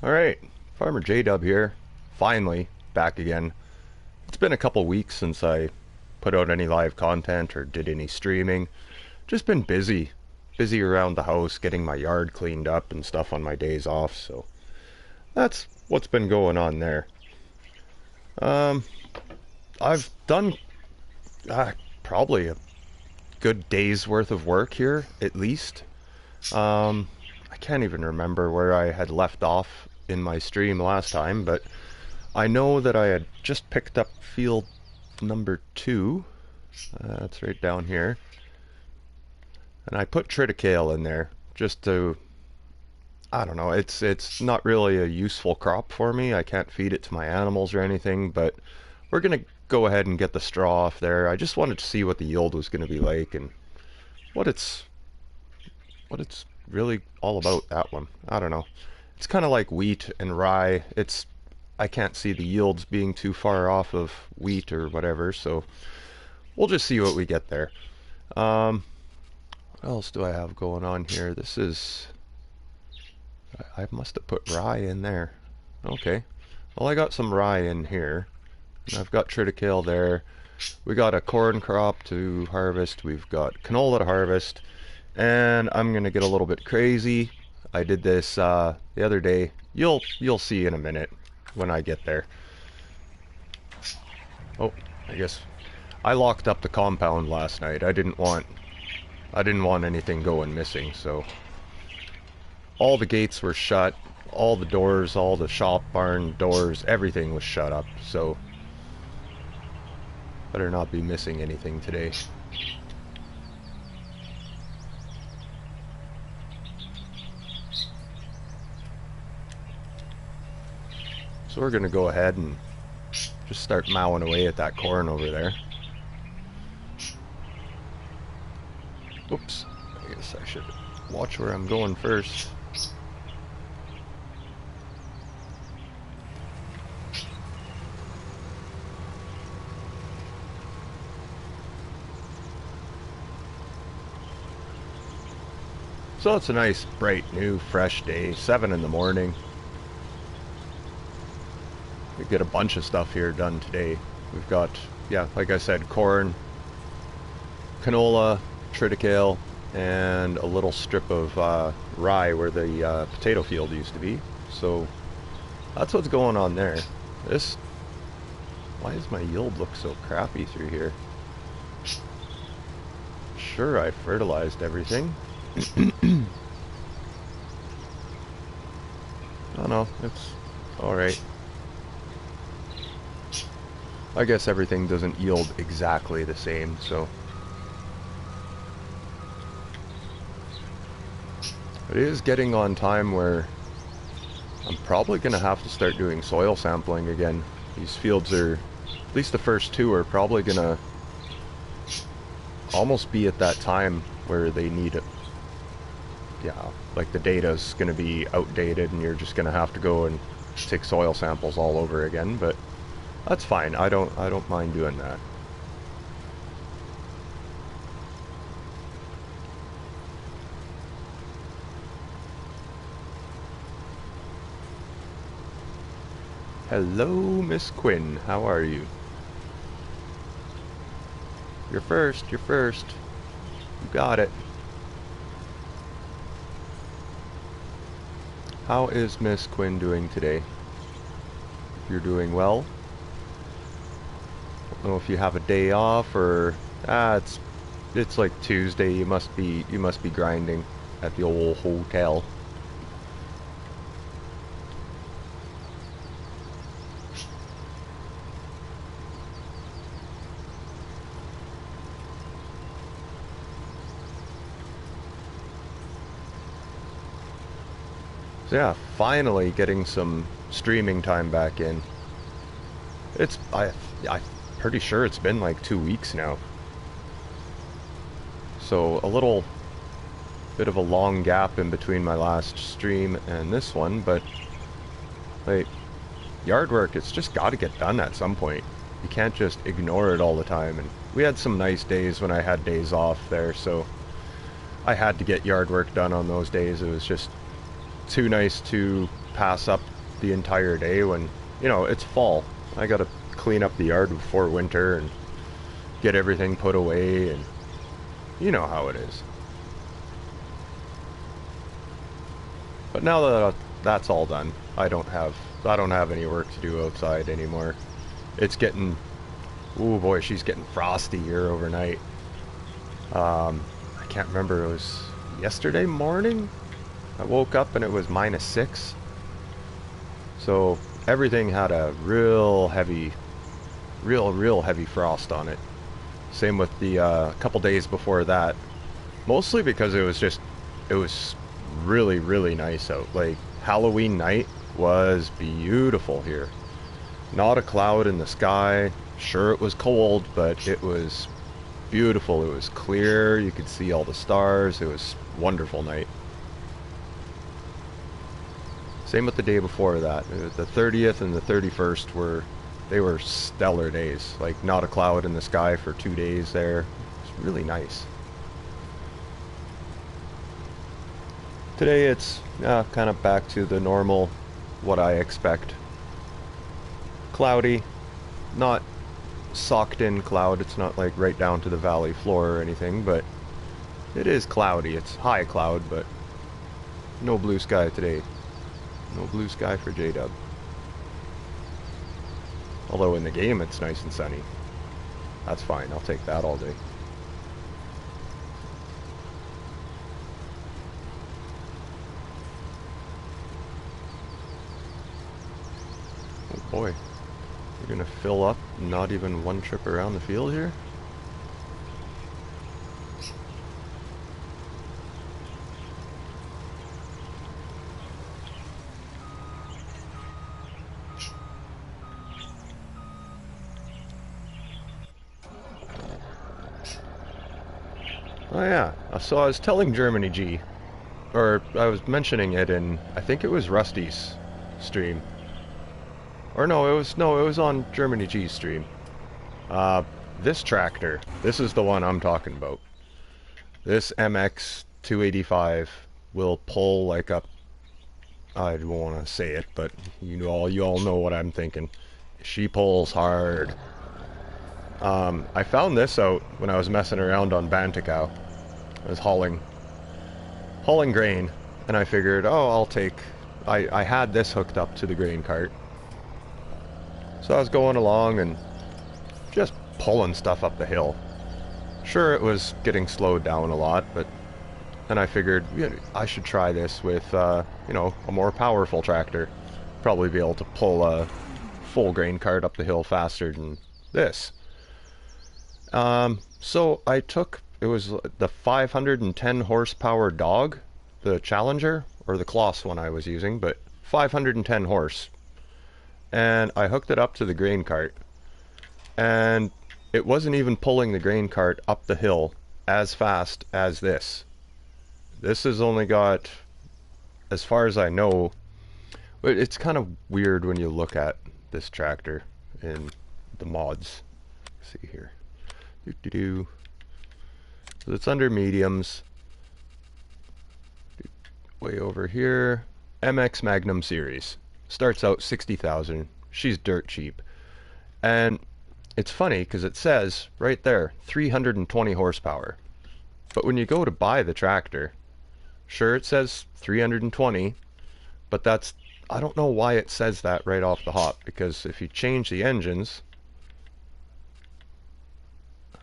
Alright, Farmer J-Dub here. Finally, back again. It's been a couple weeks since I put out any live content or did any streaming. Just been busy. Busy around the house, getting my yard cleaned up and stuff on my days off, so that's what's been going on there. Um, I've done probably a good day's worth of work here, at least. I can't even remember where I had left off in my stream last time, but I know that I had just picked up field number 2. That's right down here. And I put triticale in there just to, I don't know, it's not really a useful crop for me. I can't feed it to my animals or anything, but we're going to go ahead and get the straw off there. I just wanted to see what the yield was going to be like and what it's really all about, that one. I don't know. It's kind of like wheat and rye. I can't see the yields being too far off of wheat or whatever, so we'll just see what we get there. What else do I have going on here? This is... I must have put rye in there. Okay. Well, I got some rye in here. And I've got triticale there. We got a corn crop to harvest. We've got canola to harvest. And I'm gonna get a little bit crazy. I did this the other day. You'll see in a minute when I get there. Oh, I guess I locked up the compound last night. I didn't want anything going missing, so all the gates were shut, all the doors, all the shop barn doors, everything was shut up, so better not be missing anything today. So we're gonna go ahead and just start mowing away at that corn over there. Oops, I guess I should watch where I'm going first. So it's a nice, bright, new, fresh day, 7 in the morning. We get a bunch of stuff here done today. We've got, yeah, like I said, corn, canola, triticale, and a little strip of rye where the potato field used to be. So that's what's going on there. Why does my yield look so crappy through here? Sure, I fertilized everything. Oh no, it's alright. I guess everything doesn't yield exactly the same, so it is getting on time where I'm probably going to have to start doing soil sampling again. These fields are, at least the first 2 are probably going to almost be at that time where they need it. Yeah, like the data's going to be outdated and you're just going to have to go and take soil samples all over again, but that's fine. I don't mind doing that. Hello, Miss Quinn. How are you? You're first. You're first. You got it. How is Miss Quinn doing today? You're doing well? Don't know if you have a day off or it's like Tuesday. You must be grinding at the old hotel. So yeah, finally getting some streaming time back in. I'm pretty sure it's been like 2 weeks now. So a little bit of a long gap in between my last stream and this one, but like yard work, it's just got to get done at some point. You can't just ignore it all the time. And we had some nice days when I had days off there, so I had to get yard work done on those days. It was just too nice to pass up the entire day when, you know, it's fall. I gotta clean up the yard before winter and get everything put away, and you know how it is. But now that that's all done, I don't have any work to do outside anymore. It's getting, oh boy, she's getting frosty here overnight. I can't remember, it was yesterday morning I woke up and it was -6. So everything had a real heavy frost on it. Same with the couple days before that. Mostly because it was really nice out. Like, Halloween night was beautiful here. Not a cloud in the sky. Sure, it was cold, but it was beautiful. It was clear. You could see all the stars. It was a wonderful night. Same with the day before that. The 30th and the 31st were stellar days. Like, not a cloud in the sky for 2 days there. It's really nice. Today it's kind of back to the normal, what I expect. Cloudy, not socked in cloud. It's not like right down to the valley floor or anything, but it is cloudy. It's high cloud, but no blue sky today. No blue sky for J-Dub. Although in the game it's nice and sunny. That's fine, I'll take that all day. Oh boy, you're gonna fill up not even one trip around the field here? Oh yeah, so I was telling Germany G, or I was mentioning it in, I think it was Rusty's stream. Or no, it was on Germany G's stream. This tractor, this is the one I'm talking about. This MX 285 will pull like a, I don't want to say it, but you all know what I'm thinking. She pulls hard. I found this out when I was messing around on Bantikow. I was hauling grain, and I figured, oh, I had this hooked up to the grain cart. So I was going along and just pulling stuff up the hill. Sure, it was getting slowed down a lot, but then I figured, yeah, I should try this with, you know, a more powerful tractor. Probably be able to pull a full grain cart up the hill faster than this. So I took, it was the 510 horsepower Dog, the Challenger, or the Kloss one I was using, but 510 horse. And I hooked it up to the grain cart, and it wasn't even pulling the grain cart up the hill as fast as this. This has only got, as far as I know, it's kind of weird when you look at this tractor in the mods. Let's see here. So it's under mediums. Way over here. MX Magnum Series. Starts out 60,000. She's dirt cheap. And it's funny because it says right there 320 horsepower. But when you go to buy the tractor, sure, it says 320, but that's, I don't know why it says that right off the hop, because if you change the engines,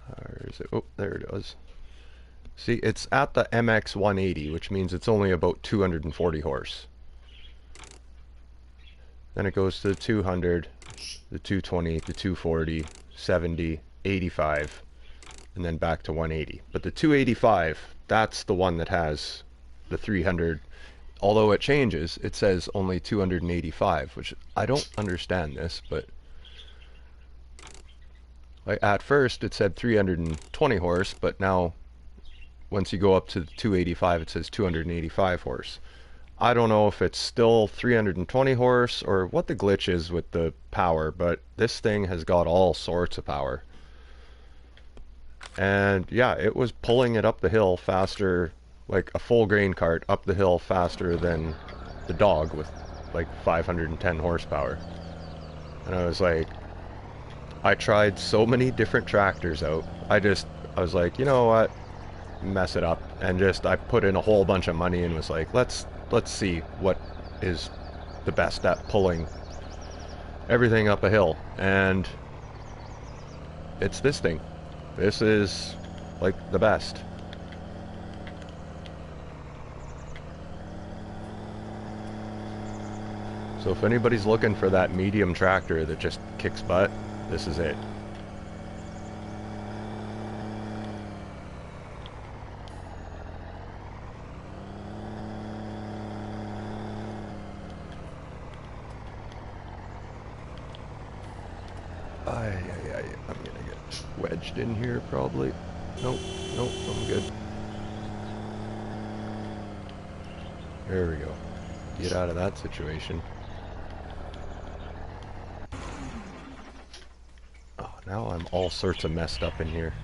where is it? Oh, there it is. See, it's at the MX 180, which means it's only about 240 horse. Then it goes to the 200, the 220, the 240, 70, 85, and then back to 180. But the 285, that's the one that has the 300. Although it changes, it says only 285, which I don't understand this, but like at first it said 320 horse, but now once you go up to the 285, it says 285 horse. I don't know if it's still 320 horse or what the glitch is with the power, but this thing has got all sorts of power. And yeah, it was pulling it up the hill faster, like a full grain cart up the hill faster than the dog with like 510 horsepower. And I was like, I tried so many different tractors out. I was like, you know what? Mess it up. And I put in a whole bunch of money and was like, let's see what is the best at pulling everything up a hill. And it's this thing. This is like the best. So if anybody's looking for that medium tractor that just kicks butt, this is it. I'm gonna get wedged in here probably. Nope, I'm good. There we go. Get out of that situation. Oh, now I'm all sorts of messed up in here.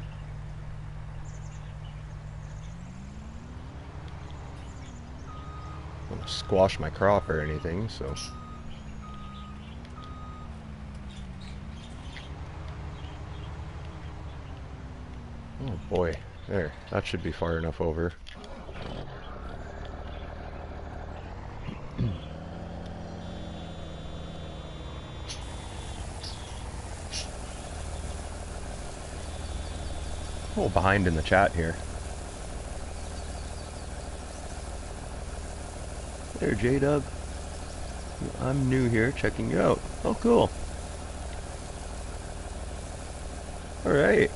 I don't squash my crop or anything, so... Oh boy, there, that should be far enough over. A little behind in the chat here. There, J-Dub. I'm new here, checking you out. Oh, cool. Alright.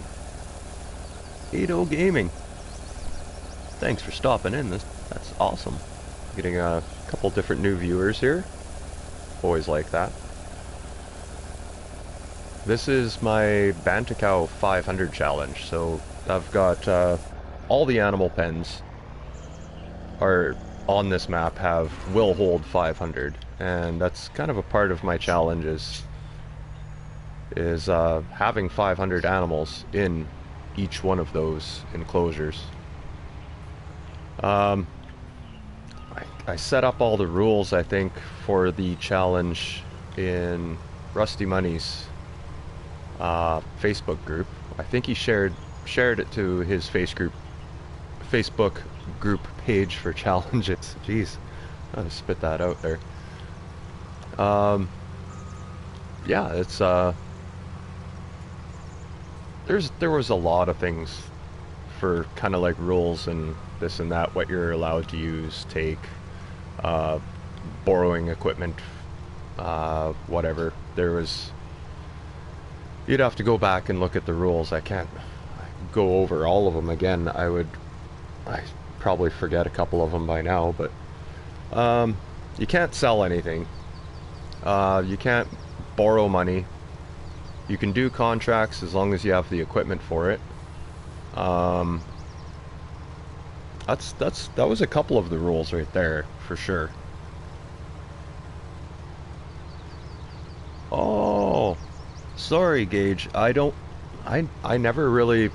80 Gaming. Thanks for stopping in. That's awesome. Getting a couple different new viewers here. Always like that. This is my Bantikow 500 challenge. So I've got all the animal pens are on this map will hold 500, and that's kind of a part of my challenge is having 500 animals in each one of those enclosures. I set up all the rules, I think, for the challenge in Rusty Money's Facebook group. I think he shared it to his Facebook group page for challenges. Jeez, I had to spit that out there. Yeah, it's there was a lot of things for kind of like rules and this and that, what you're allowed to use, take, borrowing equipment, whatever. You'd have to go back and look at the rules. I can't go over all of them again. I probably forget a couple of them by now, but you can't sell anything. You can't borrow money. You can do contracts as long as you have the equipment for it. That was a couple of the rules right there for sure. Oh, sorry, Gage. I never really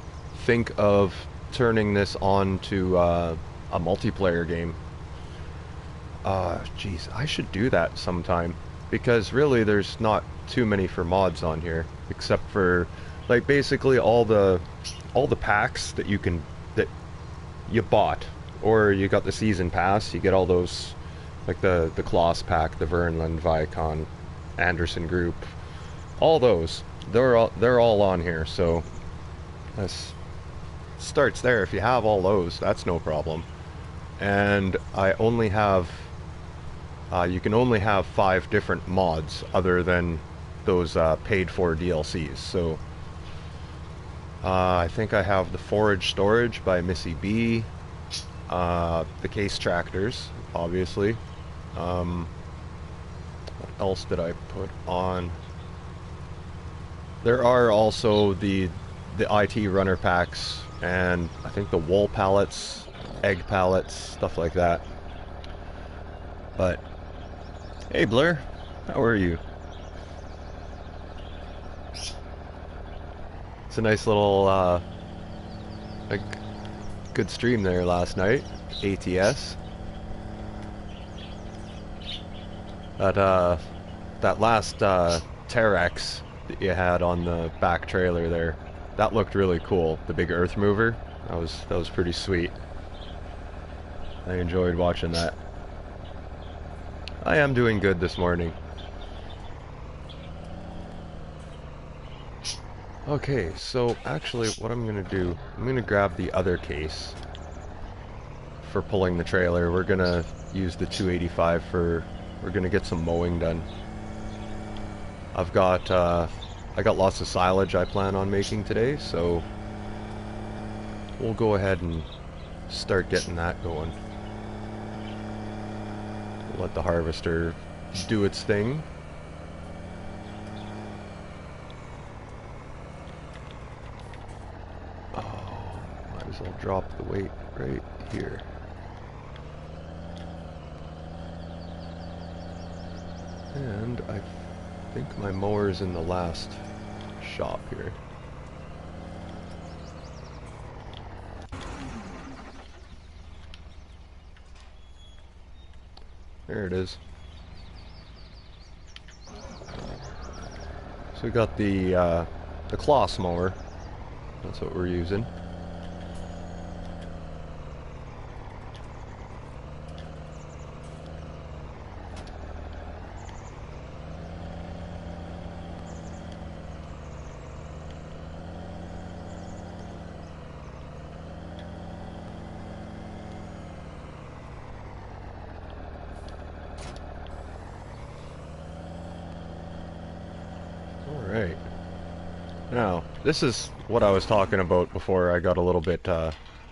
think of turning this on to a multiplayer game. Geez, I should do that sometime, because really there's not too many for mods on here, except for like basically all the packs that you bought, or you got the season pass. You get all those, like the Kloss pack, the Vernland, Vicon, Anderson group, all those. They're all on here. So this starts there. If you have all those, that's no problem. And I only have you can only have 5 different mods other than those paid for DLCs. So I think I have the forage storage by Missy B, the case tractors, obviously. What else did I put on? There are also the IT runner packs, and I think the wool pallets, egg pallets, stuff like that. But hey, Blair, how are you? It's a nice little like good stream there last night. ATS. That that last Terex that you had on the back trailer there, that looked really cool. The big earth mover, that was pretty sweet. I enjoyed watching that. I am doing good this morning. Okay, so actually what I'm gonna do, I'm gonna grab the other case for pulling the trailer. We're gonna use the 285 we're gonna get some mowing done. I got lots of silage I plan on making today, so we'll go ahead and start getting that going. Let the harvester do its thing. Oh, might as well drop the weight right here. And I think my mower's in the last shop here. There it is. So we got the Kloss mower. That's what we're using. Alright. Now, this is what I was talking about before I got a little bit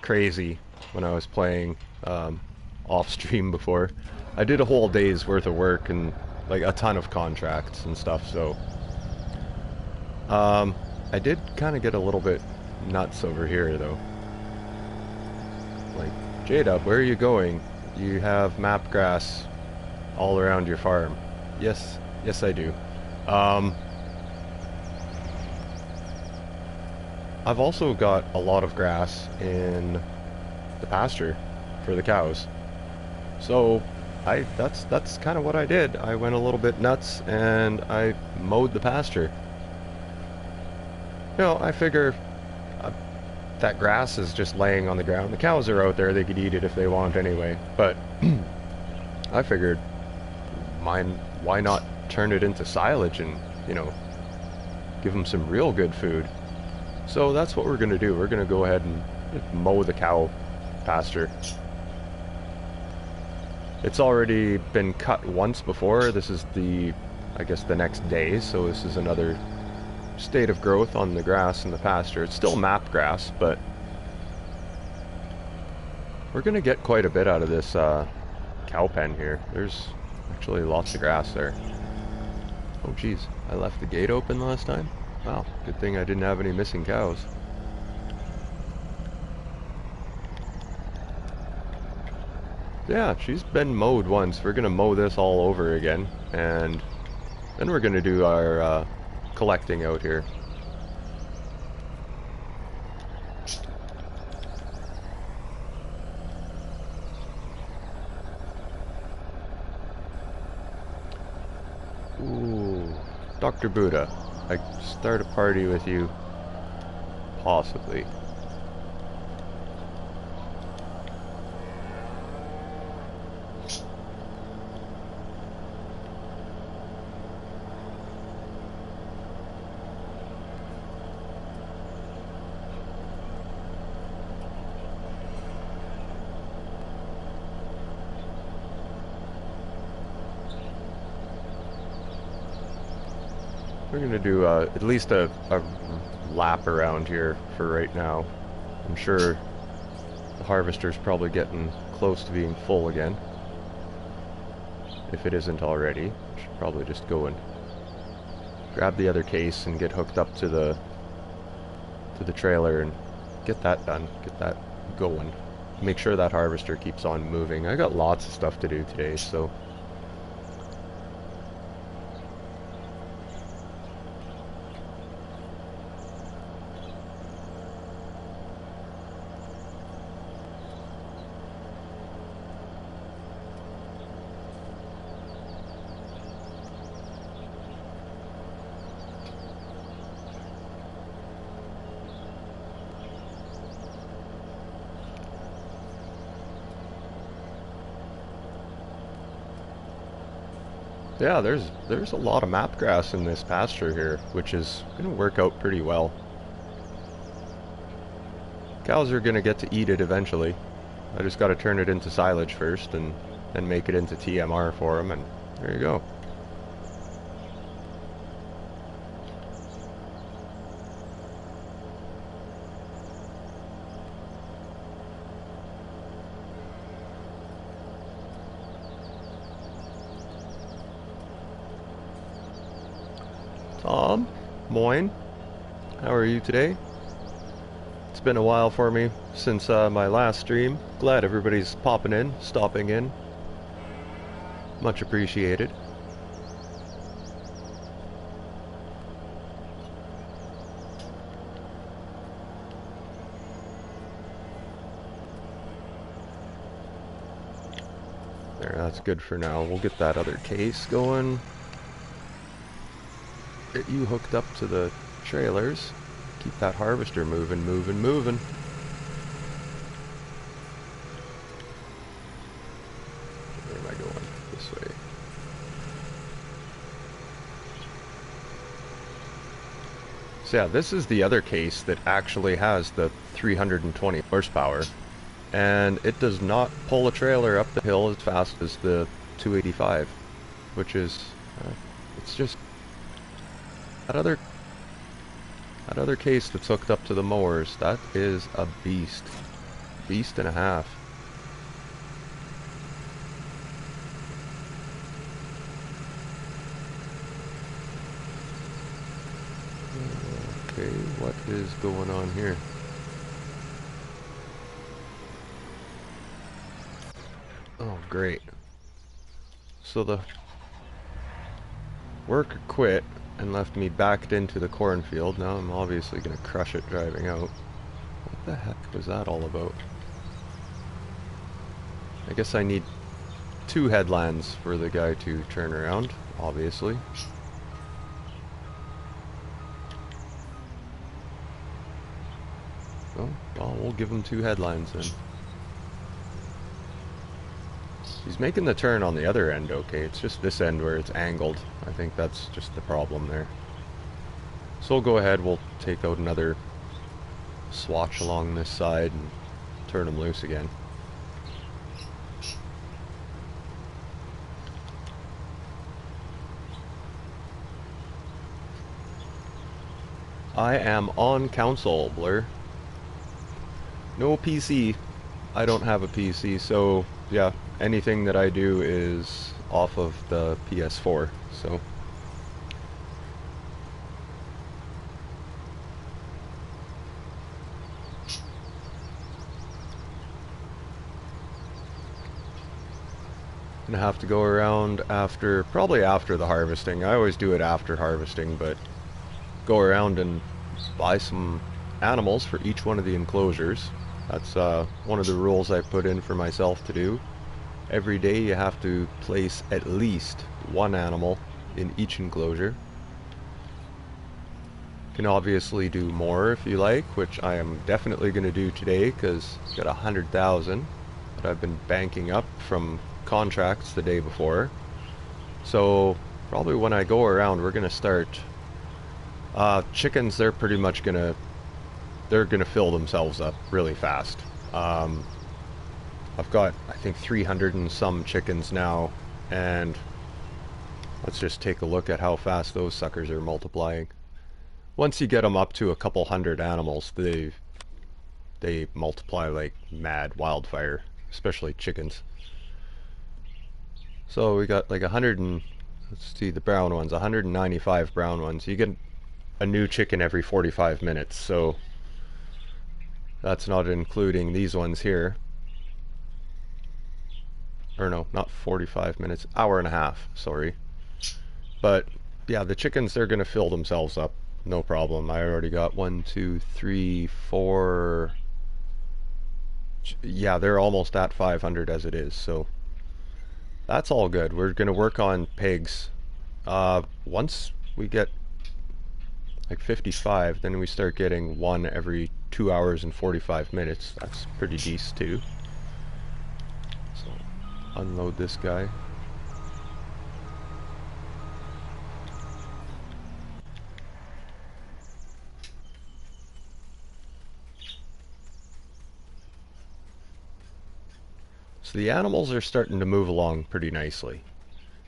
crazy when I was playing off stream before. I did a whole day's worth of work and like a ton of contracts and stuff, so I did kind of get a little bit nuts over here though. Like, J-Dub, where are you going? You have map grass all around your farm. Yes, yes I do. I've also got a lot of grass in the pasture for the cows. So that's kind of what I did. I went a little bit nuts and I mowed the pasture. You know, I figure that grass is just laying on the ground. The cows are out there, they could eat it if they want anyway. But I figured, why not turn it into silage and, you know, give them some real good food. So that's what we're going to do. We're going to go ahead and mow the cow pasture. It's already been cut once before. This is I guess the next day, so this is another state of growth on the grass in the pasture. It's still map grass, but we're going to get quite a bit out of this cow pen here. There's actually lots of grass there. Oh geez, I left the gate open last time? Wow, good thing I didn't have any missing cows. Yeah, she's been mowed once. We're gonna mow this all over again, and then we're gonna do our collecting out here. Ooh, Dr. Buddha. I start a party with you, possibly. We're gonna do at least a lap around here for right now. I'm sure the harvester's probably getting close to being full again. If it isn't already, should probably just go and grab the other case and get hooked up to the trailer and get that done, get that going. Make sure that harvester keeps on moving. I got lots of stuff to do today, so Yeah, there's a lot of map grass in this pasture here, which is gonna work out pretty well. Cows are gonna get to eat it eventually. I just gotta turn it into silage first and then make it into TMR for them, and there you go. Tom, moin. How are you today? It's been a while for me since my last stream. Glad everybody's popping in, stopping in. Much appreciated. There, that's good for now. We'll get that other case going. Get you hooked up to the trailers. Keep that harvester moving. Where am I going? This way. So yeah, this is the other case that actually has the 320 horsepower, and it does not pull a trailer up the hill as fast as the 285, which is, it's just that other case that's hooked up to the mowers. That is a beast and a half. Okay, what is going on here? Oh, great. So the worker quit and left me backed into the cornfield. Now I'm obviously going to crush it driving out. What the heck was that all about? I guess I need 2 headlands for the guy to turn around, obviously. Oh, well, we'll give him 2 headlines then. He's making the turn on the other end okay, it's just this end where it's angled. I think that's just the problem there. So we'll go ahead, we'll take out another swatch along this side and turn him loose again. I am on console, Blur. No PC. I don't have a PC, so yeah, anything that I do is off of the PS4, so. Gonna have to go around probably after the harvesting. I always do it after harvesting, but go around and buy some animals for each one of the enclosures. That's one of the rules I put in for myself to do. Every day you have to place at least 1 animal in each enclosure. You can obviously do more if you like, which I am definitely going to do today because it's got 100,000 that I've been banking up from contracts the day before. So probably when I go around, we're going to start chickens. They're pretty much they're gonna fill themselves up really fast. I've got, I think, 300 and some chickens now, and let's just take a look at how fast those suckers are multiplying. Once you get them up to a couple hundred animals, they multiply like mad wildfire, especially chickens. So we got like 100 and, let's see, the brown ones, 195 brown ones. You get a new chicken every 45 minutes, so that's not including these ones here. Or no, not 45 minutes, hour and a half, sorry. But yeah, the chickens, they're gonna fill themselves up, no problem. I already got 1, 2, 3, 4. Yeah, they're almost at 500 as it is, so that's all good. We're gonna work on pigs. Once we get like 55, then we start getting 1 every 2 hours and 45 minutes. That's pretty decent too. So unload this guy. So the animals are starting to move along pretty nicely.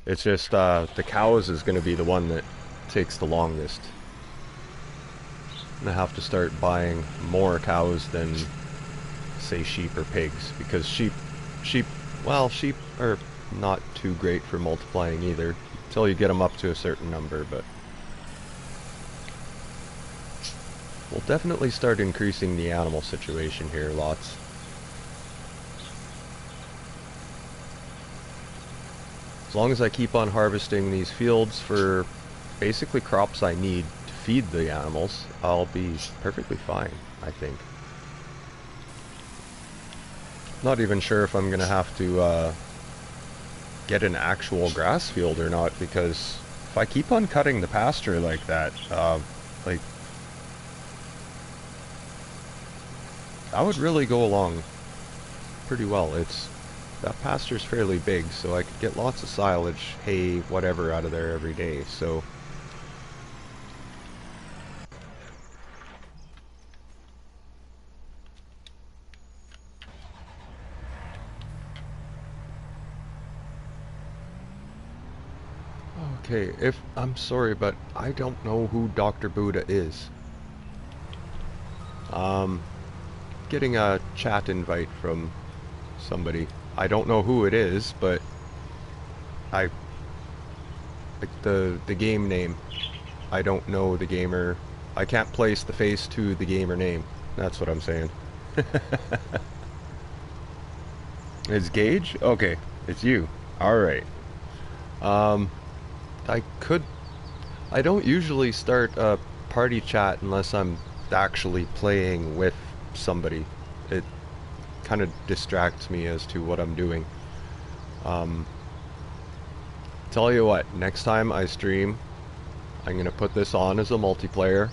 It's just the cows is going to be the one that takes the longest. I'm going to have to start buying more cows than, say, sheep or pigs, because sheep are not too great for multiplying either, until you get them up to a certain number, but we'll definitely start increasing the animal situation here lots. As long as I keep on harvesting these fields for basically crops I need to feed the animals, I'll be perfectly fine, I think. Not even sure if I'm gonna have to get an actual grass field or not, because if I keep on cutting the pasture like that, like, I would really go along pretty well. That pasture's fairly big, so I could get lots of silage, hay, whatever out of there every day, so. Okay, I'm sorry, but I don't know who Dr. Buddha is. Getting a chat invite from somebody. I don't know who it is, but like the game name. I don't know the gamer. I can't place the face to the gamer name. That's what I'm saying. It's Gage? Okay, it's you. Alright. I don't usually start a party chat unless I'm actually playing with somebody. It kind of distracts me as to what I'm doing. Tell you what, next time I stream, I'm going to put this on as a multiplayer,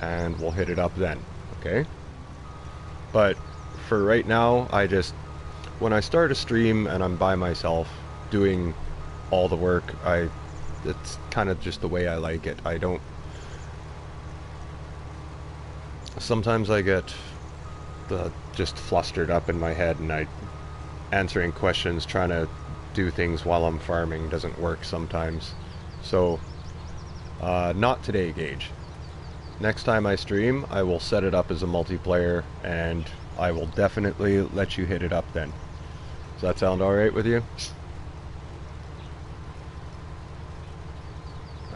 and we'll hit it up then, okay? But for right now, when I start a stream and I'm by myself doing all the work, it's kind of just the way I like it. Sometimes I get just flustered up in my head, and answering questions, trying to do things while I'm farming doesn't work sometimes. So, not today, Gage. Next time I stream, I will set it up as a multiplayer, and I will definitely let you hit it up then. Does that sound alright with you?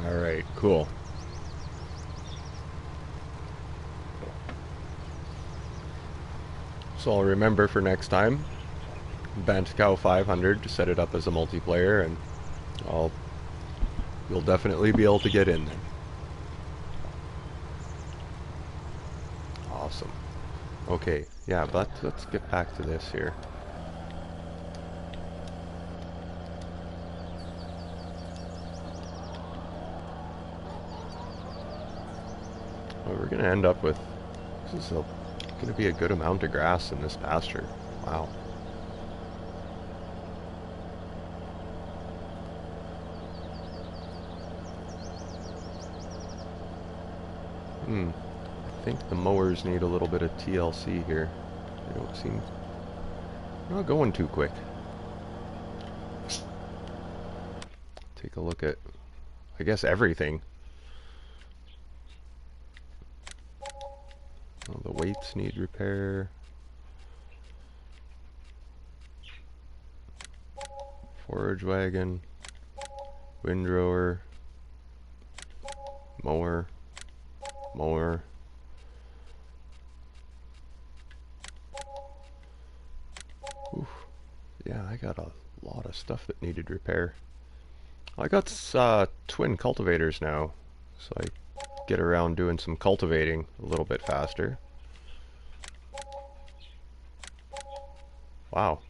Alright, cool. So I'll remember for next time, Bantikow 500 to set it up as a multiplayer, and you'll definitely be able to get in then. Awesome. Okay, yeah, but let's get back to this here. Well, we're gonna end up with, this is gonna be a good amount of grass in this pasture. Wow. I think the mowers need a little bit of TLC here. They don't seem, not going too quick. Take a look at, I guess, everything. Oh, the weights need repair. Forage wagon, windrower, mower. Oof. Yeah, I got a lot of stuff that needed repair. I got twin cultivators now, so I get around doing some cultivating a little bit faster. Wow.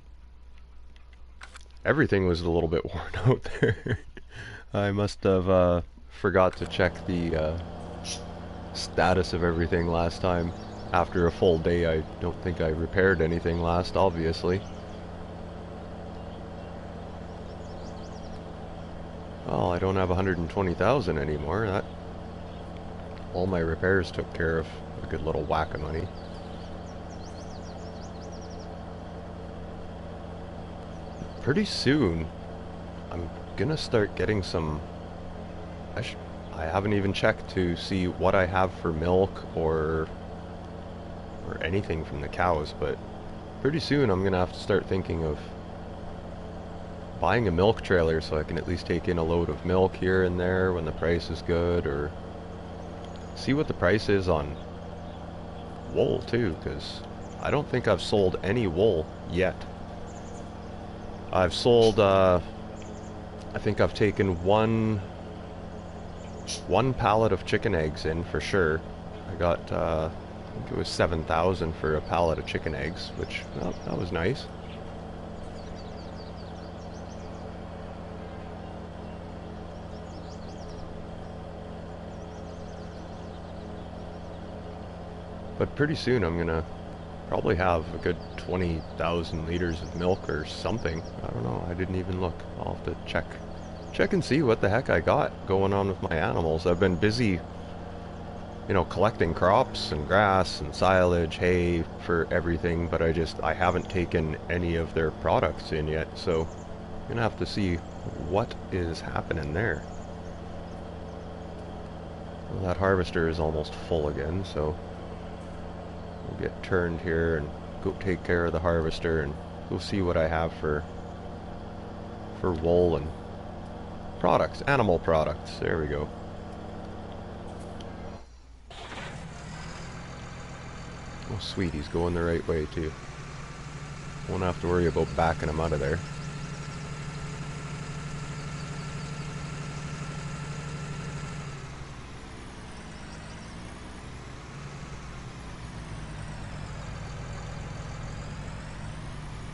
Everything was a little bit worn out there. I must have forgot to check the status of everything last time. After a full day, I don't think I repaired anything last, obviously. Well, I don't have 120,000 anymore. All my repairs took care of a good little whack of money. pretty soon I'm gonna start getting some. I haven't even checked to see what I have for milk or anything from the cows, but pretty soon I'm gonna have to start thinking of buying a milk trailer so I can at least take in a load of milk here and there when the price is good, or see what the price is on wool too, because I don't think I've sold any wool yet. I've sold, I think I've taken one pallet of chicken eggs in for sure. I got, I think it was 7,000 for a pallet of chicken eggs, which, well, that was nice. But pretty soon I'm gonna probably have a good 20,000 liters of milk or something. I don't know, I didn't even look. I'll have to check and see what the heck I got going on with my animals. I've been busy, you know, collecting crops and grass and silage, hay for everything, but I haven't taken any of their products in yet, so I'm gonna have to see what is happening there. Well, that harvester is almost full again, so we'll get turned here and go take care of the harvester, and we'll see what I have for wool and products, animal products. There we go. Oh sweet, he's going the right way too. Won't have to worry about backing him out of there.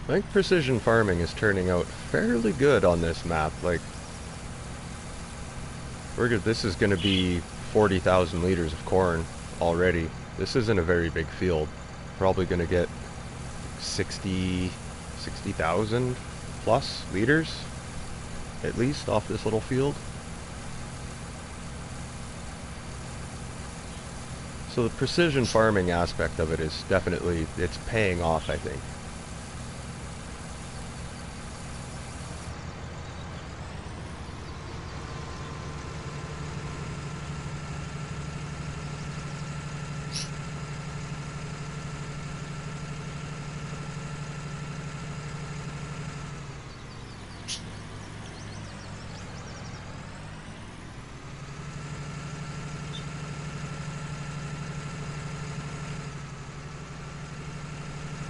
I think precision farming is turning out fairly good on this map. Like, this is going to be 40,000 liters of corn already. This isn't a very big field. Probably going to get 60,000 plus liters at least off this little field. So the precision farming aspect of it is definitely, it's paying off, I think.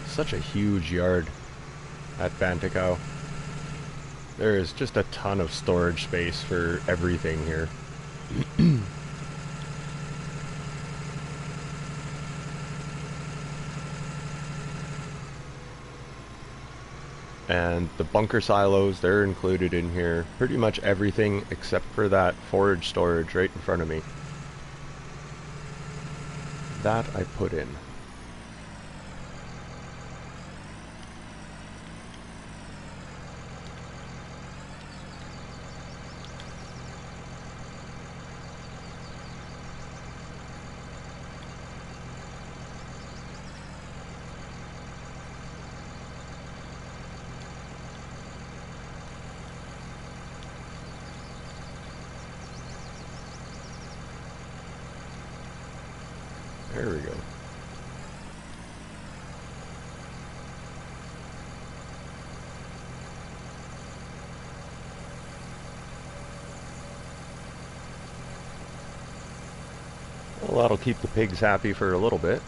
Such a huge yard at Bantikow. There is just a ton of storage space for everything here. And the bunker silos, they're included in here. Pretty much everything except for that forage storage right in front of me. That I put in. There we go. Well, that'll keep the pigs happy for a little bit.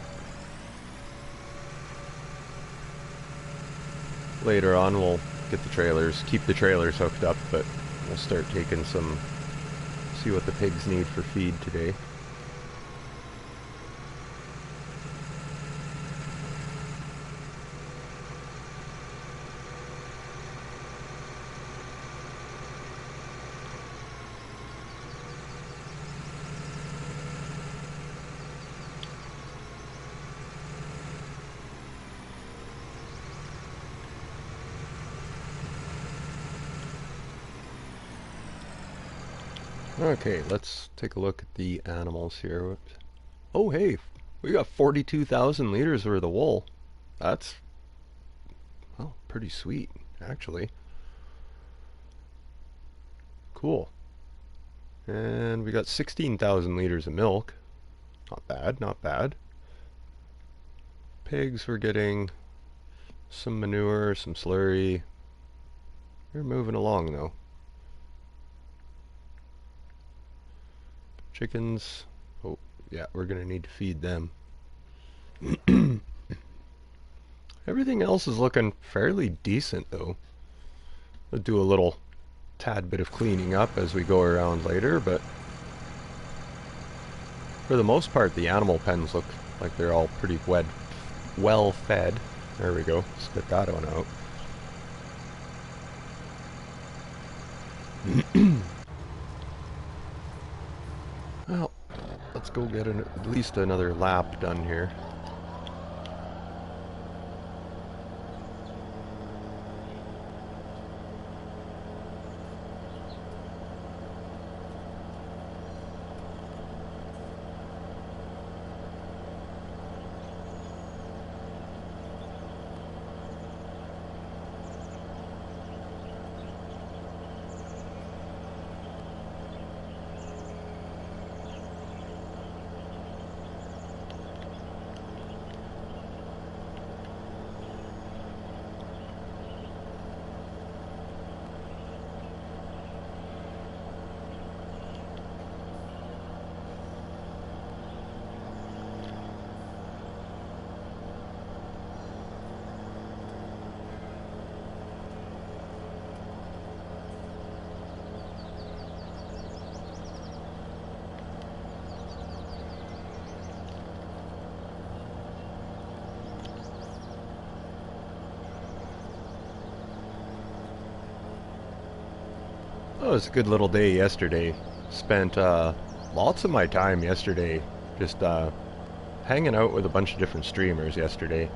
Later on we'll get the trailers, keep the trailers hooked up, but we'll start taking some, see what the pigs need for feed today. Okay, let's take a look at the animals here. Whoops. Oh, hey, we got 42,000 liters worth of wool. That's, well, pretty sweet, actually. Cool. And we got 16,000 liters of milk. Not bad, not bad. Pigs were getting some manure, some slurry. They're moving along though. Chickens, oh yeah, we're gonna need to feed them. Everything else is looking fairly decent though. We'll do a little tad bit of cleaning up as we go around later, but for the most part the animal pens look like they're all pretty well fed. There we go, spit that one out. Well, let's go get at least another lap done here. Oh, it was a good little day yesterday. Spent lots of my time yesterday just hanging out with a bunch of different streamers yesterday.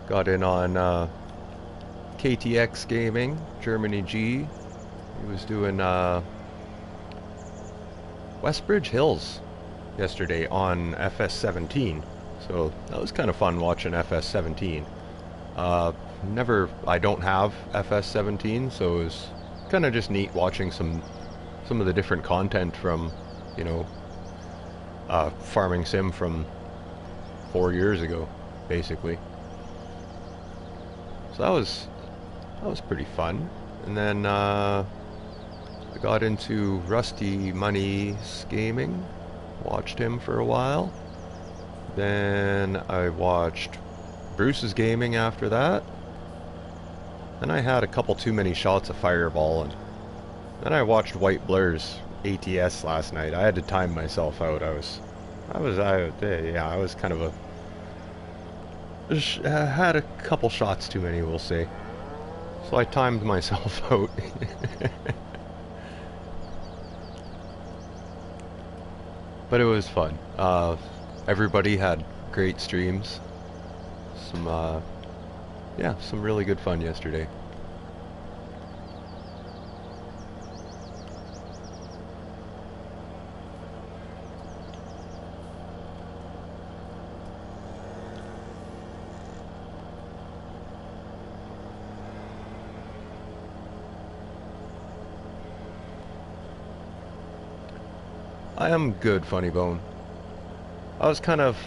Got in on KTX Gaming, Germany G. He was doing Westbridge Hills yesterday on FS17. So that was kind of fun watching FS17. I don't have FS17, so it was kind of just neat watching some of the different content from, you know, farming sim from 4 years ago, basically. So that was pretty fun. And then I got into Rusty Money's gaming, watched him for a while. Then I watched Bruce's gaming after that. Then I had a couple too many shots of Fireball, and then I watched White Blur's ATS last night. I had to time myself out. I was kind of had a couple shots too many, we'll say. So I timed myself out. But it was fun. Everybody had great streams. Some really good fun yesterday. I am good, Funny Bone. I was kind of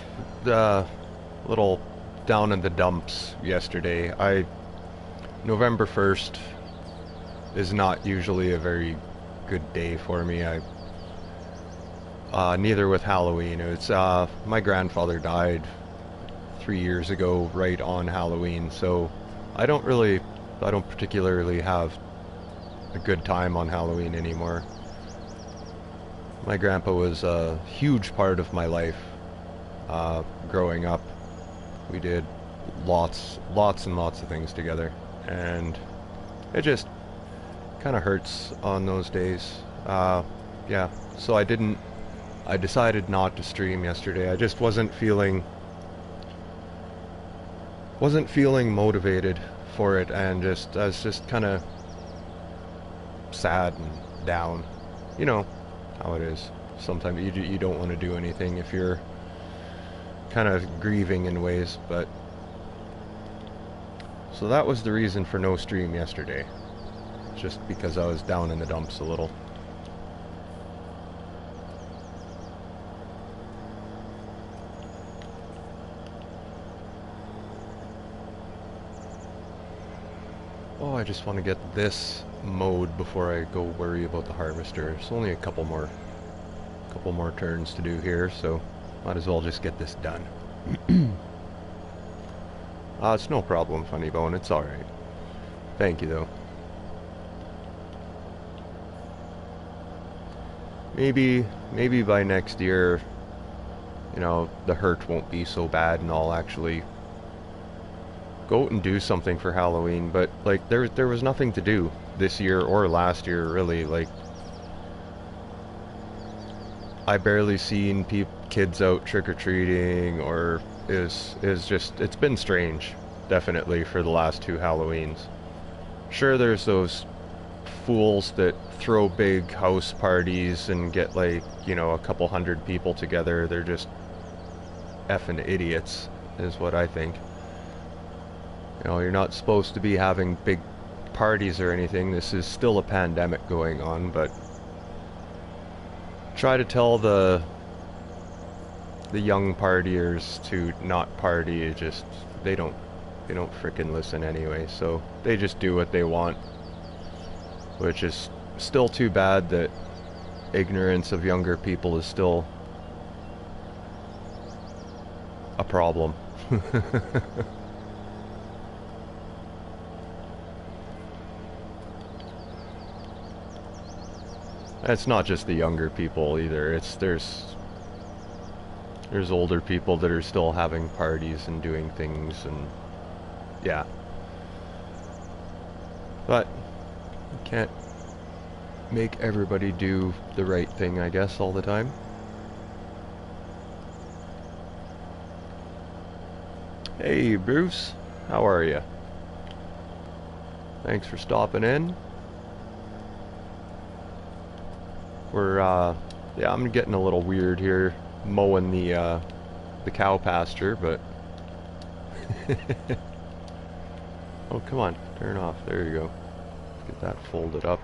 little down in the dumps yesterday. November 1st is not usually a very good day for me. Neither with Halloween. It's my grandfather died 3 years ago, right on Halloween, so I don't particularly have a good time on Halloween anymore. My grandpa was a huge part of my life growing up. We did lots and lots of things together, and it just kind of hurts on those days. Yeah, so I decided not to stream yesterday. I just wasn't feeling motivated for it, and I was just kind of sad and down. You know how it is. Sometimes you don't want to do anything if you're kind of grieving in ways, but so that was the reason for no stream yesterday. just because I was down in the dumps a little. Oh, I just want to get this mowed before I go worry about the harvester. There's only a couple more turns to do here, so might as well just get this done. It's no problem, Funny Bone. It's alright. Thank you, though. Maybe by next year, you know, the hurt won't be so bad and I'll actually go out and do something for Halloween. But, like, there was nothing to do this year or last year, really. Like, I barely seen kids out trick-or-treating, or is just, it's been strange, definitely, for the last 2 Halloweens. Sure, there's those fools that throw big house parties and get, like, you know, a couple hundred people together. They're just effing idiots, is what I think. You know, you're not supposed to be having big parties or anything. This is still a pandemic going on, but try to tell the young partiers to not party. Just they don't frickin' listen anyway, so they just do what they want, which is still too bad that ignorance of younger people is still a problem. It's not just the younger people either. There's older people that are still having parties and doing things, and yeah. But you can't make everybody do the right thing, I guess, all the time. Hey, Bruce. How are you? Thanks for stopping in. Yeah, I'm getting a little weird here, mowing the cow pasture, but oh, come on, turn off. There you go. Get that folded up.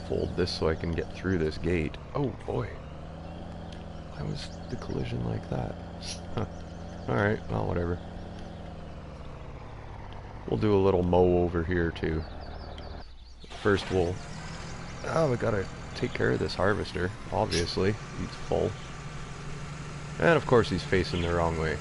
Fold this so I can get through this gate. Oh boy, why was the collision like that? Huh. All right, well, whatever. We'll do a little mow over here too. First we gotta take care of this harvester, obviously. He's full. And of course he's facing the wrong way.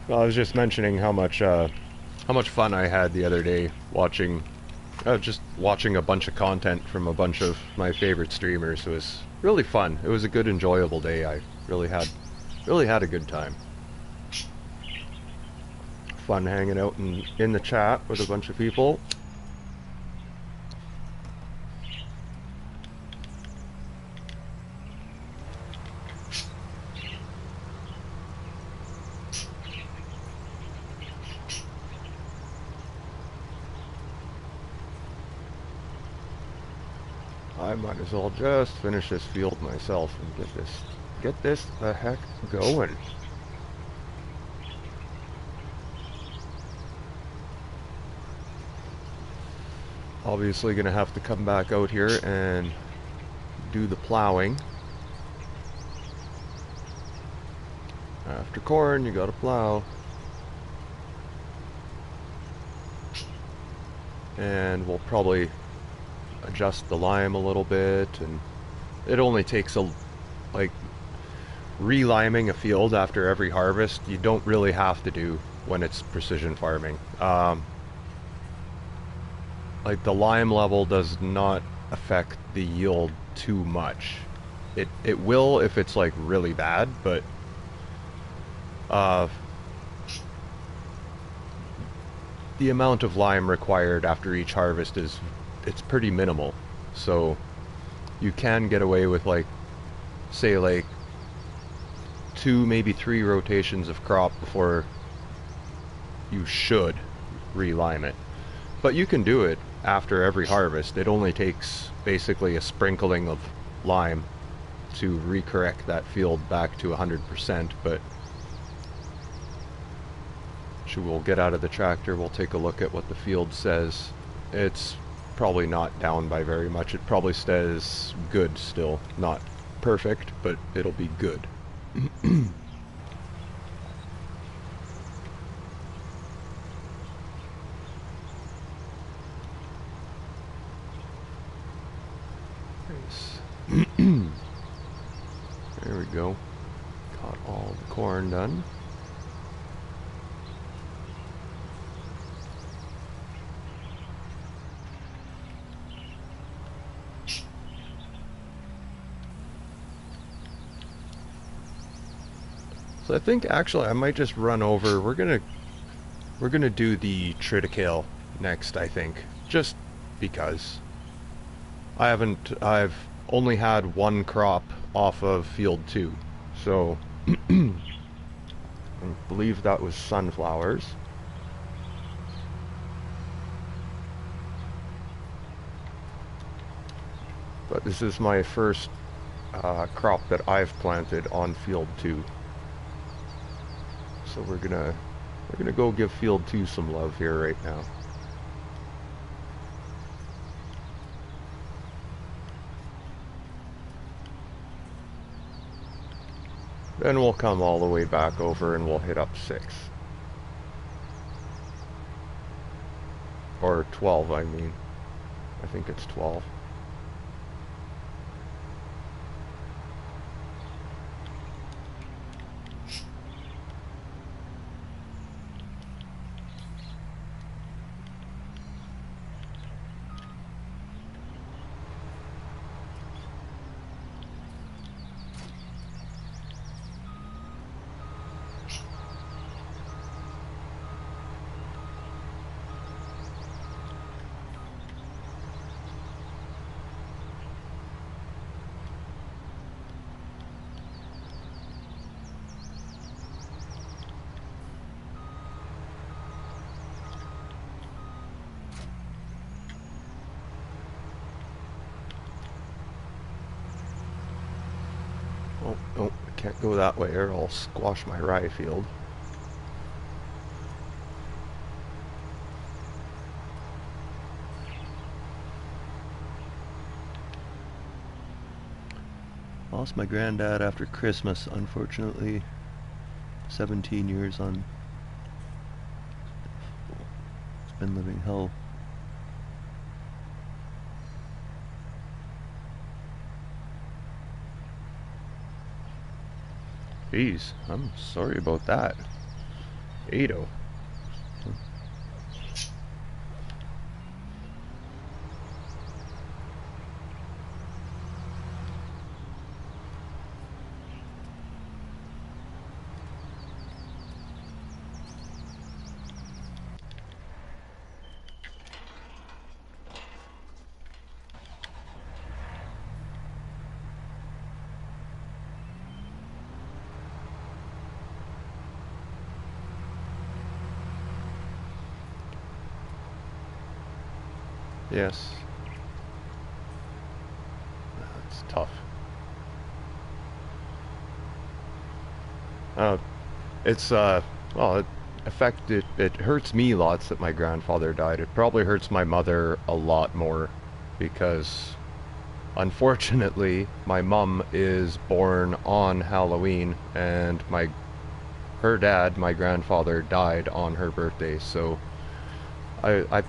Well, I was just mentioning how much fun I had the other day watching, just watching a bunch of content from a bunch of my favorite streamers. It was really fun. It was a good, enjoyable day. I really had a good time. Fun hanging out in the chat with a bunch of people. I might as well just finish this field myself and get this the heck going. Obviously gonna have to come back out here and do the plowing. After corn, you gotta plow. And we'll probably adjust the lime a little bit, and it only takes like reliming a field after every harvest. You don't really have to do when it's precision farming. like the lime level does not affect the yield too much. It will if it's like really bad, but uh, the amount of lime required after each harvest it's pretty minimal. So you can get away with like say like 2 maybe 3 rotations of crop before you should re-lime it. But you can do it after every harvest. It only takes basically a sprinkling of lime to recorrect that field back to 100%. But we'll get out of the tractor, we'll take a look at what the field says. It's probably not down by very much. It probably stays good still. Not perfect, but it'll be good. There we go. Got all the corn done. So I think actually I might just run over. We're gonna do the triticale next, I think. Just because. I've only had one crop off of field 2. So I believe that was sunflowers. But this is my first crop that I've planted on field 2. So we're gonna go give field 2 some love here right now. Then we'll come all the way back over and we'll hit up 6. Or 12, I mean. I think it's 12. Oh, no, I can't go that way or I'll squash my rye field. Lost my granddad after Christmas, unfortunately. 17 years on. It's been living hell. Jeez, I'm sorry about that. Ado. Yes. That's tough. It's well, it hurts me lots that my grandfather died. It probably hurts my mother a lot more because unfortunately my mum is born on Halloween and her dad, my grandfather, died on her birthday, so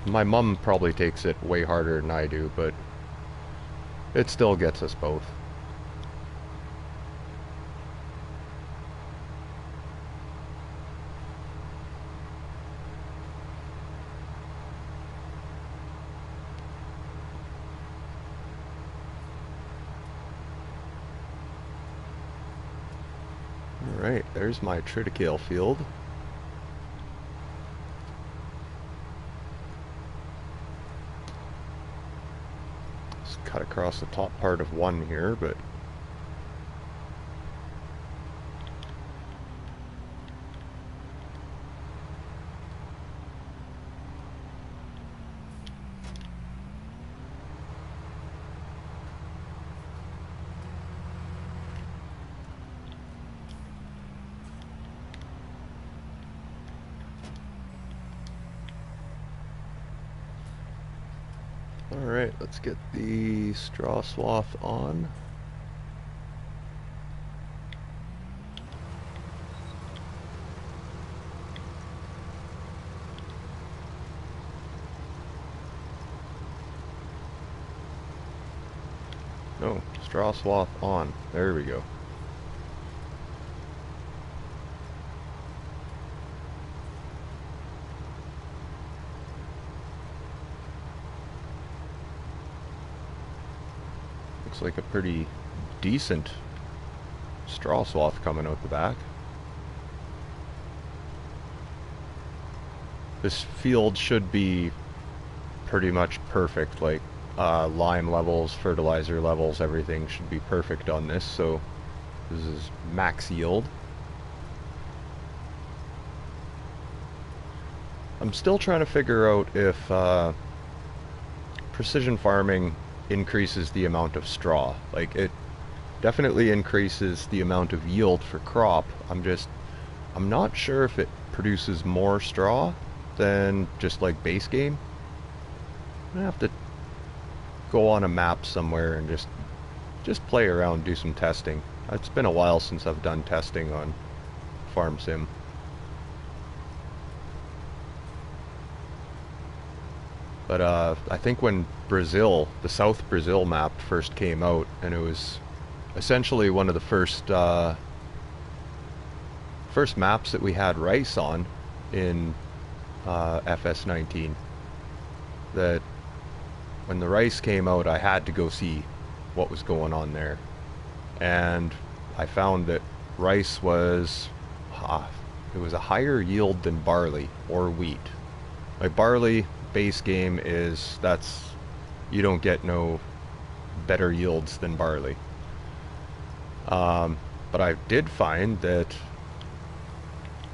my mum probably takes it way harder than I do, but it still gets us both. Alright, there's my triticale field. Just cut across the top part of one here, but alright, let's get the straw swath on. No, straw swath on. There we go. Looks like a pretty decent straw swath coming out the back. This field should be pretty much perfect, like lime levels, fertilizer levels, everything should be perfect on this, so this is max yield. I'm still trying to figure out if precision farming increases the amount of straw. Like, it definitely increases the amount of yield for crop. I'm not sure if it produces more straw than just like base game. I'm gonna have to go on a map somewhere and just play around, do some testing. It's been a while since I've done testing on Farm Sim. But I think when Brazil, the South Brazil map first came out, and it was essentially one of the first maps that we had rice on in FS19, that when the rice came out, I had to go see what was going on there. And I found that rice was, it was a higher yield than barley or wheat. Like barley, base game is, you don't get no better yields than barley. But I did find that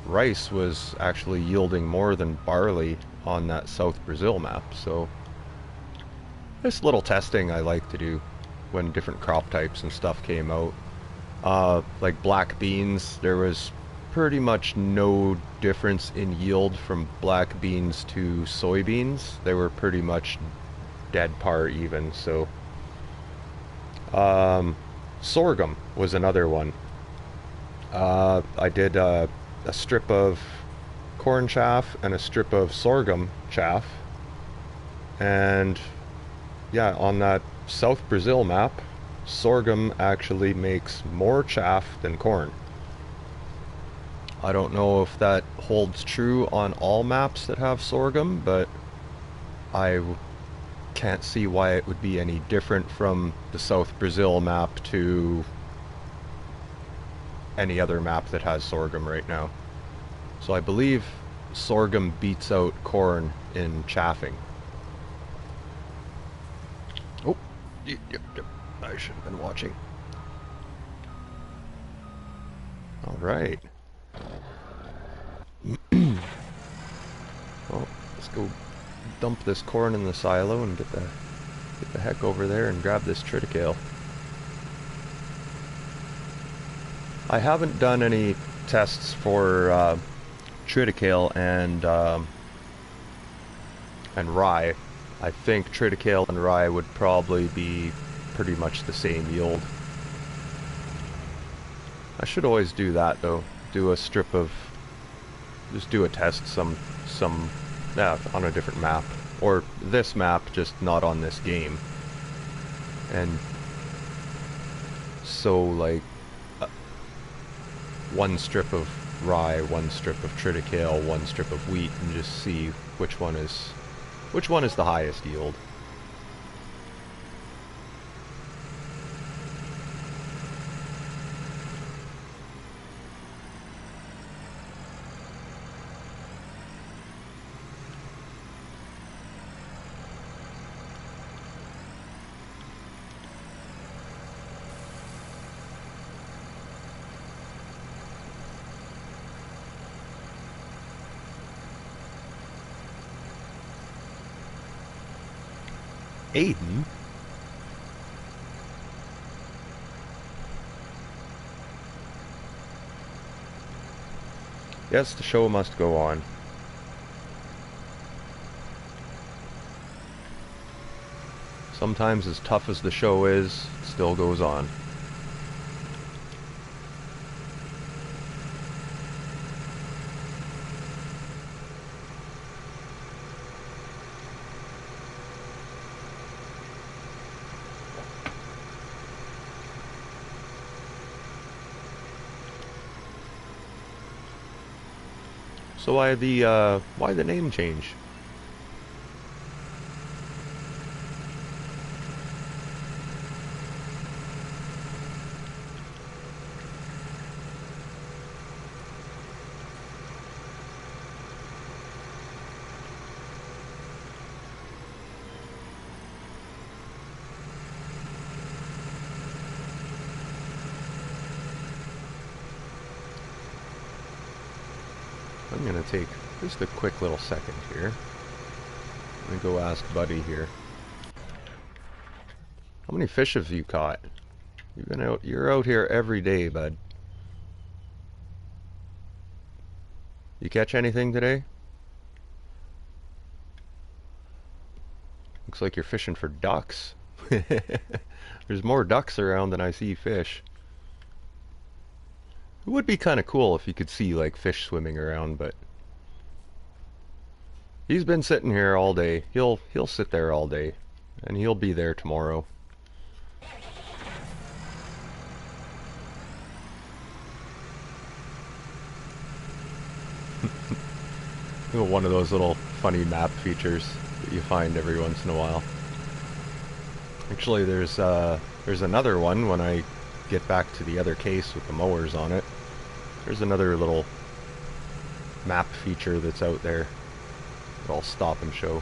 rice was actually yielding more than barley on that South Brazil map. So this little testing I like to do when different crop types and stuff came out. Like black beans, there was pretty much no difference in yield from black beans to soybeans. They were pretty much dead par even. So sorghum was another one. I did a strip of corn chaff and a strip of sorghum chaff, and yeah, on that South Brazil map, sorghum actually makes more chaff than corn. I don't know if that holds true on all maps that have sorghum, but I can't see why it would be any different from the South Brazil map to any other map that has sorghum right now. So I believe sorghum beats out corn in chaffing. Oh, yep. I should have been watching. All right. Well, let's go dump this corn in the silo and get the heck over there and grab this triticale. I haven't done any tests for triticale and rye. I think triticale and rye would probably be pretty much the same yield. I should always do that though. Do a strip of, just do a test on a different map, or this map, just not on this game. And so like one strip of rye, one strip of triticale, one strip of wheat, and just see which one is the highest yield. Aiden? Yes, the show must go on. Sometimes, as tough as the show is, it still goes on. So why the name change? I'm gonna take just a quick little second here. Let me go ask Buddy here. How many fish have you caught? You're out here every day, bud. You catch anything today? Looks like you're fishing for ducks. There's more ducks around than I see fish. It would be kind of cool if you could see like fish swimming around, but he's been sitting here all day. He'll sit there all day, and he'll be there tomorrow. One of those little funny map features that you find every once in a while. Actually, there's another one when I get back to the other case with the mowers on it. There's another little map feature that's out there that I'll stop and show.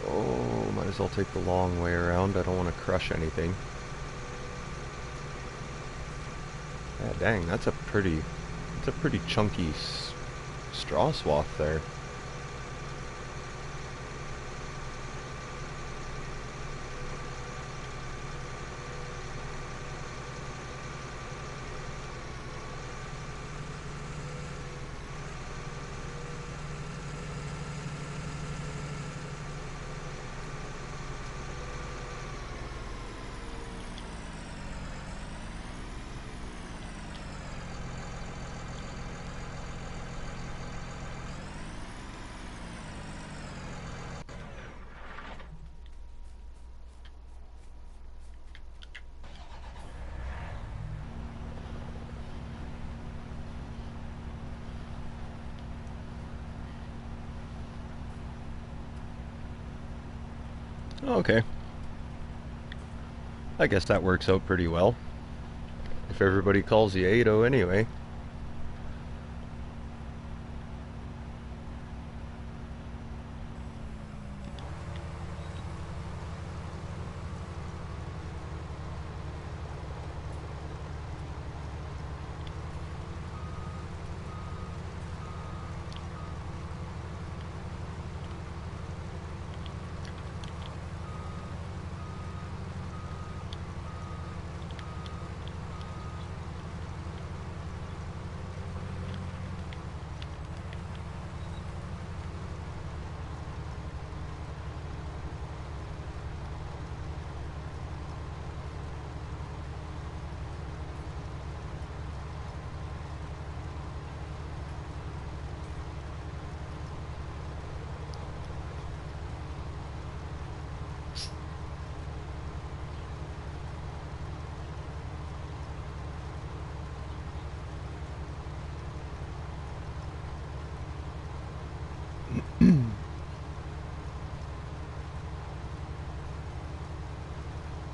Oh, might as well take the long way around. I don't want to crush anything. Yeah, dang, that's a pretty chunky straw swath there. Okay. I guess that works out pretty well. If everybody calls you Ado anyway.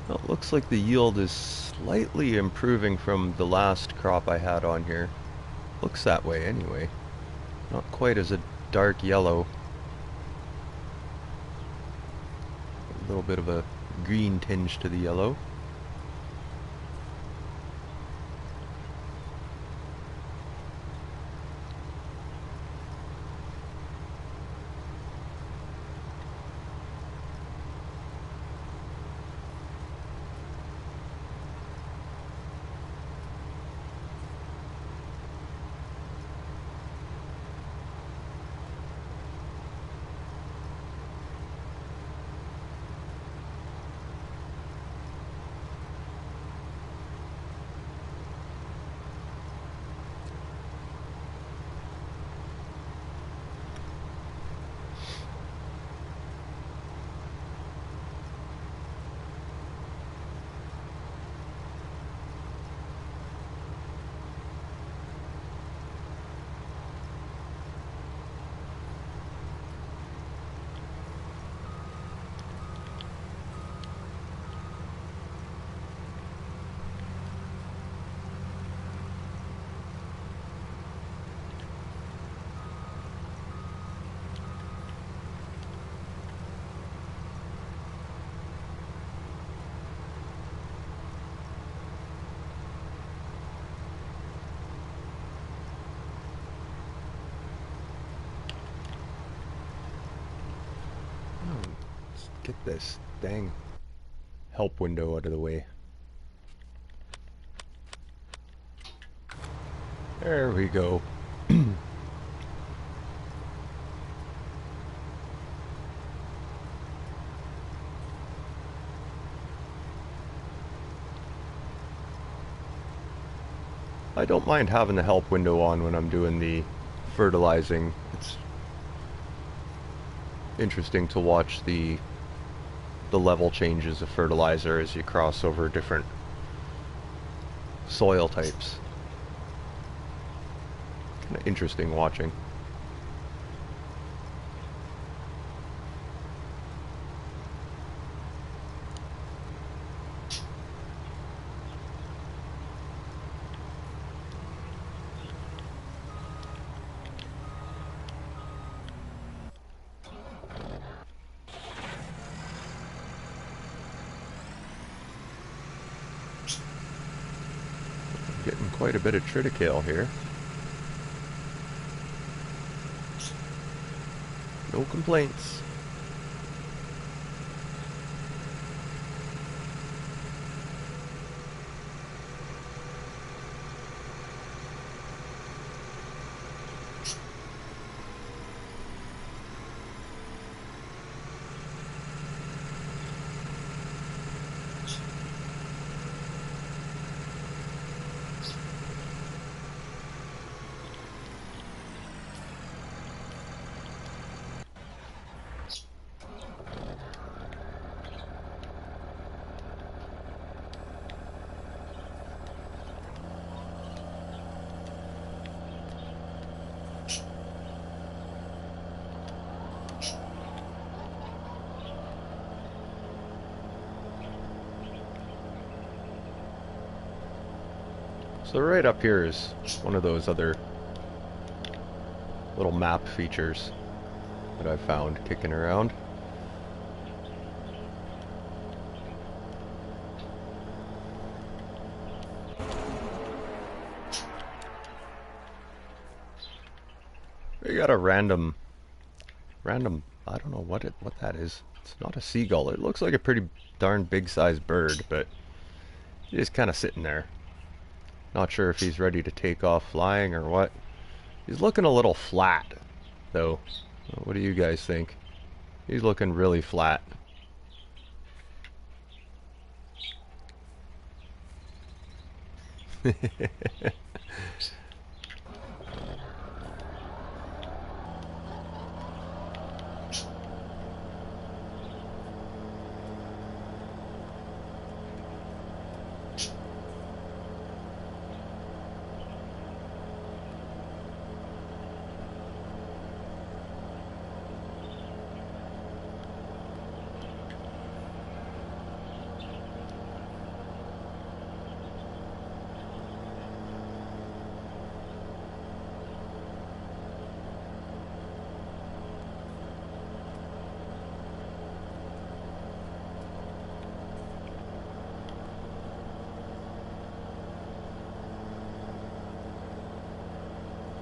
Well, it looks like the yield is slightly improving from the last crop I had on here. Looks that way anyway. Not quite as a dark yellow. A little bit of a green tinge to the yellow. Get this dang help window out of the way. There we go. I don't mind having the help window on when I'm doing the fertilizing. It's interesting to watch the level changes of fertilizer as you cross over different soil types. Kind of interesting watching. Getting quite a bit of triticale here. No complaints. So right up here is one of those other little map features that I've found kicking around. We got a random, I don't know what that is. It's not a seagull. It looks like a pretty darn big sized bird, but he's just kind of sitting there. Not sure if he's ready to take off flying or what. He's looking a little flat, though. What do you guys think? He's looking really flat.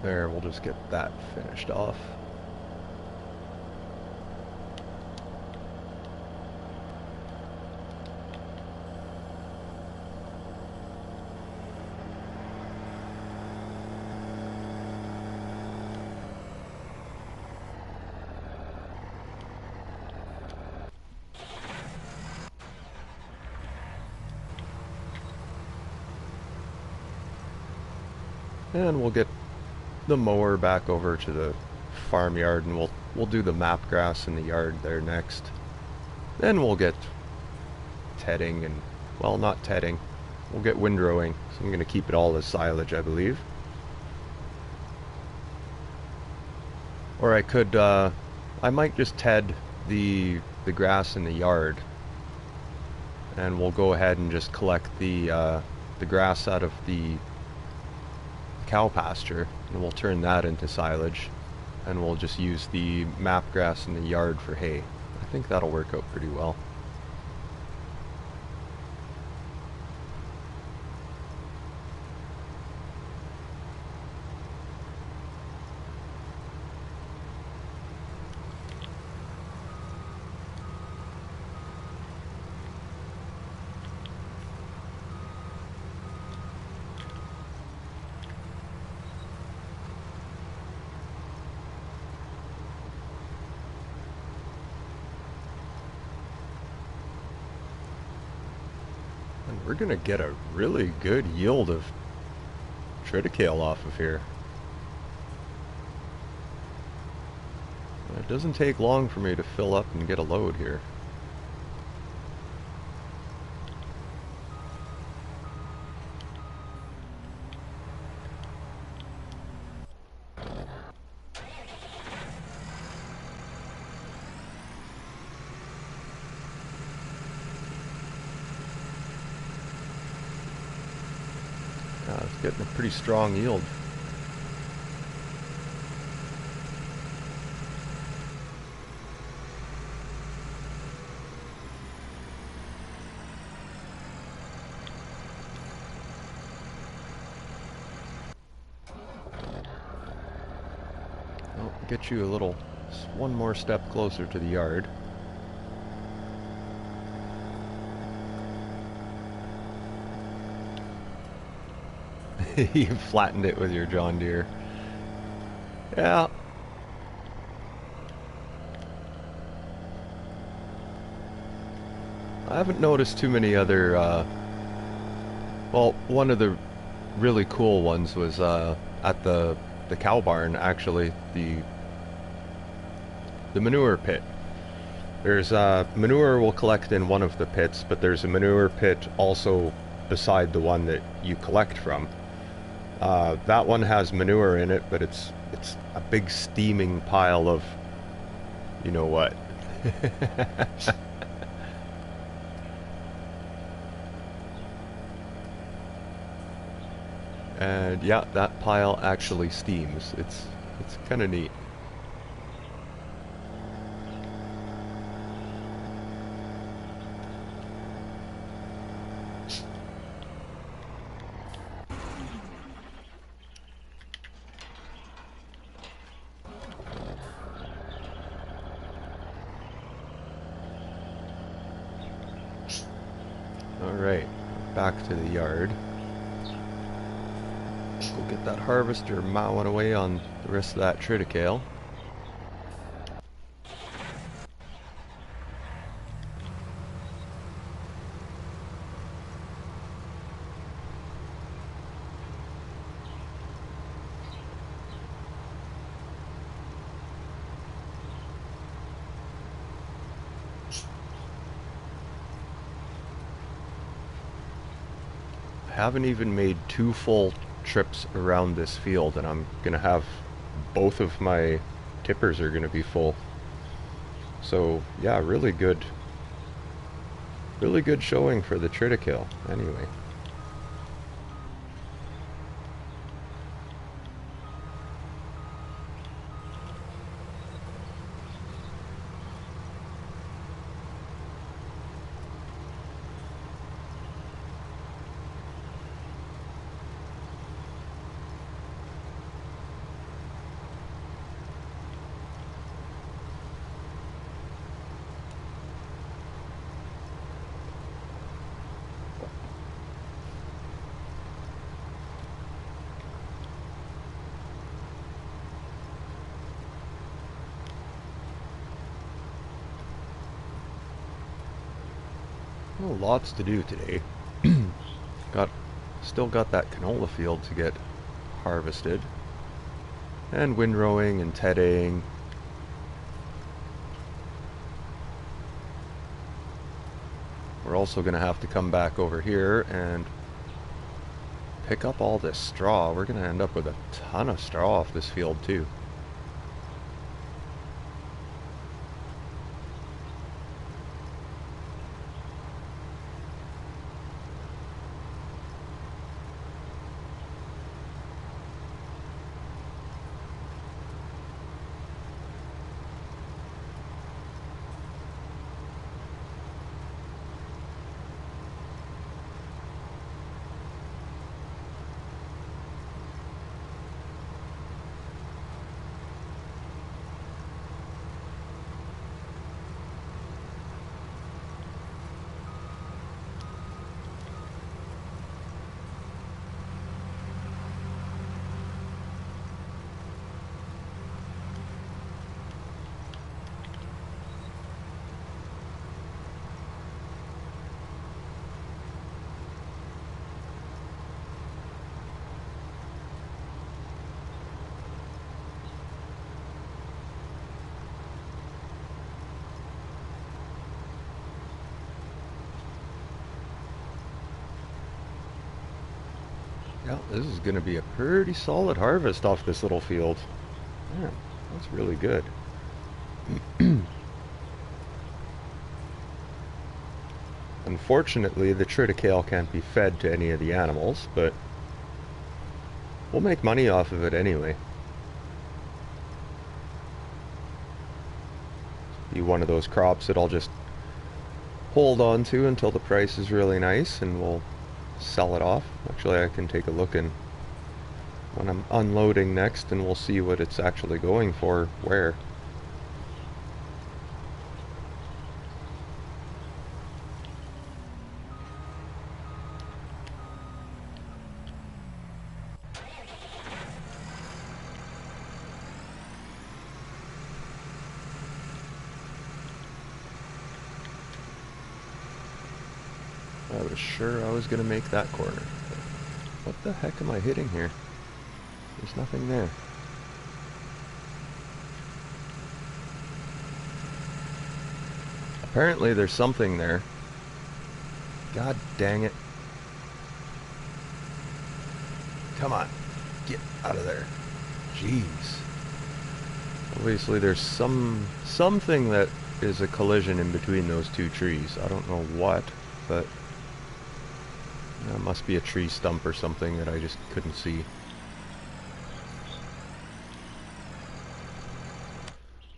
There, we'll just get that finished off. And we'll get the mower back over to the farmyard, and we'll do the map grass in the yard there next. Then we'll get tedding and, well, not tedding. We'll get windrowing. So I'm going to keep it all as silage, I believe. Or I could, I might just ted the grass in the yard, and we'll go ahead and just collect the grass out of the cow pasture, and we'll turn that into silage, and we'll just use the map grass in the yard for hay. I think that'll work out pretty well. we're gonna get a really good yield of triticale off of here. It doesn't take long for me to fill up and get a load here. It's getting a pretty strong yield. I'll get you a little, one more step closer to the yard. You flattened it with your John Deere. Yeah. I haven't noticed too many other, well, one of the really cool ones was at the cow barn, actually, the manure pit. There's manure will collect in one of the pits, but there's a manure pit also beside the one that you collect from. That one has manure in it, but it's a big steaming pile of, you know what. And yeah, that pile actually steams. It's kind of neat. Alright, back to the yard. Go get that harvester mowing away on the rest of that triticale. I haven't even made 2 full trips around this field, and I'm gonna have both of my tippers are gonna be full. So yeah, really good showing for the triticale anyway. Well, lots to do today. Still got that canola field to get harvested, and windrowing and tedding. We're also going to have to come back over here and pick up all this straw. We're going to end up with a ton of straw off this field too. Yeah, this is going to be a pretty solid harvest off this little field. Yeah, that's really good. Unfortunately, the triticale can't be fed to any of the animals, but we'll make money off of it anyway. Be one of those crops that I'll just hold on to until the price is really nice and we'll sell it off. Actually, I can take a look in when I'm unloading next and we'll see what it's actually going for where. I was sure I was going to make that corner. What the heck am I hitting here? There's nothing there. Apparently there's something there. God dang it. Come on. Get out of there. Jeez. Obviously there's something that is a collision in between those two trees. I don't know what, but it must be a tree stump or something that I just couldn't see.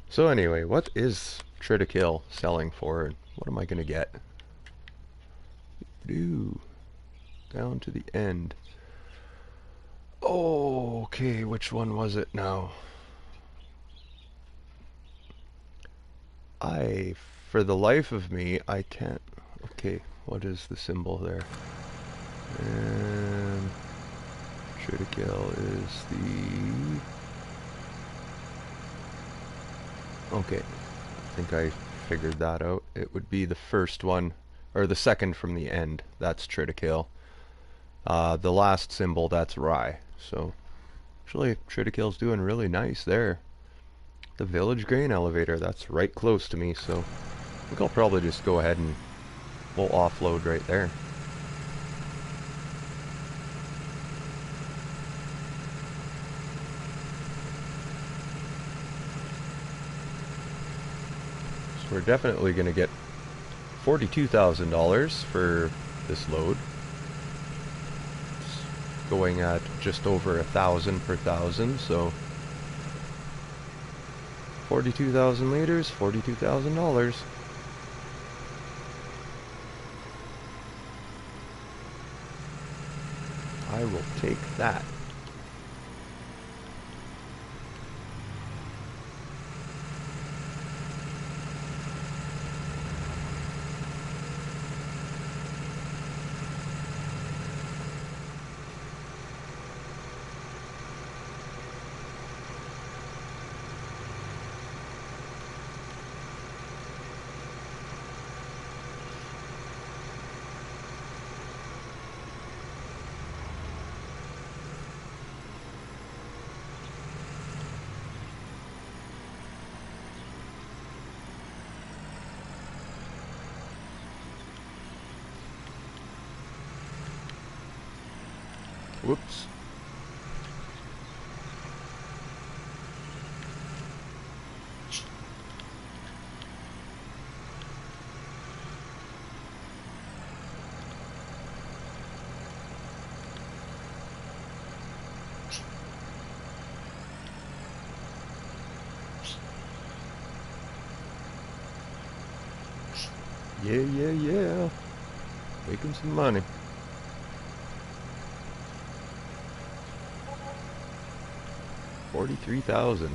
So anyway, what is triticale selling for, and what am I going to get? Down to the end. Oh, okay, which one was it now? For the life of me, I can't... Okay, what is the symbol there? And triticale is the... Okay, I think I figured that out. It would be the first one, or the second from the end. That's triticale. The last symbol, that's rye. So, actually, triticale's doing really nice there. The village grain elevator, that's right close to me, so I think I'll probably just go ahead and we'll offload right there. So we're definitely going to get $42,000 for this load. It's going at just over 1,000 per thousand, so 42,000 liters, $42,000. I will take that. Whoops. Yeah. Making some money. $43,707.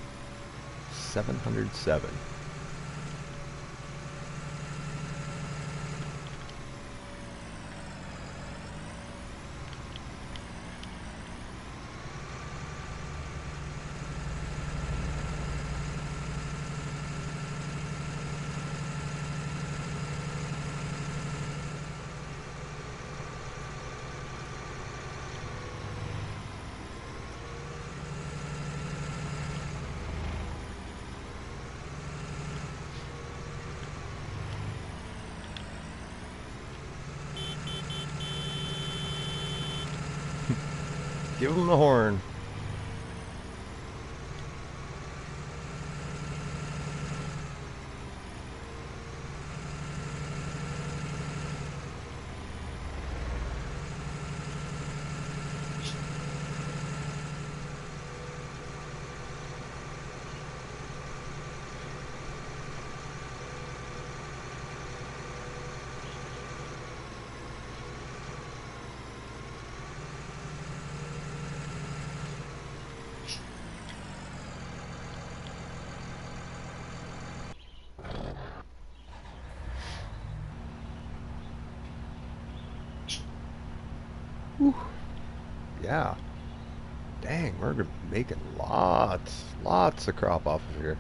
Give him the horn. Whew. Yeah. Dang, we're making lots of crop off of here.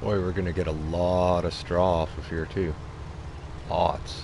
Boy, we're gonna get a lot of straw off of here too. Lots.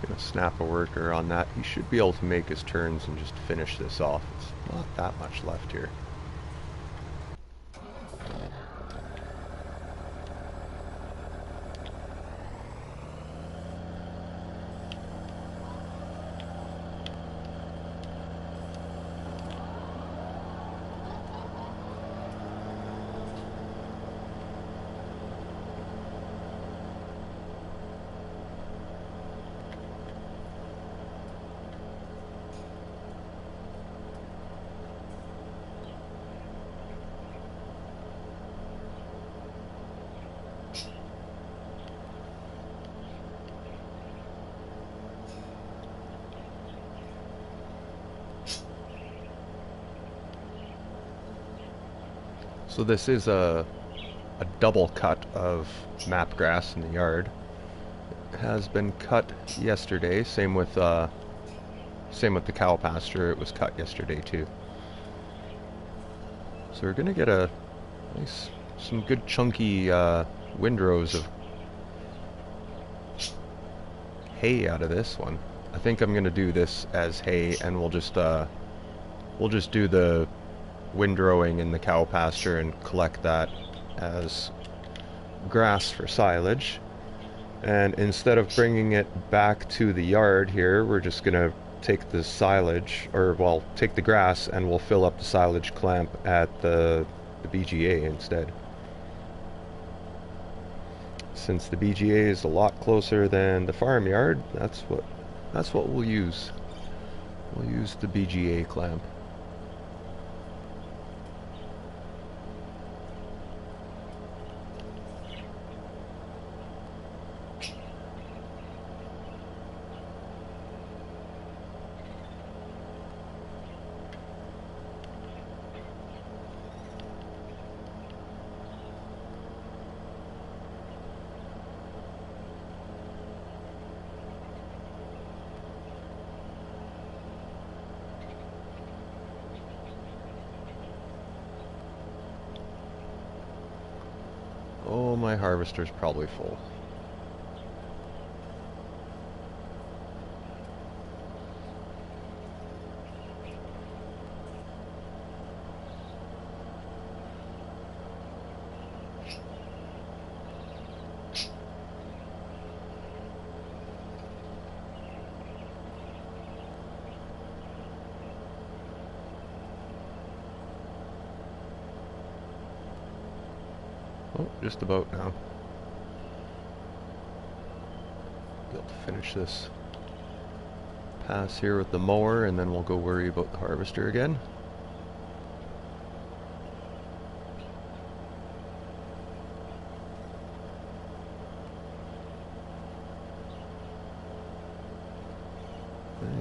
Gonna snap a worker on that. He should be able to make his turns and just finish this off. It's not that much left here. So this is a double cut of map grass in the yard. It has been cut yesterday. Same with the cow pasture. It was cut yesterday too. So we're gonna get a nice, some good chunky windrows of hay out of this one. I think I'm gonna do this as hay, and we'll just do the windrowing in the cow pasture and collect that as grass for silage. And instead of bringing it back to the yard here, we're just gonna take the silage, or well, take the grass, and we'll fill up the silage clamp at the BGA instead. Since the BGA is a lot closer than the farmyard, that's what we'll use. We'll use the BGA clamp. Oh, my harvester's probably full. Oh, just about now. Be able to finish this pass here with the mower, and then we'll go worry about the harvester again.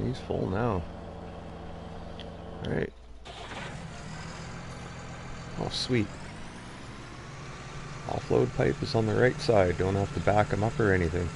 He's full now. Alright. Oh, sweet. Offload pipe is on the right side. Don't have to back him up or anything.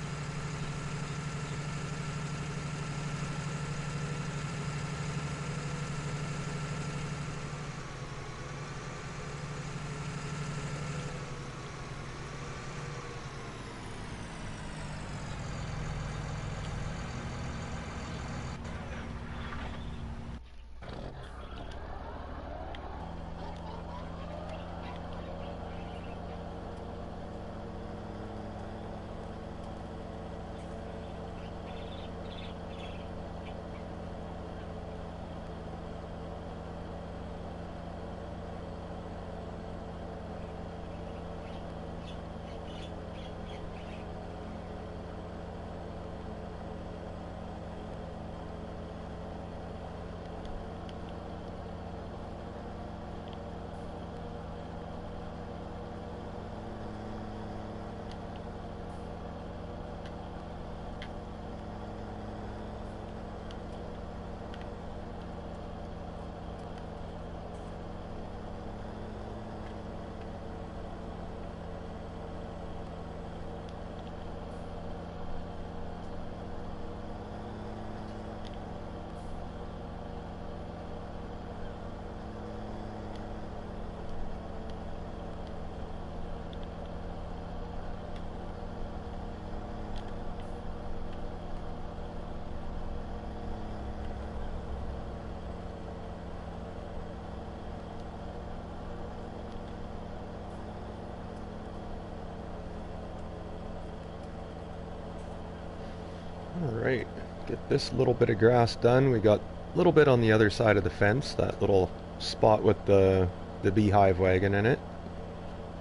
Alright, get this little bit of grass done. We got a little bit on the other side of the fence, that little spot with the beehive wagon in it.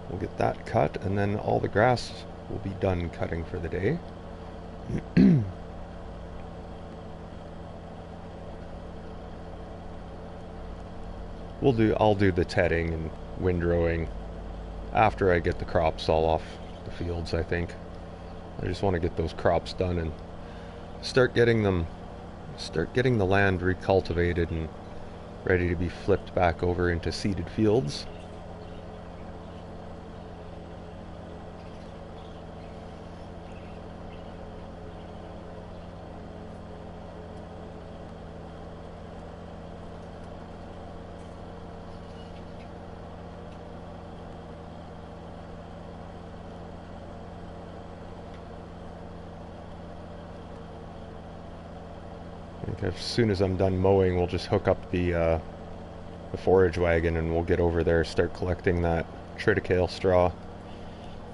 We'll get that cut, and then all the grass will be done cutting for the day. I'll do the tedding and windrowing after I get the crops all off the fields, I think. I just want to get those crops done and start getting the land recultivated and ready to be flipped back over into seeded fields. As soon as I'm done mowing, we'll just hook up the forage wagon and we'll get over there, start collecting that triticale straw.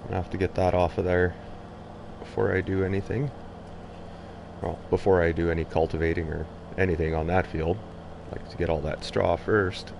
I have to get that off of there before I do anything. Well, before I do any cultivating or anything on that field. I like to get all that straw first.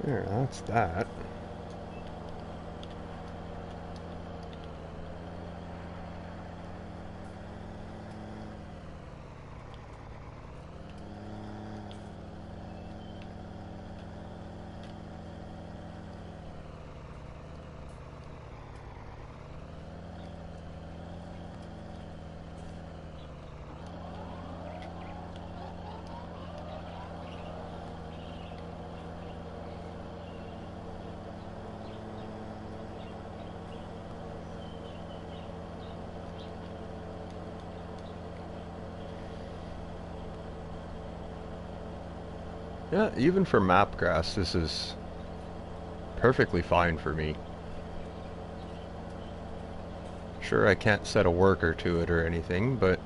There, that's that. Yeah, even for map grass, this is perfectly fine for me. Sure, I can't set a worker to it or anything, but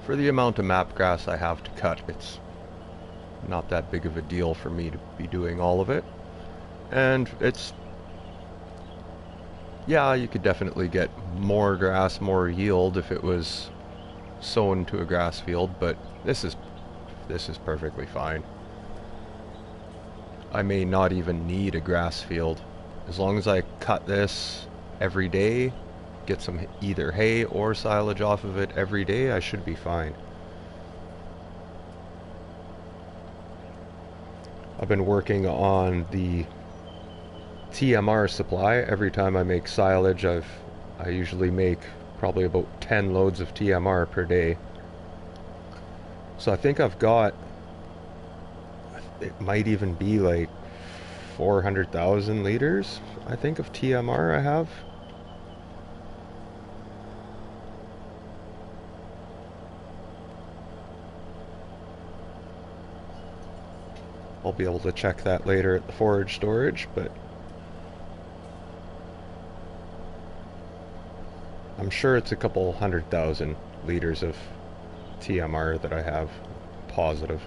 for the amount of map grass I have to cut, it's not that big of a deal for me to be doing all of it. And it's, yeah, you could definitely get more grass, more yield if it was sown to a grass field, but this is perfectly fine. I may not even need a grass field. As long as I cut this every day, get some either hay or silage off of it every day, I should be fine. I've been working on the TMR supply. Every time I make silage, I usually make probably about 10 loads of TMR per day. So I think I've got, it might even be like 400,000 liters, I think, of TMR I have. I'll be able to check that later at the forage storage, but I'm sure it's a couple 100,000 liters of TMR that I have, positive.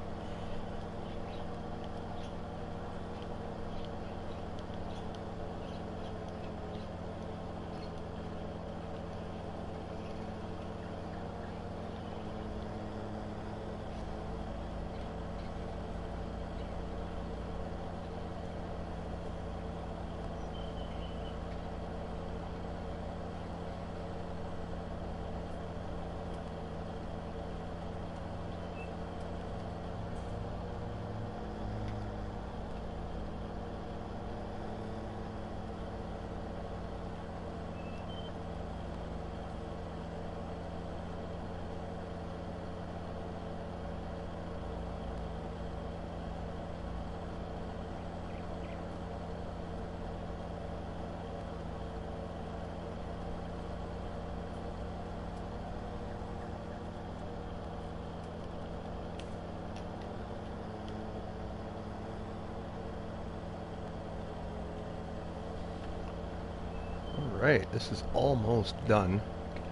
Alright, this is almost done.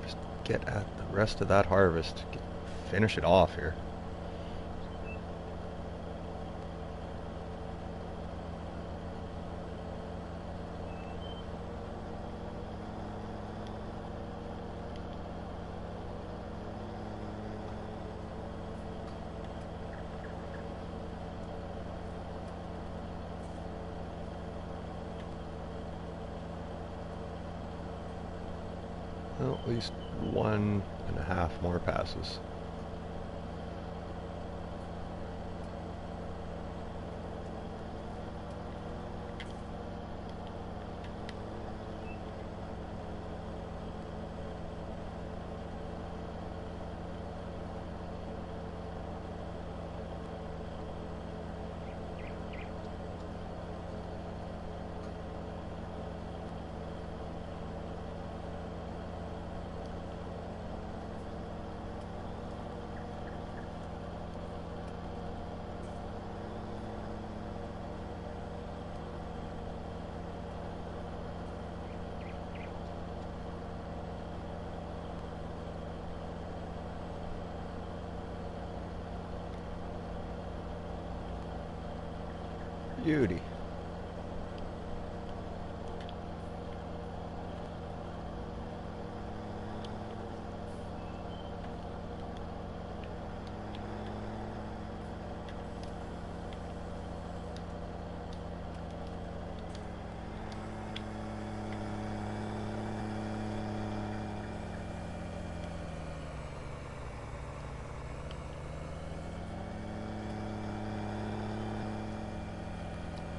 Just get at the rest of that harvest. Finish it off here. Well, at least 1.5 more passes. Beauty.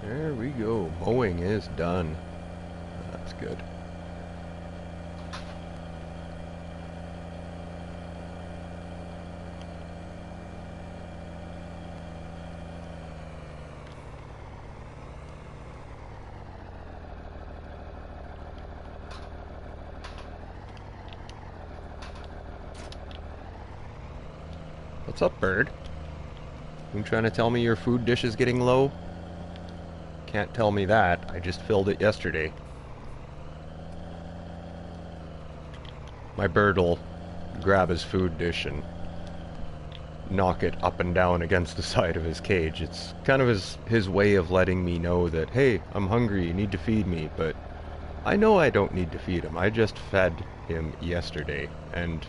There we go. Mowing is done. That's good. What's up, bird? You trying to tell me your food dish is getting low? Can't tell me that. I just filled it yesterday. My bird will grab his food dish and knock it up and down against the side of his cage. It's kind of his way of letting me know that, hey, I'm hungry, you need to feed me, but I know I don't need to feed him. I just fed him yesterday, and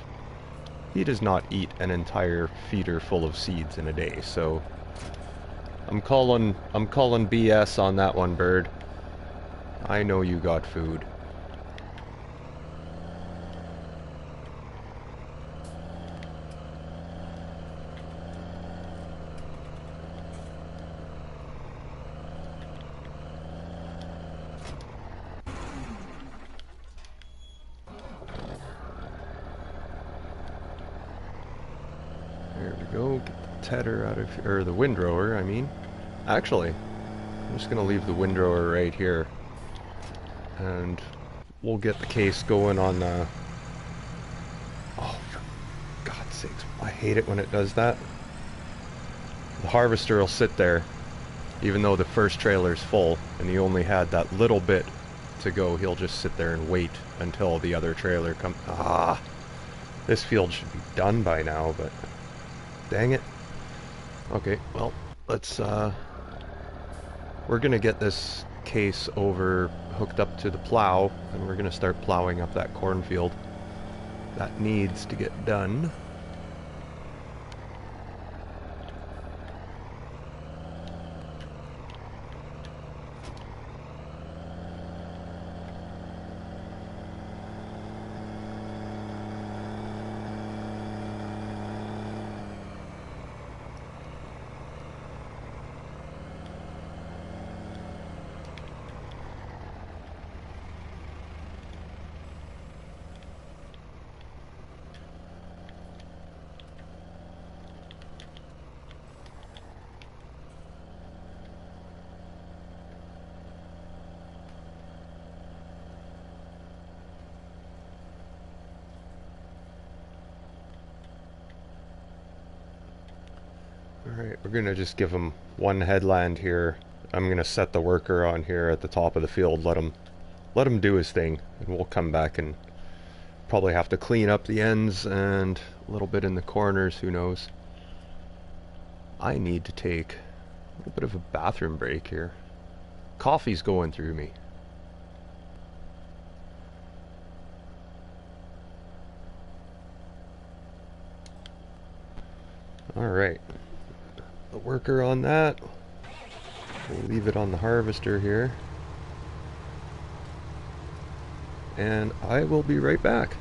he does not eat an entire feeder full of seeds in a day, so I'm calling BS on that one, bird. I know you got food. There we go. Get the tedder out of here, or the windrower, I mean. Actually, I'm just gonna leave the windrower right here, and we'll get the case going on the... Oh, for God's sakes, I hate it when it does that. The harvester will sit there, even though the first trailer's full, and he only had that little bit to go. He'll just sit there and wait until the other trailer comes. Ah! This field should be done by now, but... Dang it. Okay, well, let's, we're gonna get this case over, hooked up to the plow, and we're gonna start plowing up that cornfield. That needs to get done. Alright, we're gonna just give him one headland here. I'm gonna set the worker on here at the top of the field, let him do his thing, and we'll come back and probably have to clean up the ends and a little bit in the corners, who knows. I need to take a little bit of a bathroom break here. Coffee's going through me. Alright. The worker on that. We'll leave it on the harvester here. And I will be right back.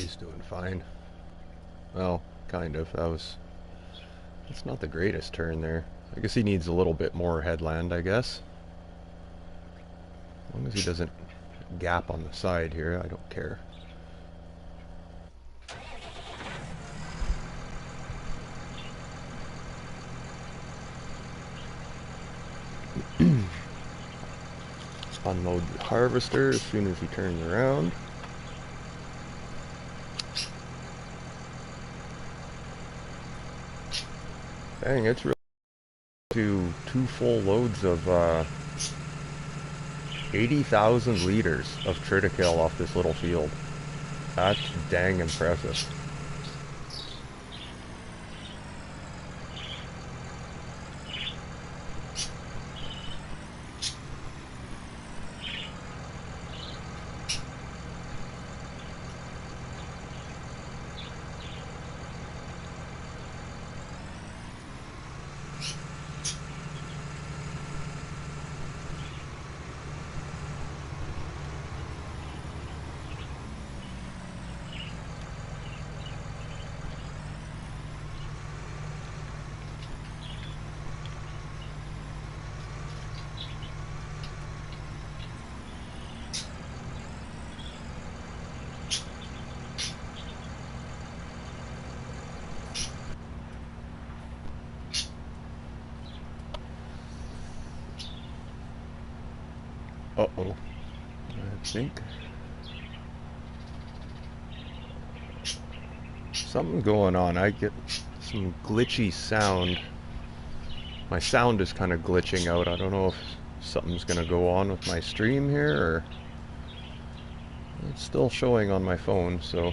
he's doing fine. Well, kind of. That's not the greatest turn there. I guess he needs a little bit more headland, I guess. As long as he doesn't gap on the side here, I don't care. Unload the harvester as soon as he turns around. Dang, it's really to 2 full loads of 80,000 liters of triticale off this little field. That's dang impressive. Uh-oh. I think something going on. I get some glitchy sound. My sound is kind of glitching out. I don't know if something's going to go on with my stream here, or it's still showing on my phone, so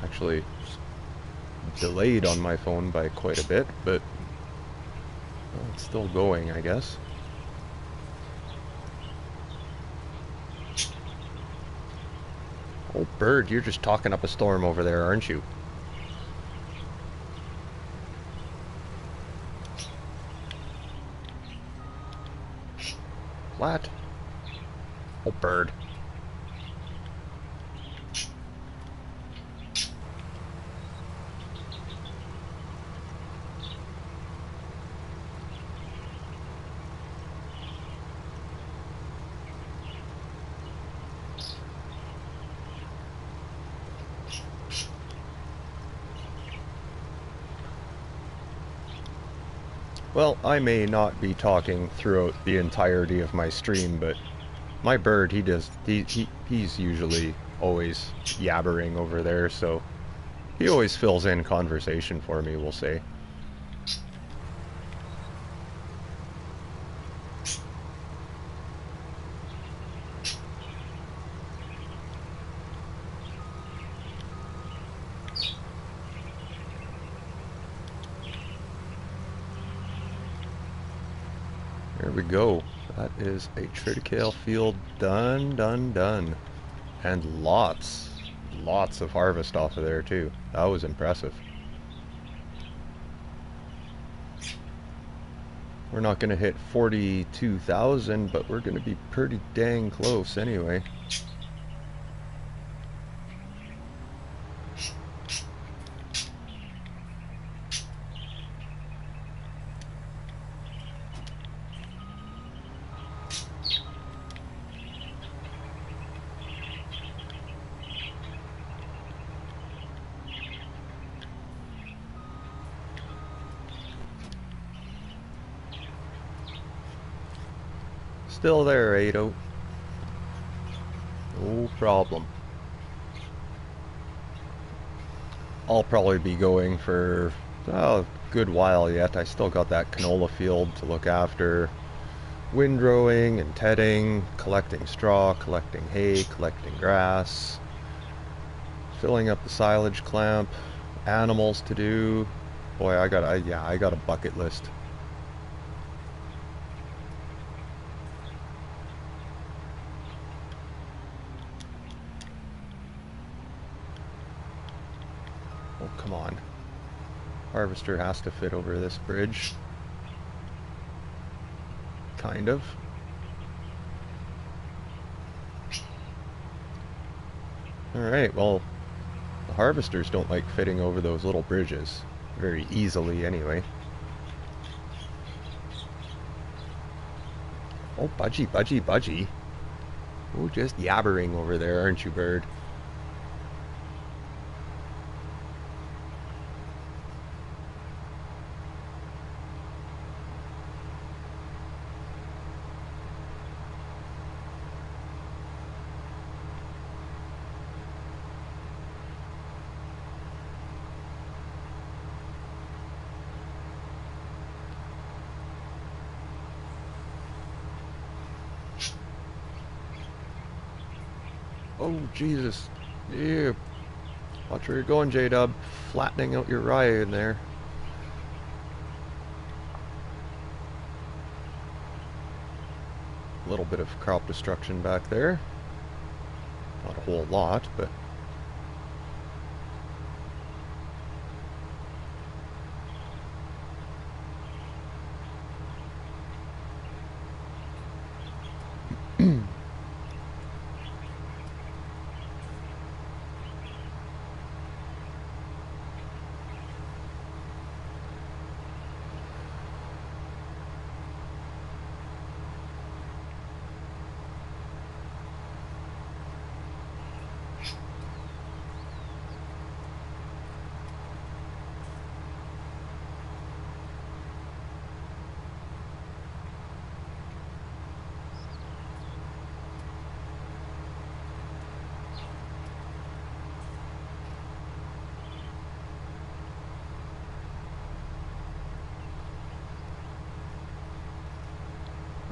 actually delayed on my phone by quite a bit, but well, it's still going, I guess. Oh, bird, you're just talking up a storm over there, aren't you? Flat. Oh, bird. Well, I may not be talking throughout the entirety of my stream, but my bird, he's usually always yabbering over there, so he always fills in conversation for me, we'll say. There we go. That is a triticale field done, done, done. And lots of harvest off of there too. That was impressive. We're not going to hit 42,000, but we're going to be pretty dang close anyway. Still there, Ado. No problem. I'll probably be going for a good while yet. I still got that canola field to look after. Windrowing and tedding, collecting straw, collecting hay, collecting grass, filling up the silage clamp, animals to do. Boy, I got a bucket list. Oh, come on. Harvester has to fit over this bridge. Kind of. Alright, well, the harvesters don't like fitting over those little bridges very easily anyway. Oh, budgie, budgie, budgie. Oh, just yabbering over there, aren't you, bird? Oh, Jesus. Yeah. Watch where you're going, J-Dub. Flattening out your rye in there. A little bit of crop destruction back there. Not a whole lot, but...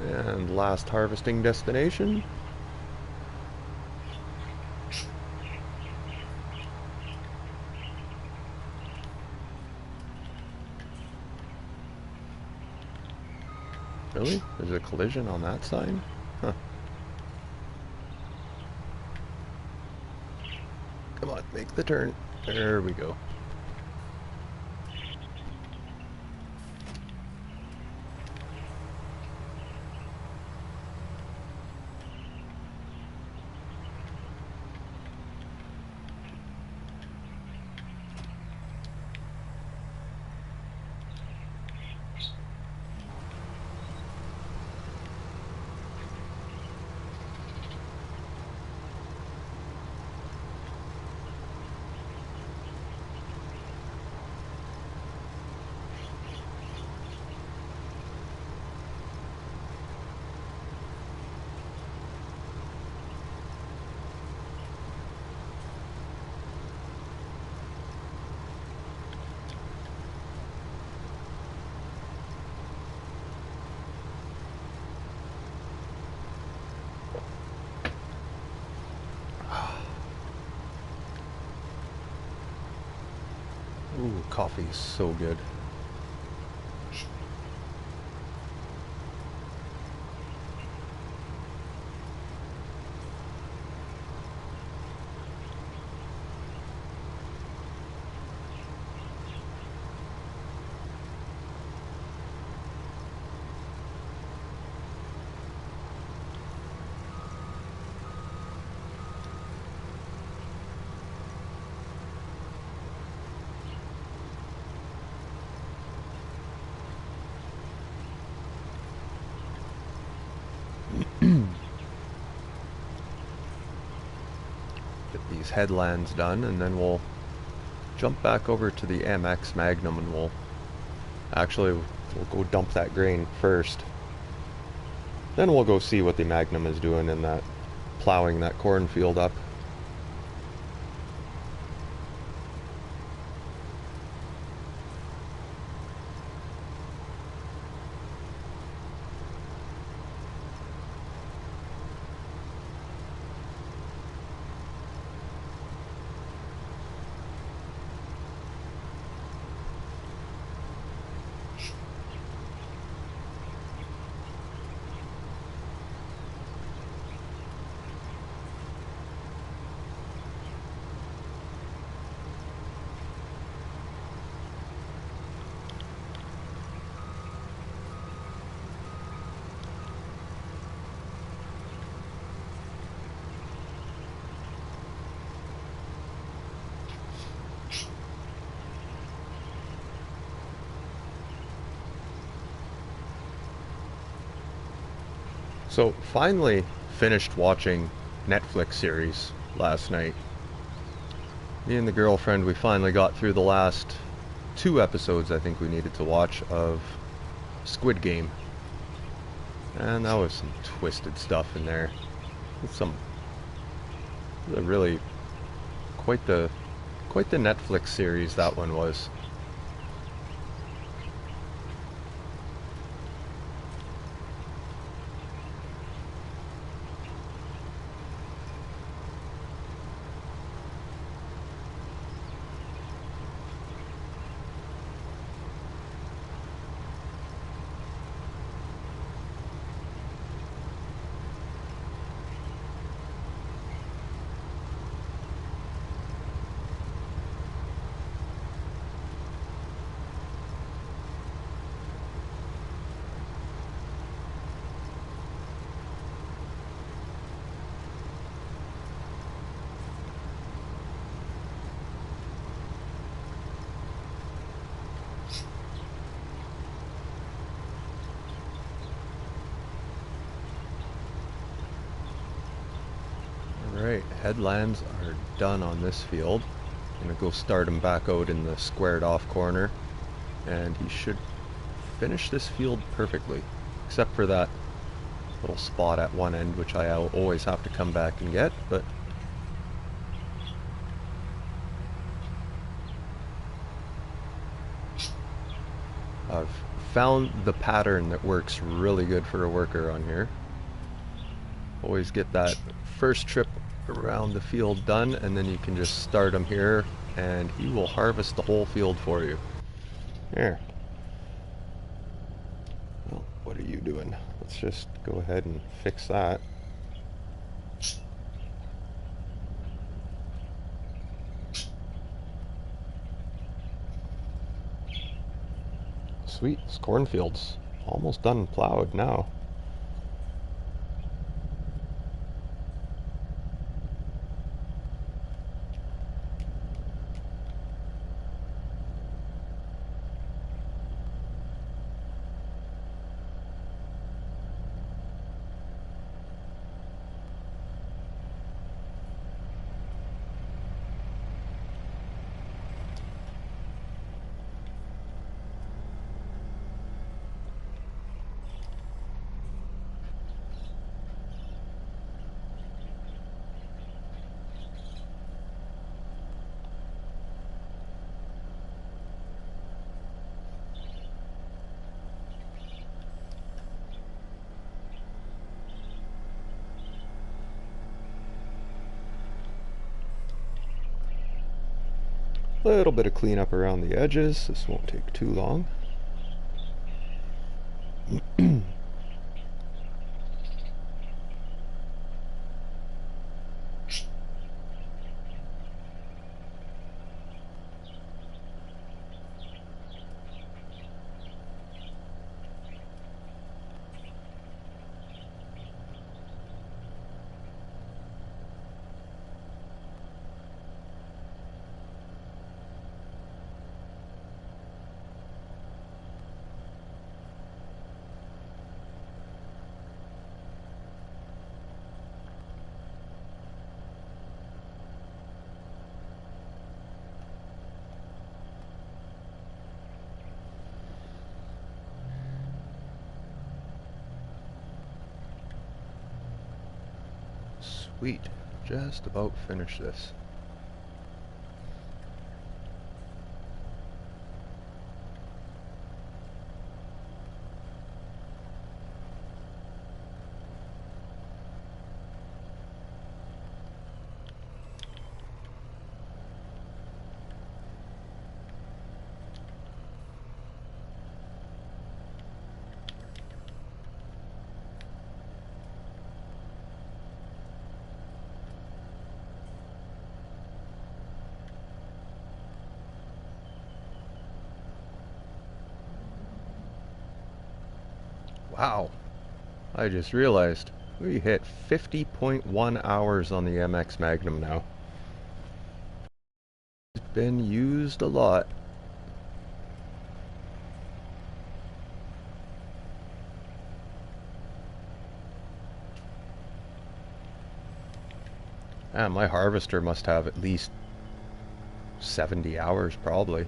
And last harvesting destination. Really? There's a collision on that sign? Huh. Come on, make the turn. There we go. Ooh, coffee is so good. Get these headlands done, and then we'll jump back over to the MX Magnum, and we'll go dump that grain first. Then we'll go see what the Magnum is doing in that, plowing that cornfield up. So finally finished watching Netflix series last night. Me and the girlfriend, we finally got through the last 2 episodes I think we needed to watch of Squid Game. And that was some twisted stuff in there. Some really quite the Netflix series that one was. Alright, headlands are done on this field. I'm gonna go start him back out in the squared off corner, and he should finish this field perfectly, except for that little spot at one end, which I always have to come back and get, but I've found the pattern that works really good for a worker on here. Always get that first trip around the field done, and then you can just start him here, and he will harvest the whole field for you. There. Well, what are you doing? Let's just go ahead and fix that. Sweet, this cornfield's almost done plowed now. Little bit of cleanup around the edges. This won't take too long. Sweet, just about finished this. Wow, I just realized we hit 50.1 hours on the MX Magnum now. It's been used a lot. My harvester must have at least 70 hours probably.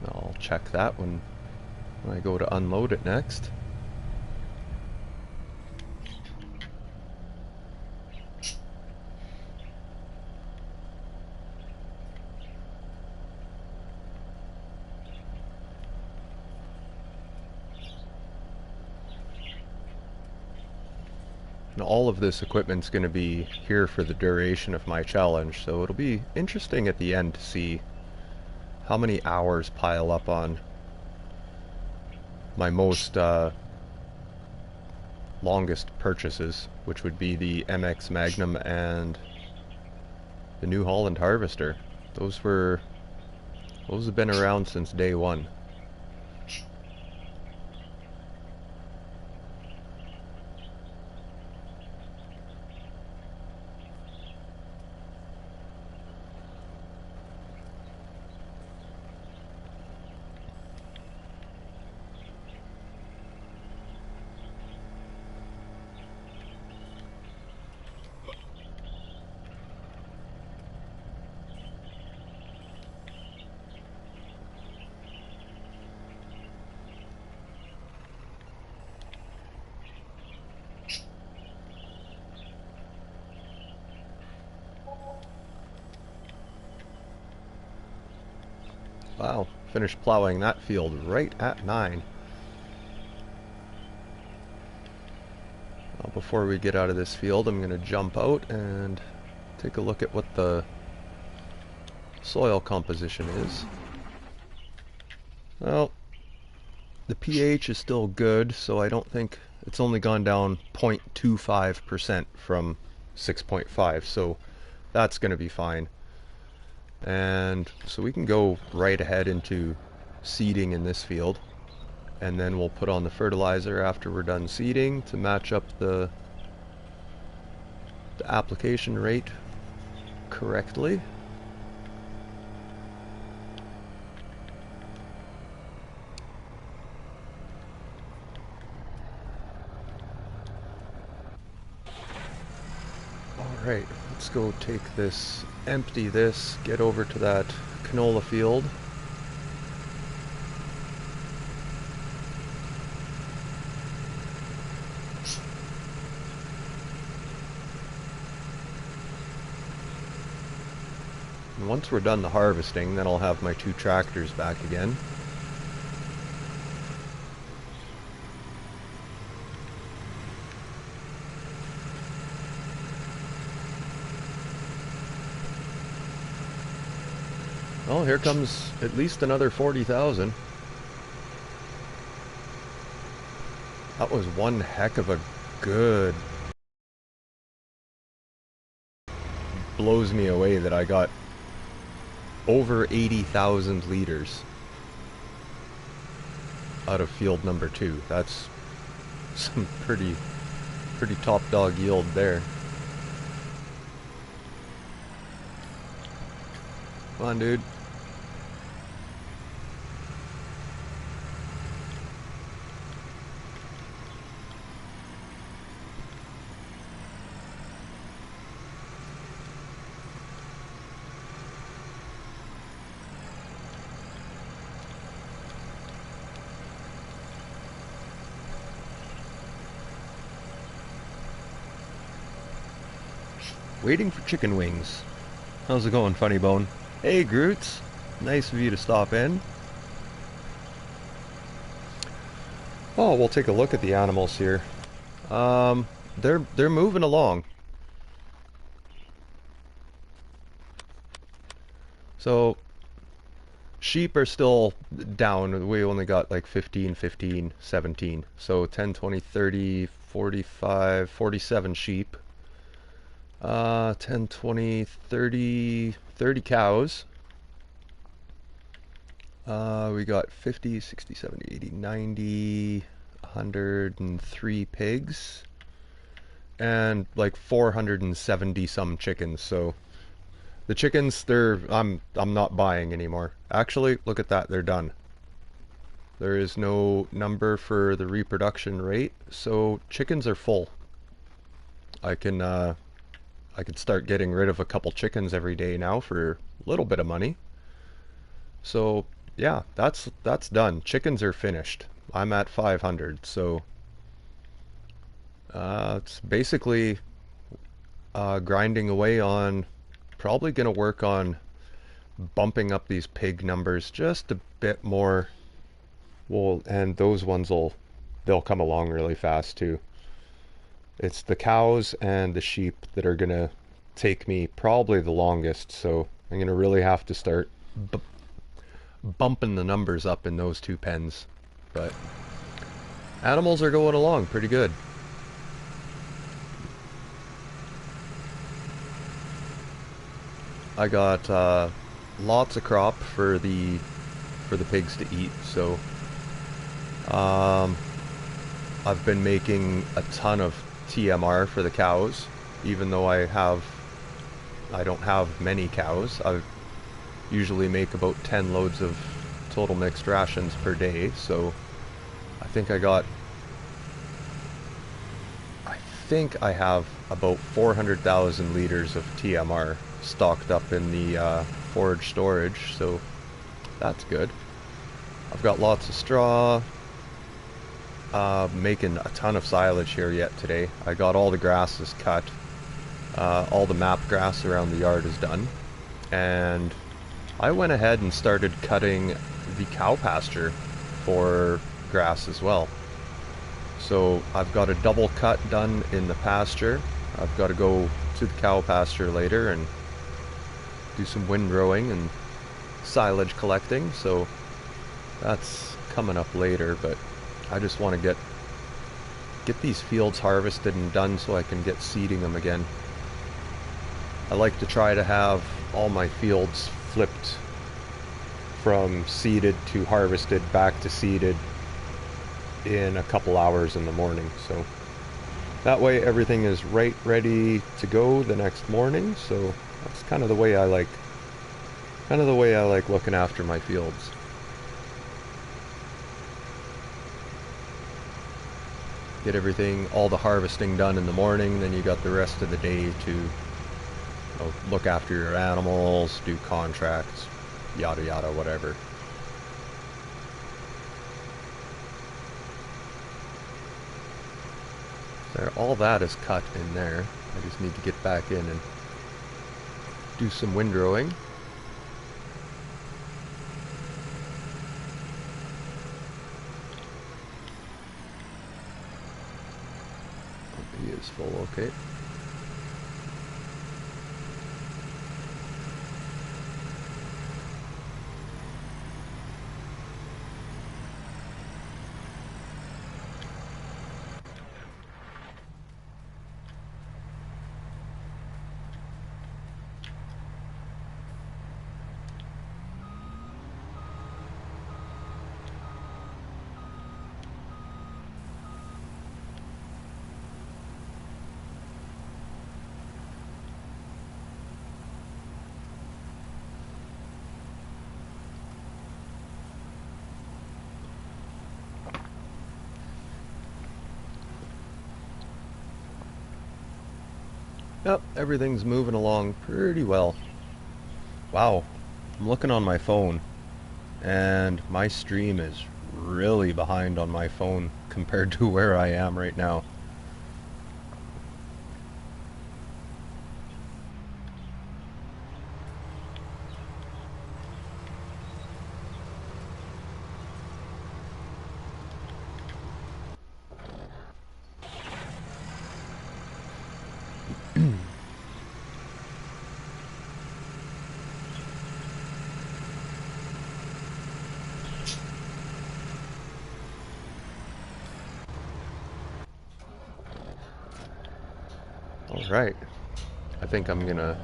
I'll check that when I go to unload it next. And all of this equipment's going to be here for the duration of my challenge, so it'll be interesting at the end to see how many hours pile up on my most longest purchases, which would be the MX Magnum and the New Holland Harvester. Those have been around since day one. Wow, finished plowing that field right at 9. Well, before we get out of this field, I'm going to jump out and take a look at what the soil composition is. Well, the pH is still good, so I don't think it's only gone down 0.25% from 6.5, so that's going to be fine. And so we can go right ahead into seeding in this field, and then we'll put on the fertilizer after we're done seeding to match up the application rate correctly. Alright, let's go take this, empty this, get over to that canola field. And once we're done the harvesting, then I'll have my 2 tractors back again. Well, here comes at least another 40,000. That was one heck of a good... Blows me away that I got over 80,000 liters out of field number 2. That's some pretty top dog yield there. Come on, dude. Waiting for chicken wings. How's it going, Funny Bone? Hey, Groots. Nice of you to stop in. Oh, we'll take a look at the animals here. They're moving along. So, sheep are still down. We only got like 15, 15, 17. So 10, 20, 30, 45, 47 sheep. 10, 20, 30 cows. We got 50, 60, 70, 80, 90, 103 pigs. And like 470 some chickens. So the chickens, I'm not buying anymore. Actually, look at that, they're done. There is no number for the reproduction rate, so chickens are full. I can I could start getting rid of a couple chickens every day now for a little bit of money. So yeah, that's done. Chickens are finished. I'm at 500, so it's basically grinding away on. Probably gonna work on bumping up these pig numbers just a bit more. Well, and those ones they'll come along really fast too. It's the cows and the sheep that are gonna take me probably the longest, so I'm gonna really have to start bumping the numbers up in those two pens. But animals are going along pretty good. I got lots of crop for the pigs to eat, so I've been making a ton of TMR for the cows, even though I don't have many cows. I usually make about 10 loads of total mixed rations per day, so I think I have about 400,000 liters of TMR stocked up in the forage storage, so that's good. I've got lots of straw. Making a ton of silage here yet today. I got all the grasses cut. All the map grass around the yard is done. And I went ahead and started cutting the cow pasture for grass as well. So I've got a double cut done in the pasture. I've got to go to the cow pasture later and do some windrowing and silage collecting. So that's coming up later, but I just want to get these fields harvested and done so I can get seeding them again. I like to try to have all my fields flipped from seeded to harvested back to seeded in a couple hours in the morning, so that way everything is ready to go the next morning. So that's kind of the way I like looking after my fields. Get everything, all the harvesting done in the morning, then you got the rest of the day to look after your animals, do contracts, yada yada, whatever. There, all that is cut in there. I just need to get back in and do some windrowing. He is full, okay. Yep, everything's moving along pretty well. Wow, I'm looking on my phone, and my stream is really behind on my phone compared to where I am right now. Alright, I think I'm gonna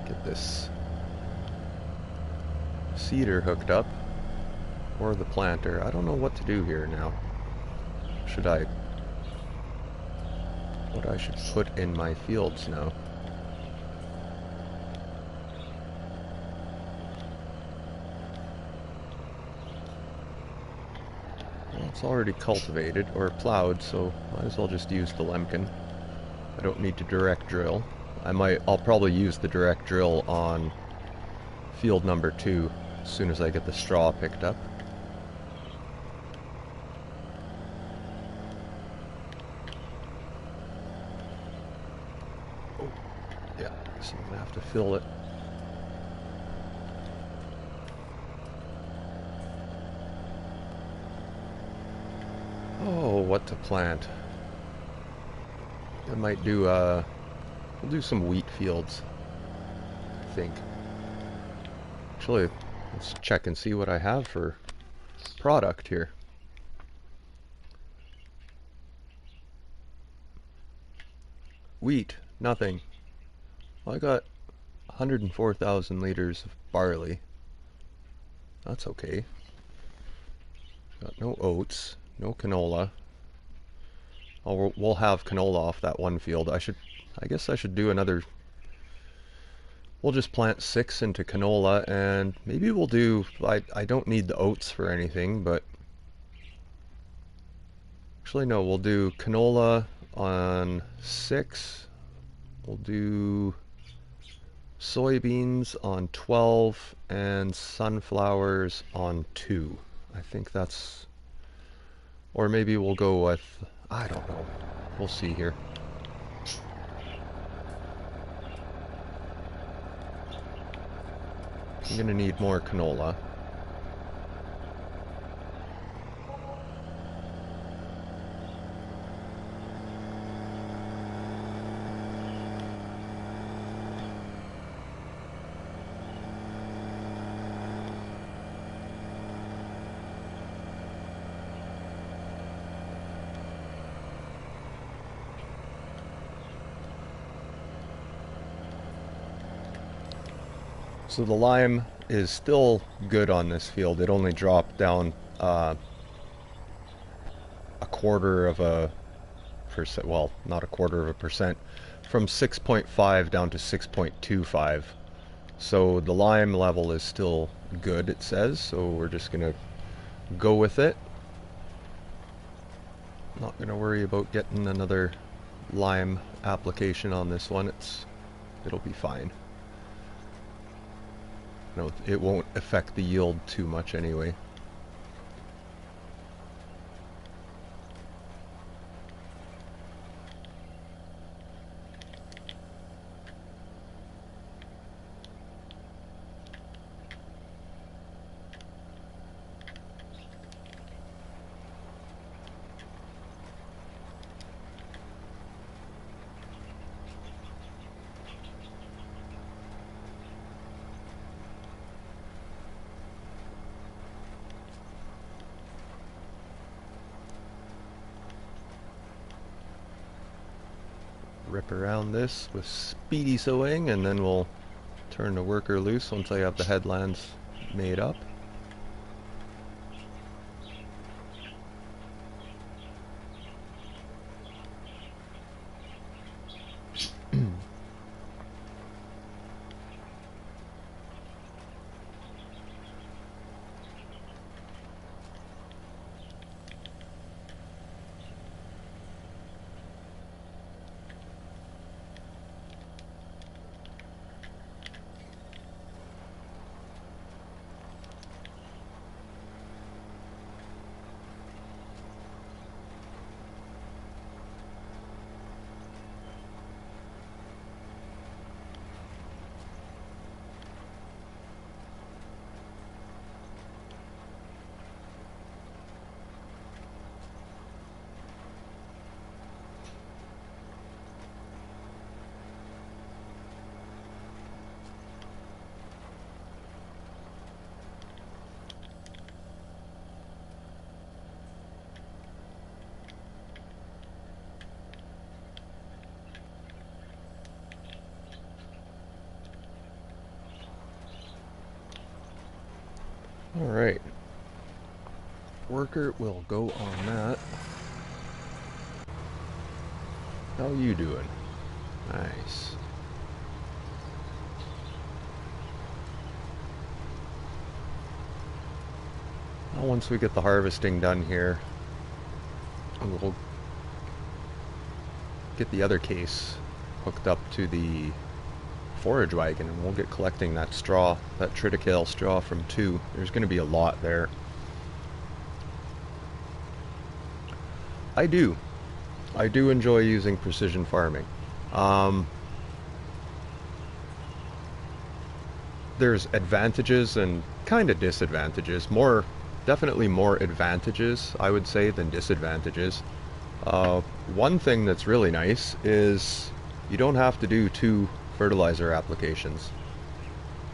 get this seeder hooked up, or the planter. I don't know what to do here now. What I should put in my fields now. Well, it's already cultivated or plowed, so might as well just use the Lemken. I don't need to direct drill. I'll probably use the direct drill on field number 2 as soon as I get the straw picked up. Oh, yeah, so I'm gonna have to fill it. Oh, what to plant? I might do we'll do some wheat fields, I think. Actually, let's check and see what I have for product here. Wheat, nothing. Well, I got 104,000 liters of barley. That's okay. Got no oats, no canola. Oh, we'll have canola off that one field. I guess I should do another. We'll just plant 6 into canola, and maybe we'll do. I don't need the oats for anything, but actually no, we'll do canola on 6. We'll do soybeans on 12 and sunflowers on 2. I think that's. Or maybe we'll go with. I don't know. We'll see here. I'm gonna need more canola. So the lime is still good on this field. It only dropped down a quarter of a percent, well, not a quarter of a percent, from 6.5 down to 6.25. So the lime level is still good, it says, so we're just gonna go with it. Not gonna worry about getting another lime application on this one. It'll be fine. No, it won't affect the yield too much anyway. Rip around this with speedy sewing, and then we'll turn the worker loose once I have the headlands made up. Alright. Worker will go on that. How you doing? Nice. Well, once we get the harvesting done here, we'll get the other case hooked up to the forage wagon, and we'll get collecting that straw, that triticale straw from 2. There's going to be a lot there. I do enjoy using precision farming. There's advantages and kind of disadvantages. Definitely more advantages, I would say, than disadvantages. One thing that's really nice is you don't have to do 2 fertilizer applications.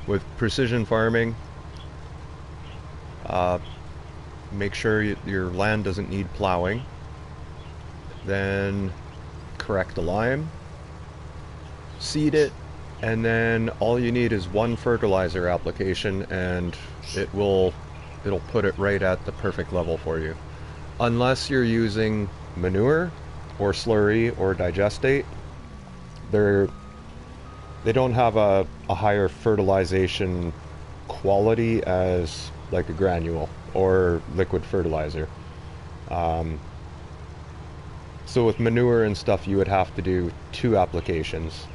With precision farming, make sure your land doesn't need plowing. Then correct the lime, seed it, and then all you need is 1 fertilizer application, and it'll put it right at the perfect level for you. Unless you're using manure or slurry or digestate, they don't have a higher fertilization quality as like a granule or liquid fertilizer. So with manure and stuff, you would have to do 2 applications.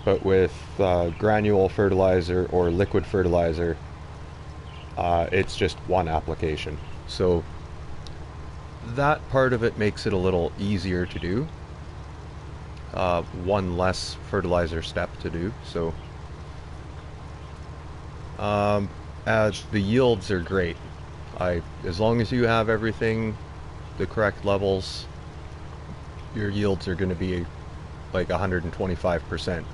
But with granule fertilizer or liquid fertilizer, it's just 1 application. So that part of it makes it a little easier to do. 1 less fertilizer step to do. So as the yields are great. As long as you have everything the correct levels, your yields are going to be like 125%.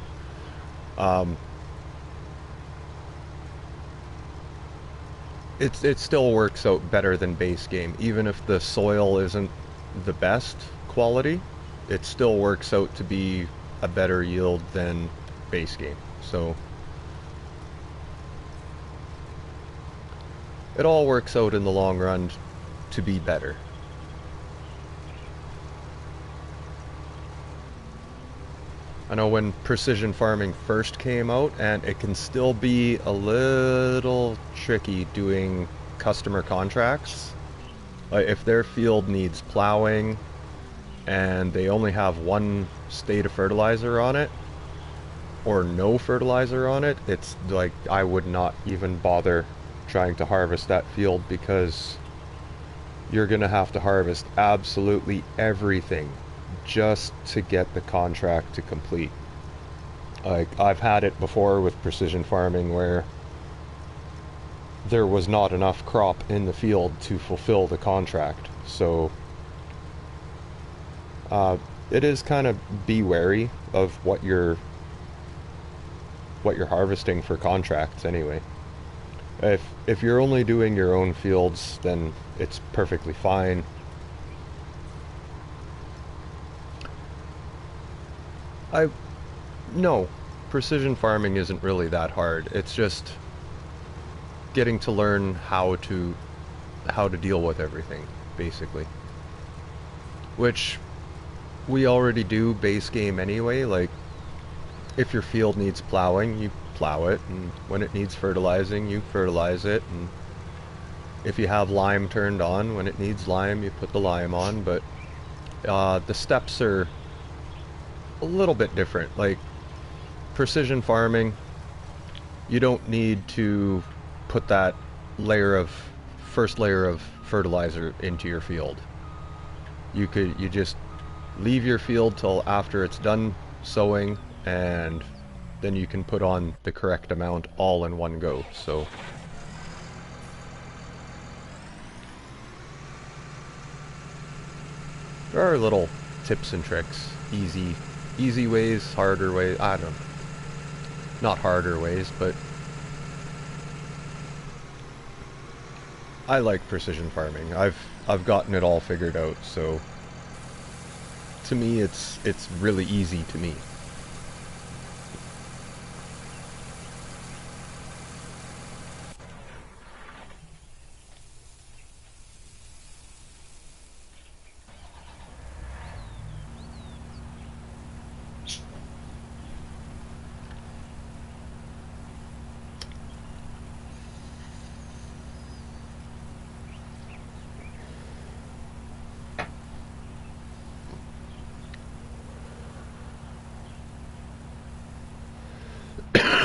It still works out better than base game. Even if the soil isn't the best quality, it still works out to be a better yield than base game. So it all works out in the long run to be better. I know when precision farming first came out, and it can still be a little tricky doing customer contracts. If their field needs plowing and they only have 1 state of fertilizer on it, or no fertilizer on it, it's like I would not even bother trying to harvest that field, because you're gonna have to harvest absolutely everything just to get the contract to complete. Like, I've had it before with precision farming where there was not enough crop in the field to fulfill the contract. So it is kind of be wary of what you're harvesting for contracts anyway. If you're only doing your own fields, then it's perfectly fine. No, precision farming isn't really that hard. It's just getting to learn how to deal with everything, basically. Which we already do base game anyway. Like, if your field needs plowing, you plow it, and when it needs fertilizing, you fertilize it, and if you have lime turned on, when it needs lime, you put the lime on. But the steps are a little bit different. Like, precision farming, you don't need to put that first layer of fertilizer into your field. You just leave your field till after it's done sowing, and then you can put on the correct amount all in one go. So there are little tips and tricks, easy ways, harder ways. I don't know. Not harder ways, but I like precision farming. I've gotten it all figured out, so to me it's really easy to me.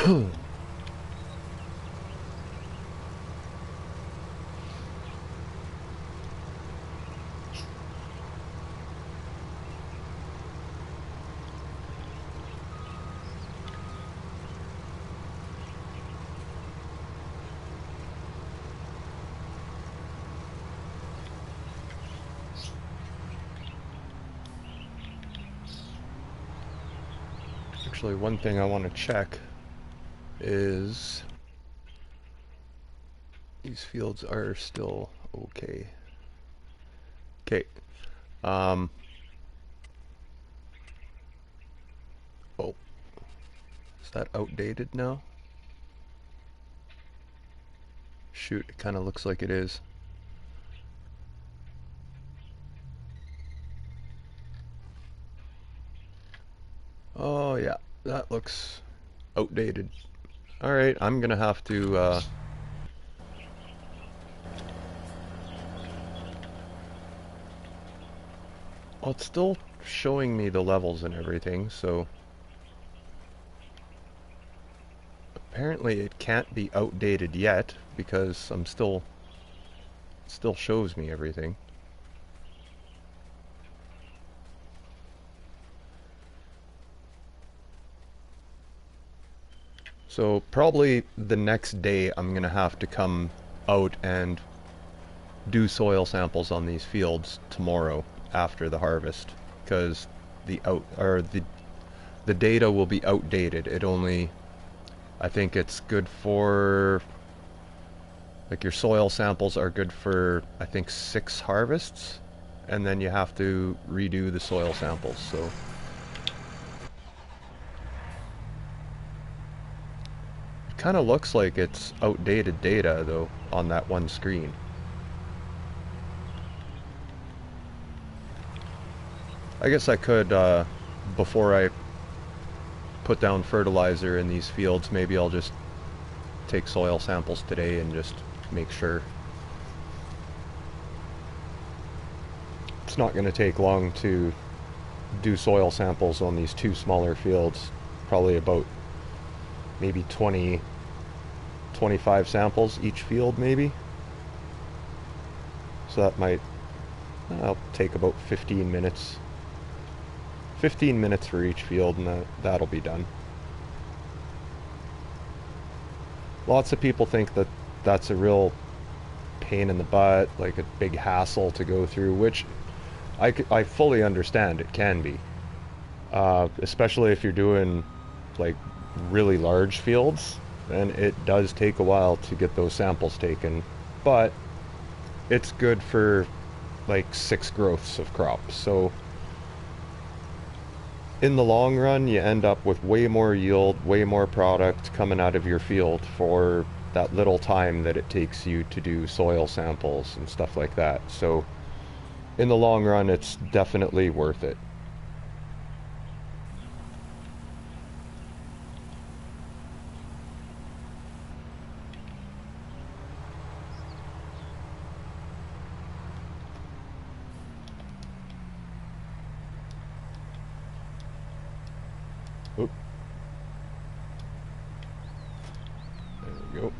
Actually, one thing I want to check is these fields are still okay. Okay. Um, oh, is that outdated now? Shoot, it kind of looks like it is. Oh yeah, that looks outdated. Alright, I'm gonna have to well, it's still showing me the levels and everything, so apparently it can't be outdated yet because I'm still, it still shows me everything. So probably the next day I'm gonna have to come out and do soil samples on these fields tomorrow after the harvest, because the data will be outdated. It only, I think it's good for, like, your soil samples are good for, I think, 6 harvests, and then you have to redo the soil samples. So it kind of looks like it's outdated data though on that one screen. I guess I could, before I put down fertilizer in these fields, maybe I'll just take soil samples today and just make sure. It's not going to take long to do soil samples on these 2 smaller fields. Probably about maybe 20, 25 samples each field maybe. So that might, I'll take about 15 minutes. 15 minutes for each field, and that'll be done. Lots of people think that that's a real pain in the butt, like a big hassle to go through, which I fully understand it can be. Especially if you're doing like really large fields, and it does take a while to get those samples taken, but it's good for like 6 growths of crops. So in the long run, you end up with way more yield, way more product coming out of your field for that little time that it takes you to do soil samples and stuff like that. So in the long run, it's definitely worth it. Oop. There we go.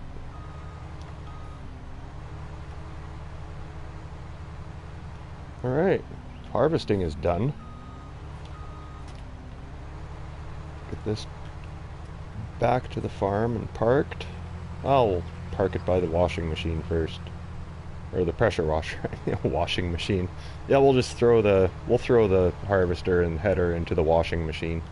Alright, harvesting is done. Get this back to the farm and parked. I'll park it by the washing machine first. Or the pressure washer, washing machine. Yeah, we'll throw the harvester and header into the washing machine.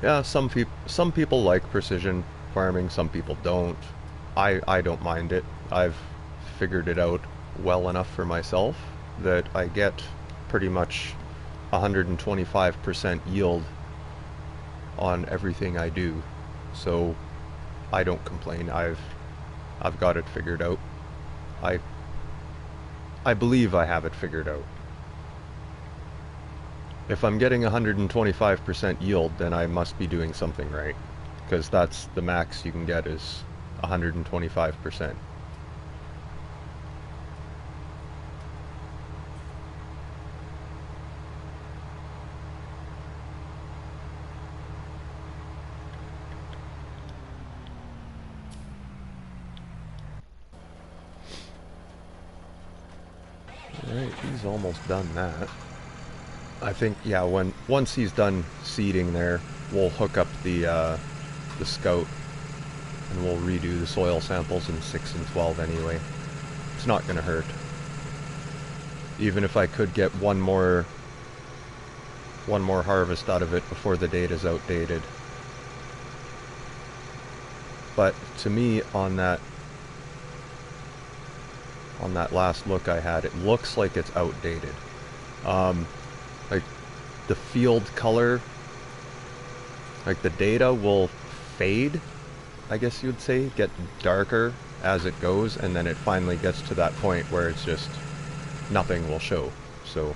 Yeah, some people like precision farming, some people don't. I don't mind it. I've figured it out well enough for myself that I get pretty much 125% yield on everything I do. So I don't complain. I've got it figured out. I believe I have it figured out. If I'm getting 125% yield, then I must be doing something right, because that's the max you can get is 125%. Alright, he's almost done that. I think, yeah, once he's done seeding there, we'll hook up the scout, and we'll redo the soil samples in 6 and 12 anyway. It's not going to hurt. Even if I could get one more harvest out of it before the data's outdated. But to me, on that last look I had, it looks like it's outdated. Like the field color, like the data will fade, I guess you would say, get darker as it goes, and then it finally gets to that point where it's just nothing will show. So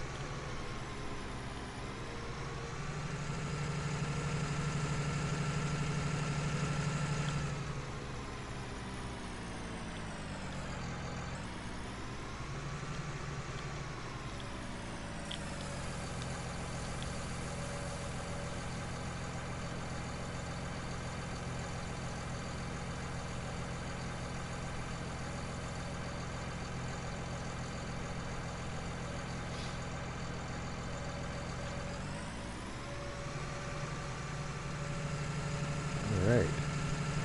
alright,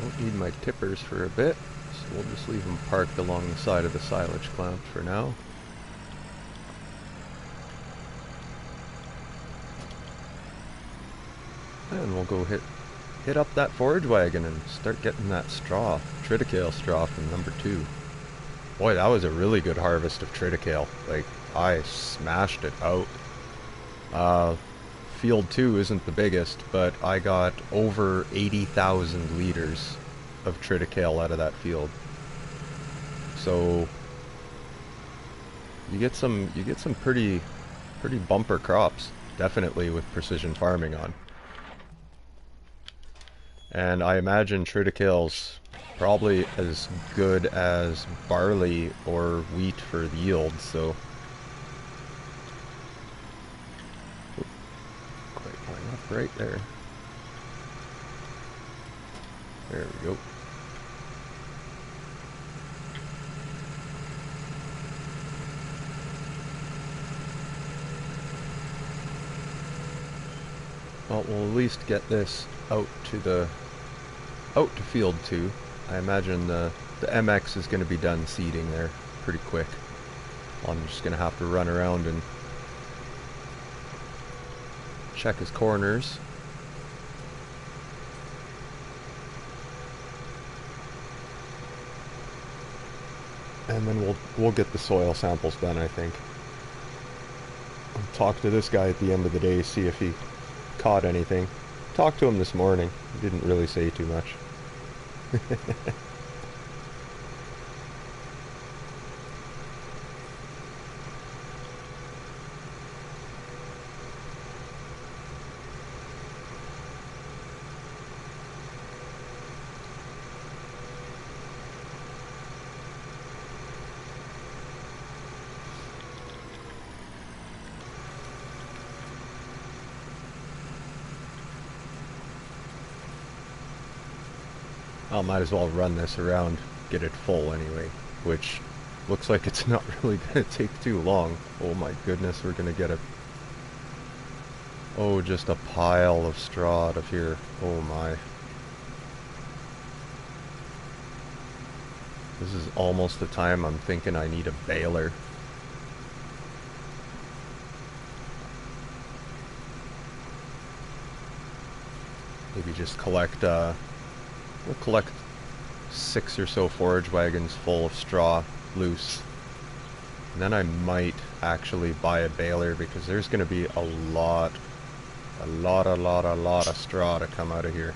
don't need my tippers for a bit, so we'll just leave them parked along the side of the silage clamp for now. And we'll go hit up that forage wagon and start getting that straw, triticale straw from number 2. Boy, that was a really good harvest of triticale. Like, I smashed it out. Field 2 isn't the biggest, but I got over 80,000 liters of triticale out of that field. So you get some pretty bumper crops, definitely, with precision farming on. And I imagine triticale's probably as good as barley or wheat for the yield, so quite line up right there. There we go. Well, we'll at least get this out to field 2. I imagine the MX is going to be done seeding there pretty quick. I'm just going to have to run around and check his corners. And then we'll get the soil samples done, I think. I'll talk to this guy at the end of the day, see if he caught anything. Talked to him this morning. He didn't really say too much. I might as well run this around, get it full anyway, which looks like it's not really going to take too long. Oh my goodness, we're going to get oh, just a pile of straw out of here. Oh my. This is almost the time I'm thinking I need a baler. Maybe just collect, we'll collect 6 or so forage wagons full of straw loose. And then I might actually buy a baler, because there's going to be a lot of straw to come out of here.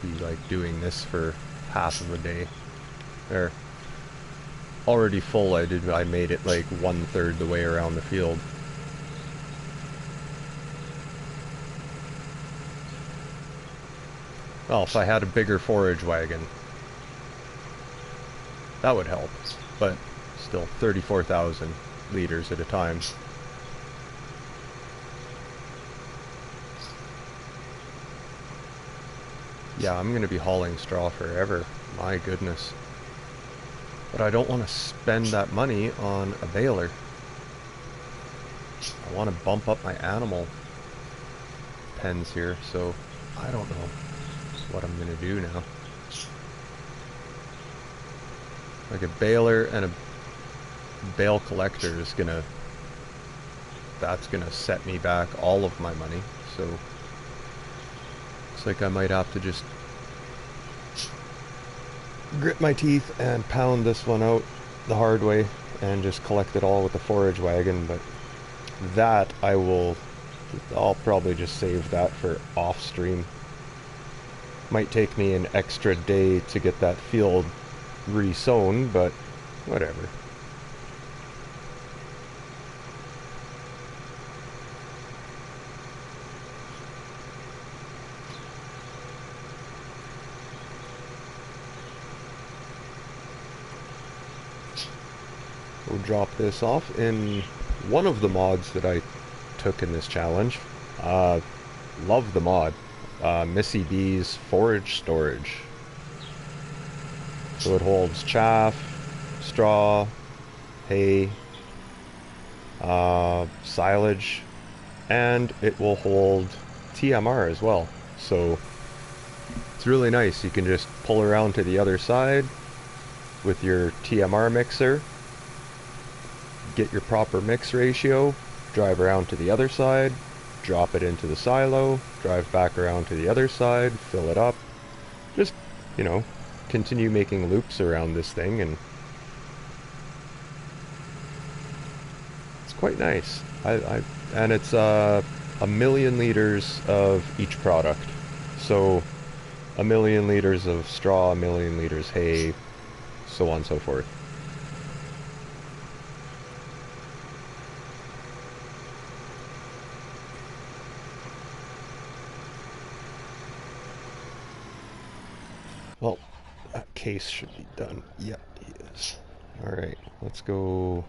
Be like doing this for half of a day. There. Already full. I made it like 1/3 the way around the field. Well, if I had a bigger forage wagon, that would help. But still, 34,000 liters at a time. Yeah, I'm going to be hauling straw forever. My goodness. But I don't want to spend that money on a baler. I want to bump up my animal pens here, so I don't know what I'm going to do now. Like a baler and a bale collector is going to... That's going to set me back all of my money, so... Looks like I might have to just grit my teeth and pound this one out the hard way and just collect it all with the forage wagon, but that I'll probably just save that for off stream. Might take me an extra day to get that field re-sown, but whatever. We'll drop this off in one of the mods that I took in this challenge. Love the mod. Missy B's forage storage. So it holds chaff, straw, hay, silage, and it will hold TMR as well. So it's really nice. You can just pull around to the other side with your TMR mixer, get your proper mix ratio, drive around to the other side, drop it into the silo, drive back around to the other side, fill it up. Just, you know, continue making loops around this thing, and it's quite nice. And it's 1,000,000 liters of each product. So 1,000,000 liters of straw, 1,000,000 liters hay, so on and so forth. Well, that case should be done. Yeah, he is. Alright, let's go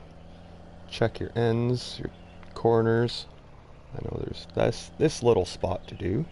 check your ends, your corners. I know there's this little spot to do.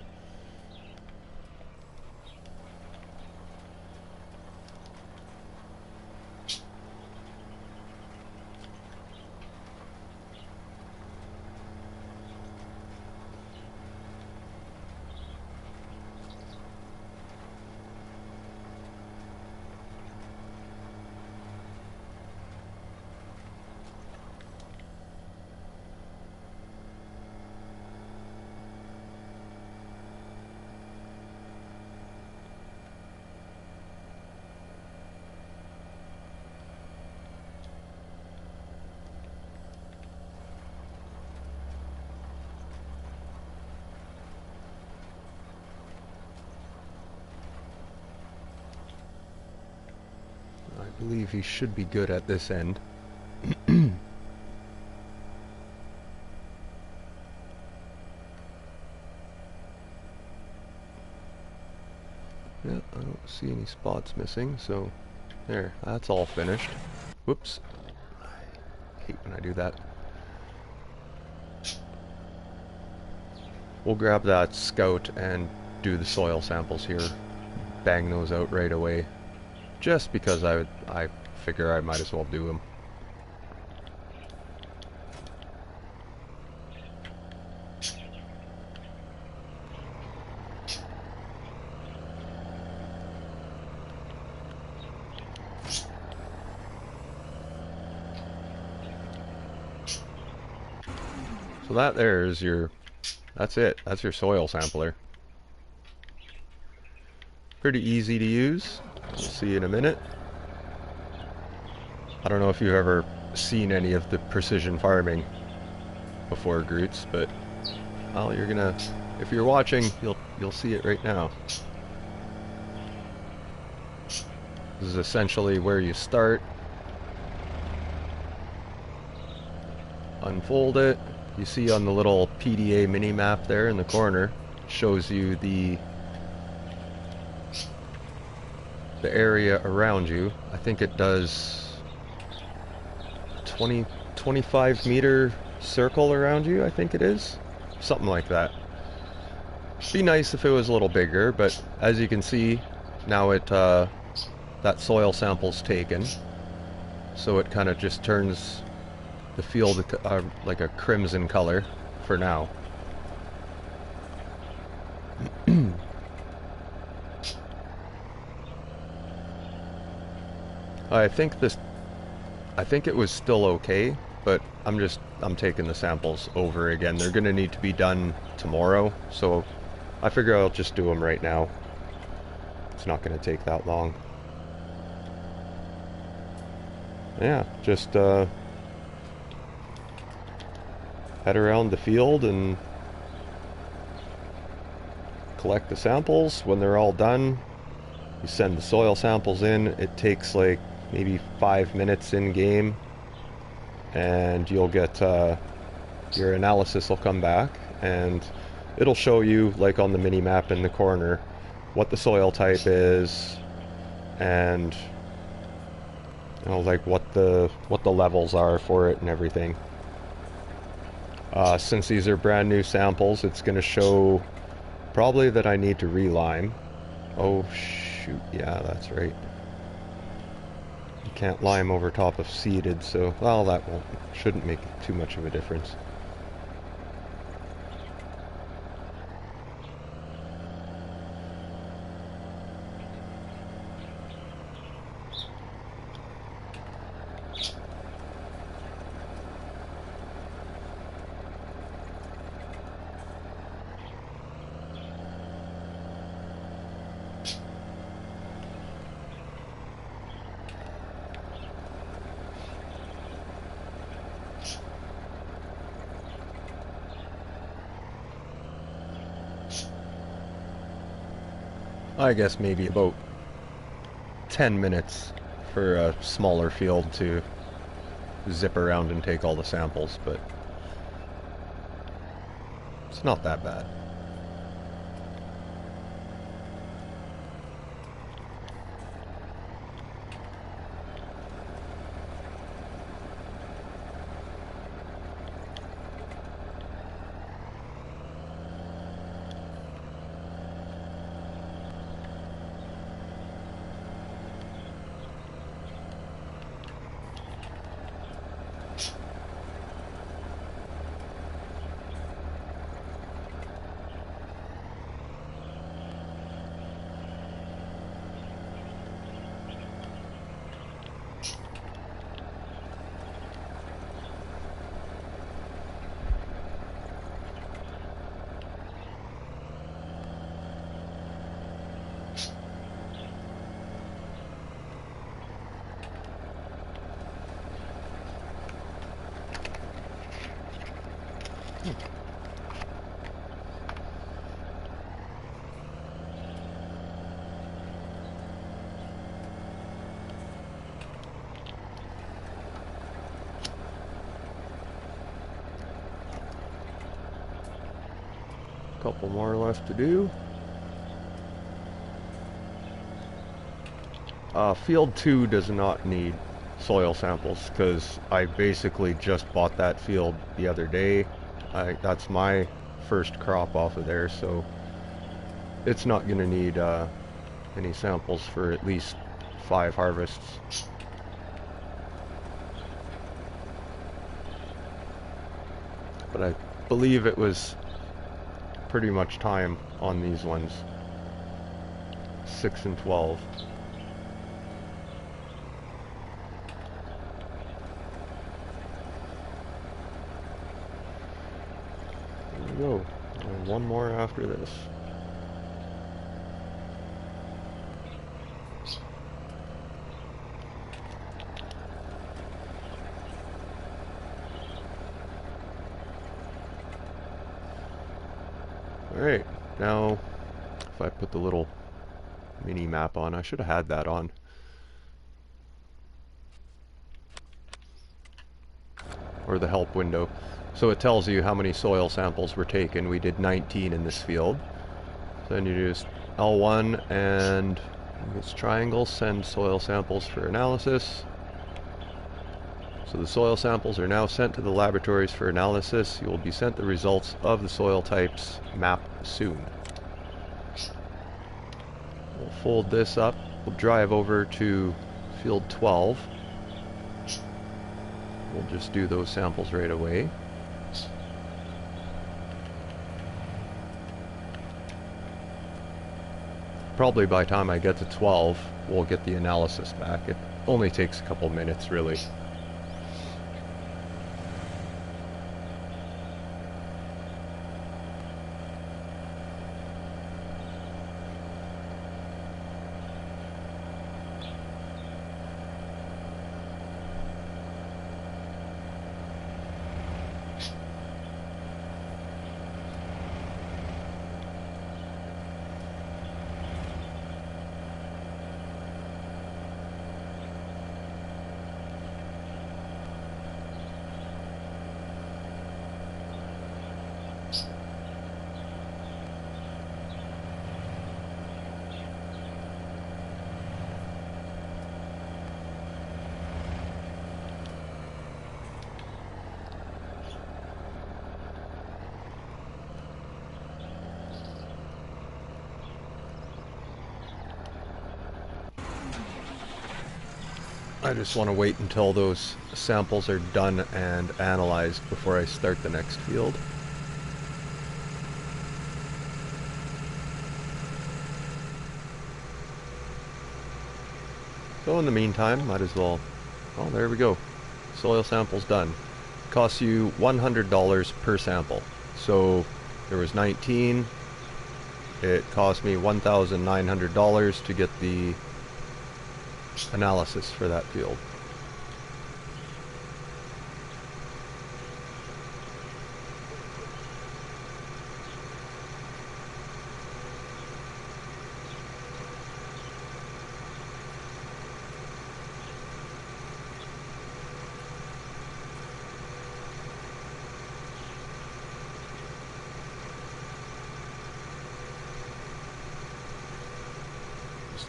I believe he should be good at this end. Yeah, I don't see any spots missing, so there, that's all finished. Whoops. I hate when I do that. We'll grab that scout and do the soil samples here. Bang those out right away. Just because I figure I might as well do them. So that there is your, that's it. That's your soil sampler. Pretty easy to use. We'll see in a minute. I don't know if you've ever seen any of the precision farming before, Groots, but well, you're gonna, if you're watching, you'll see it right now. This is essentially where you start. Unfold it. You see on the little PDA mini map there in the corner, shows you the the area around you. I think it does 25-meter circle around you, I think it is. Something like that. Be nice if it was a little bigger, but as you can see, now that soil sample's taken. So it kind of just turns the field like a crimson color for now. I think it was still okay, but I'm taking the samples over again. They're gonna need to be done tomorrow, so I figure I'll just do them right now. It's not gonna take that long. Yeah, just head around the field and collect the samples. When they're all done, you send the soil samples in. It takes like maybe 5 minutes in game, and you'll get your analysis will come back, and it'll show you, like on the mini map in the corner, what the soil type is, and you know, like what the levels are for it and everything. Since these are brand new samples, it's going to show probably that I need to relime. Oh shoot, yeah, that's right. You can't lime over top of seeded, so well, that shouldn't make too much of a difference. I guess maybe about 10 minutes for a smaller field to zip around and take all the samples, but it's not that bad. Couple more left to do. Field 2 does not need soil samples because I basically just bought that field the other day. That's my first crop off of there, so it's not going to need any samples for at least 5 harvests. But I believe it was pretty much time on these ones. 6 and 12. There we go. And one more after this. Alright, now if I put the little mini map on, I should have had that on. Or the help window. So it tells you how many soil samples were taken. We did 19 in this field. So then you do L1 and This triangle, send soil samples for analysis. So the soil samples are now sent to the laboratories for analysis. You will be sent the results of the soil types map soon. We'll fold this up. We'll drive over to field 12. We'll just do those samples right away. Probably by the time I get to 12, we'll get the analysis back. It only takes a couple minutes, really. I just want to wait until those samples are done and analyzed before I start the next field. So in the meantime, might as well... Oh, there we go. Soil samples done. Costs you $100 per sample. So there was 19. It cost me $1,900 to get the analysis for that field.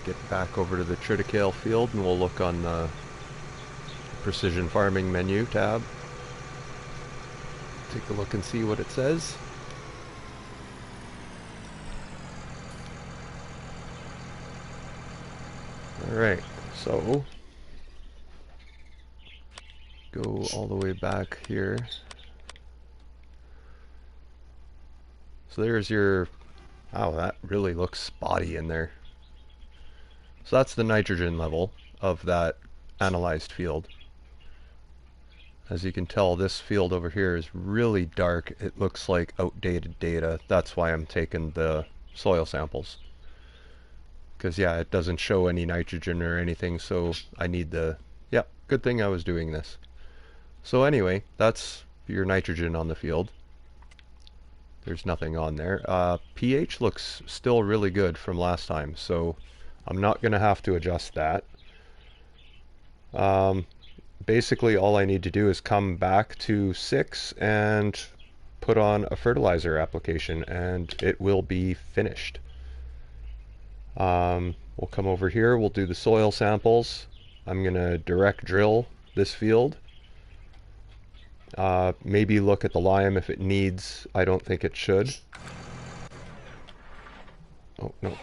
Get back over to the triticale field and we'll look on the precision farming menu tab. Take a look and see what it says. Alright, so go all the way back here. So there's your... Wow, that really looks spotty in there. So that's the nitrogen level of that analyzed field. As you can tell, this field over here is really dark. It looks like outdated data. That's why I'm taking the soil samples. Because yeah, it doesn't show any nitrogen or anything, so I need the... Yeah, good thing I was doing this. So anyway, that's your nitrogen on the field. There's nothing on there. pH looks still really good from last time, so I'm not going to have to adjust that. Basically, all I need to do is come back to 6 and put on a fertilizer application, and it will be finished. We'll come over here, we'll do the soil samples. I'm going to direct drill this field. Maybe look at the lime if it needs. I don't think it should. Oh, no.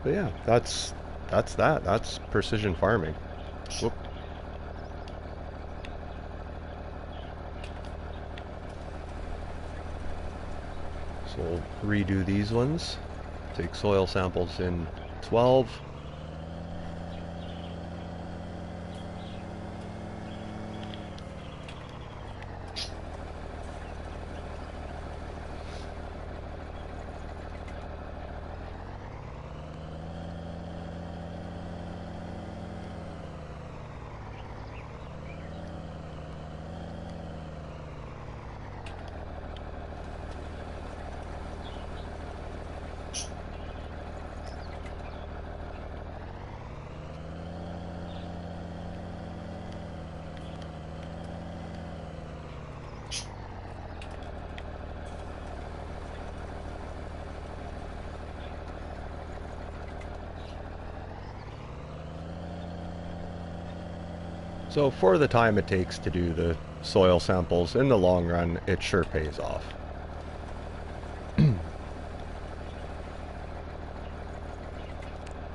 But yeah, that's that. That's precision farming. Whoop. So we'll redo these ones. Take soil samples in 12. So for the time it takes to do the soil samples, in the long run, it sure pays off.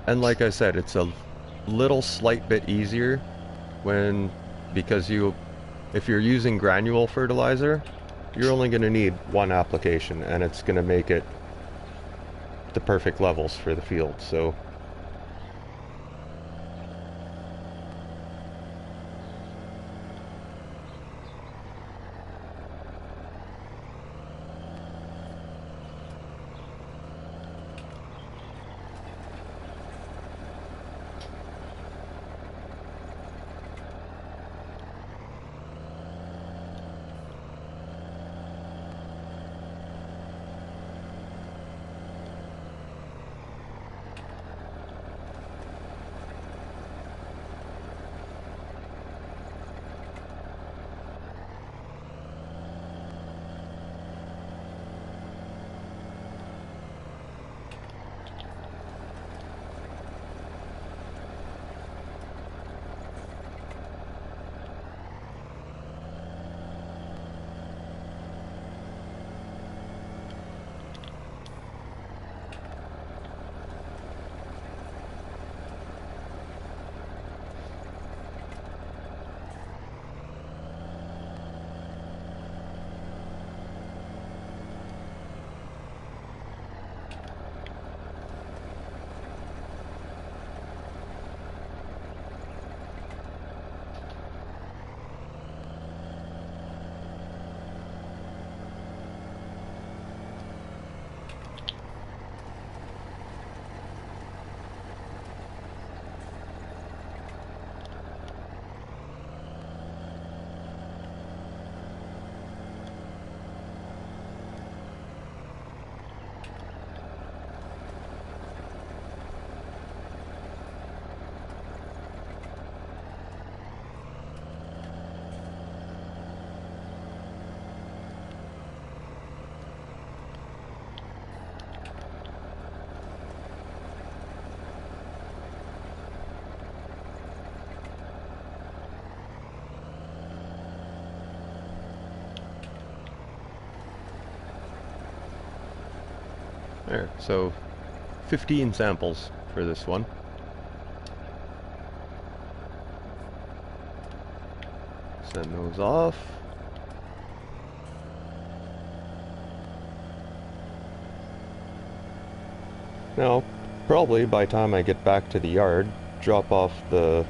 And like I said, it's a little slight bit easier when, because if you're using granule fertilizer, you're only going to need one application and it's going to make it the perfect levels for the field. So there, so 15 samples for this one. Send those off. Now, probably by the time I get back to the yard, drop off the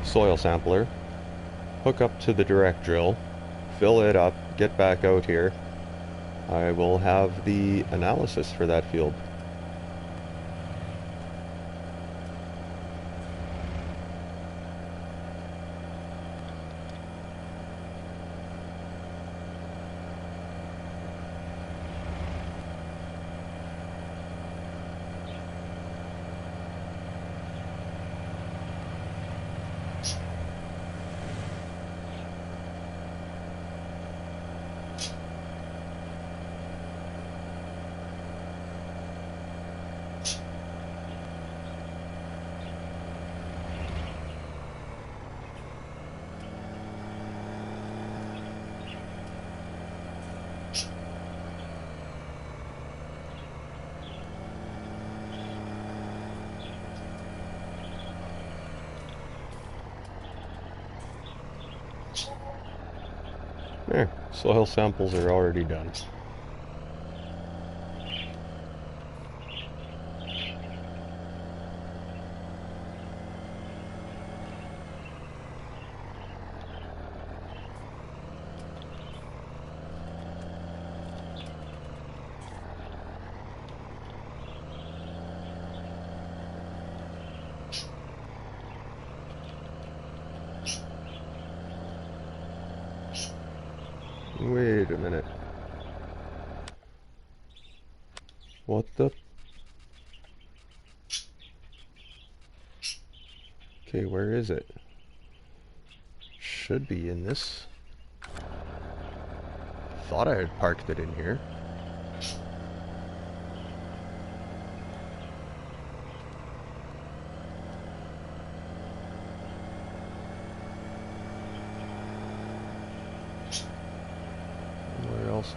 soil sampler, hook up to the direct drill, fill it up, get back out here, I will have the analysis for that field. There, soil samples are already done. Wait a minute. What the? Okay, where is it? Should be in this. Thought I had parked it in here.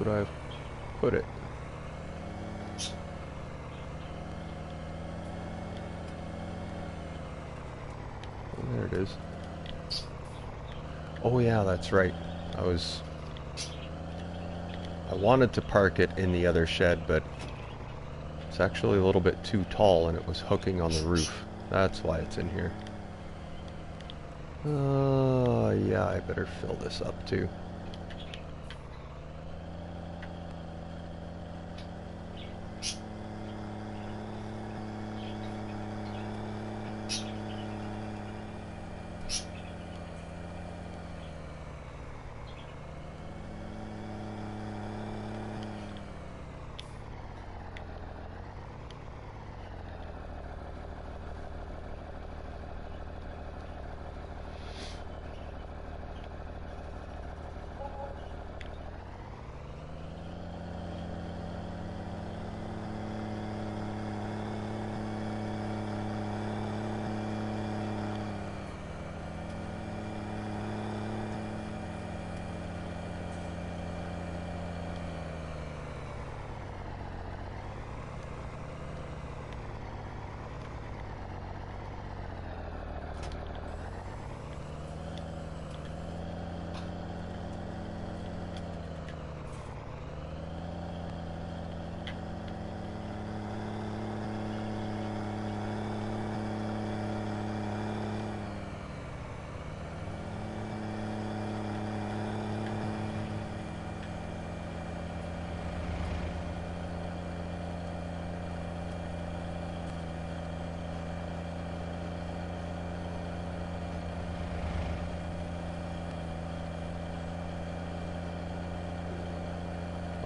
would I have put it? Oh, there it is. Oh yeah, that's right. I wanted to park it in the other shed, but it's actually a little bit too tall and it was hooking on the roof. That's why it's in here. Yeah, I better fill this up too.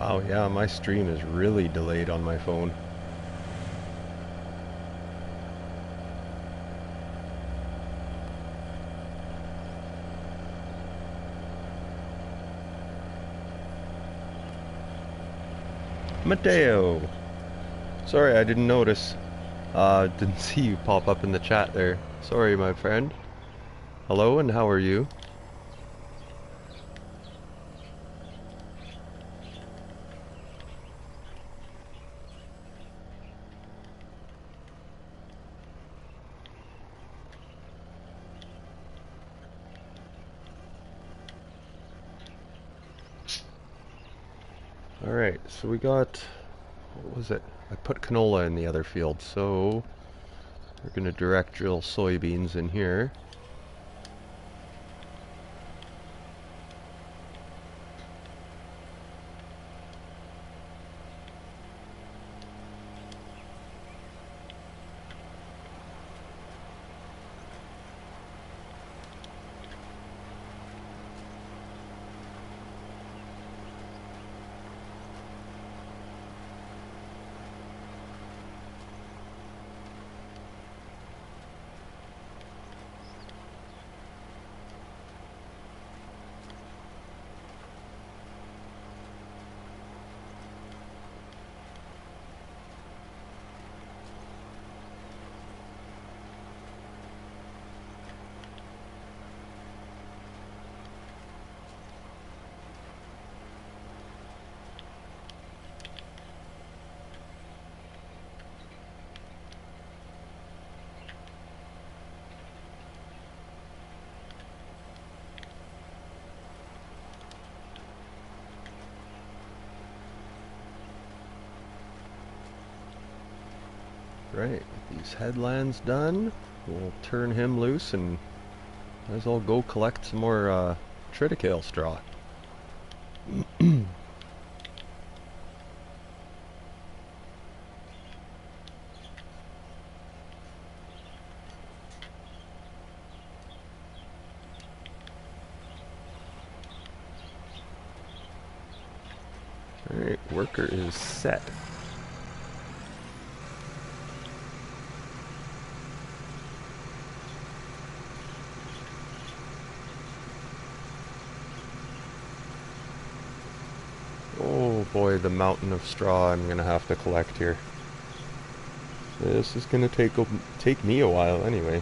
Wow, yeah, my stream is really delayed on my phone. Mateo! Sorry, I didn't notice. Didn't see you pop up in the chat there. Sorry, my friend. Hello, and how are you? Alright, so we got... what was it? I put canola in the other field, so... we're gonna direct drill soybeans in here. Right, these headlands done. We'll turn him loose and might as well go collect some more triticale straw. Alright, worker is set. Oh boy, the mountain of straw I'm gonna have to collect here. This is gonna take me a while anyway.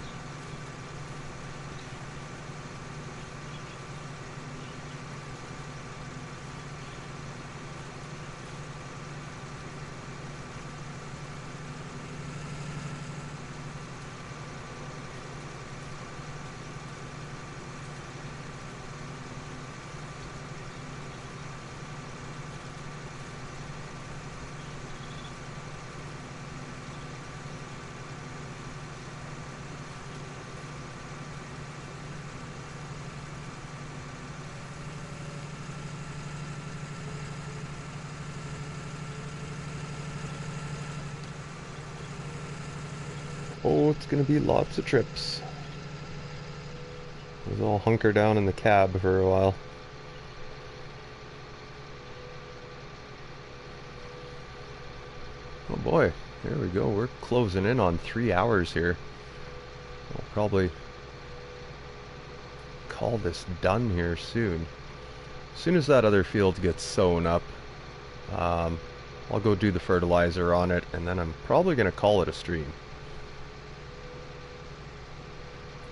Oh, it's gonna be lots of trips. I'll hunker down in the cab for a while. Oh boy, there we go. We're closing in on 3 hours here. I'll probably call this done here soon. As soon as that other field gets sown up, I'll go do the fertilizer on it, and then I'm probably going to call it a stream.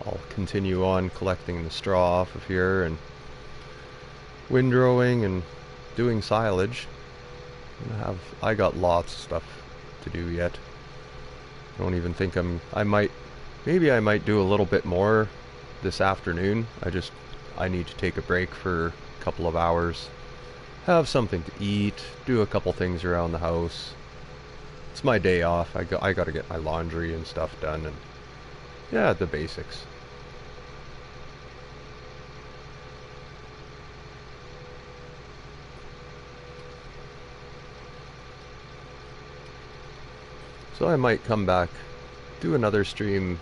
I'll continue on collecting the straw off of here and windrowing and doing silage. I got lots of stuff to do yet. I don't even think maybe I might do a little bit more this afternoon. I need to take a break for a couple of hours, have something to eat, do a couple things around the house. It's my day off. I got to get my laundry and stuff done, and yeah, the basics. So I might come back, do another stream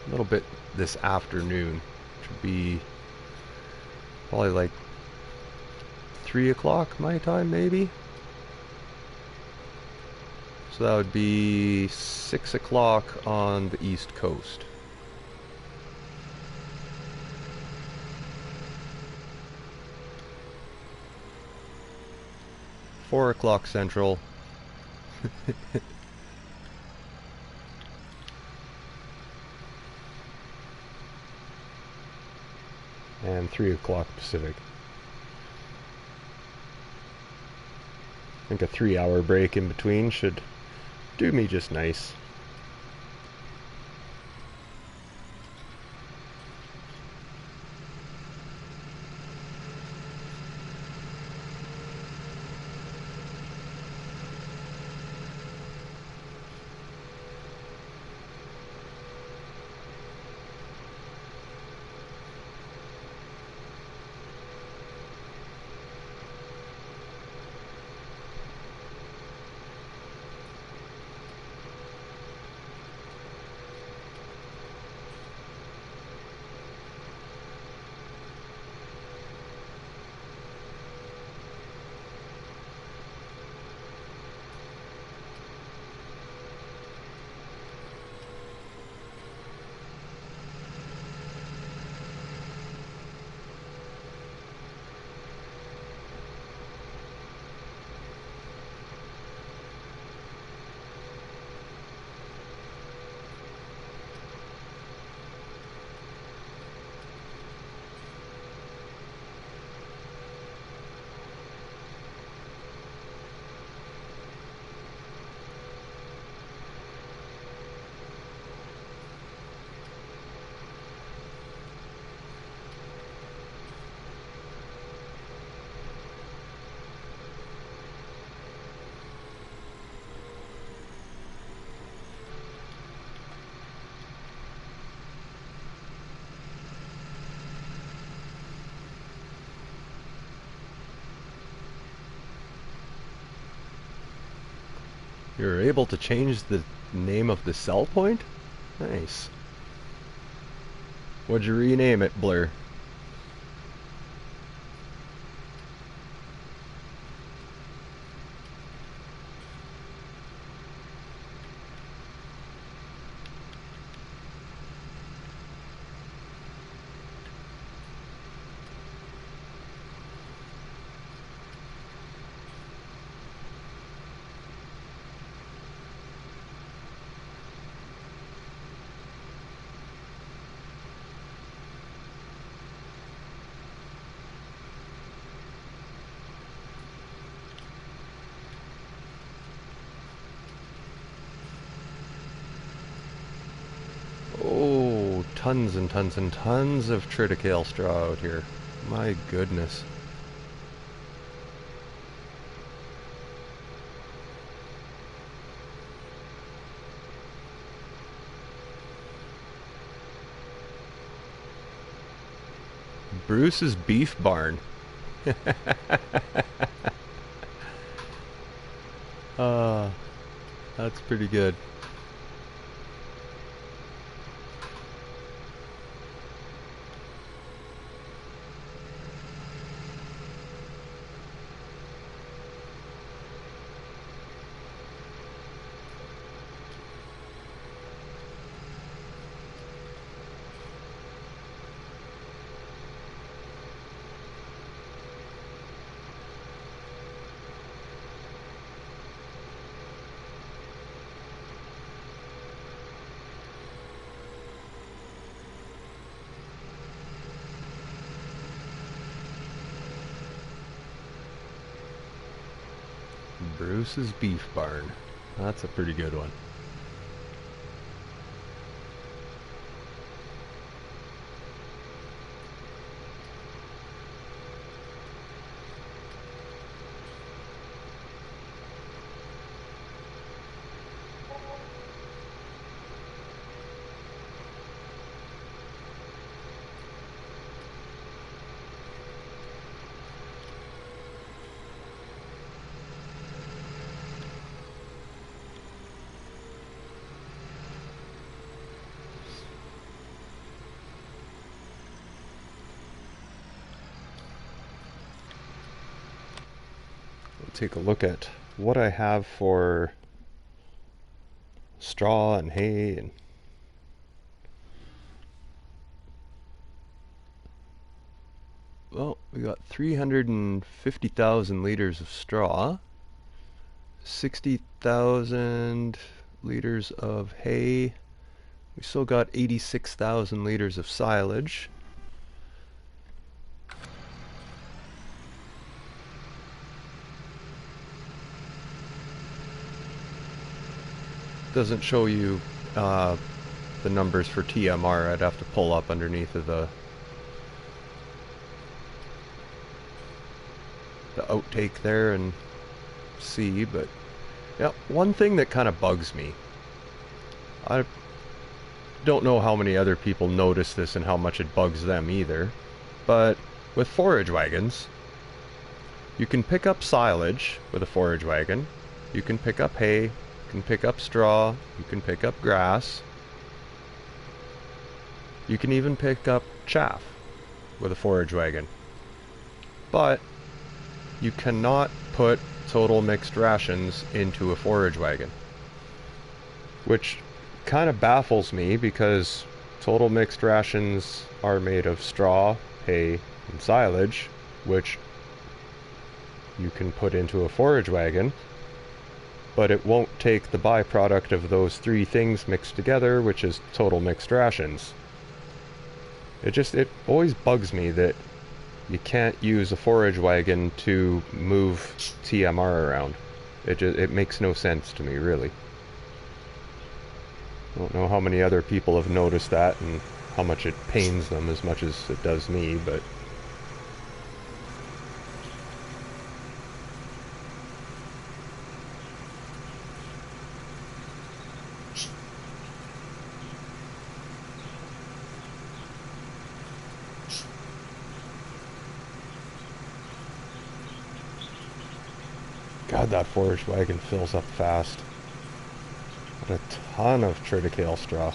a little bit this afternoon, which would be probably like 3 o'clock my time, maybe. So that would be 6 o'clock on the East Coast. Four o'clock Central. And 3 o'clock Pacific. I think a 3-hour break in between should do me just nice. You're able to change the name of the sell point? Nice. What'd you rename it, Blur? Oh, tons and tons and tons of triticale straw out here. My goodness. Bruce's Beef Barn. That's pretty good. Bruce's Beef Barn. That's a pretty good one. Take a look at what I have for straw and hay and well, we got 350,000 liters of straw, 60,000 liters of hay. We still got 86,000 liters of silage. Doesn't show you the numbers for TMR. I'd have to pull up underneath of the outtake there and see, but yeah, one thing that kind of bugs me, I don't know how many other people notice this and how much it bugs them either, but with forage wagons, you can pick up silage with a forage wagon, you can pick up hay, you can pick up straw, you can pick up grass, you can even pick up chaff with a forage wagon, but you cannot put total mixed rations into a forage wagon, which kind of baffles me because total mixed rations are made of straw, hay, and silage, which you can put into a forage wagon, but it won't take the byproduct of those three things mixed together, which is total mixed rations. It always bugs me that you can't use a forage wagon to move TMR around. It makes no sense to me, really. I don't know how many other people have noticed that and how much it pains them as much as it does me, but God, that forage wagon fills up fast. Got a ton of triticale straw.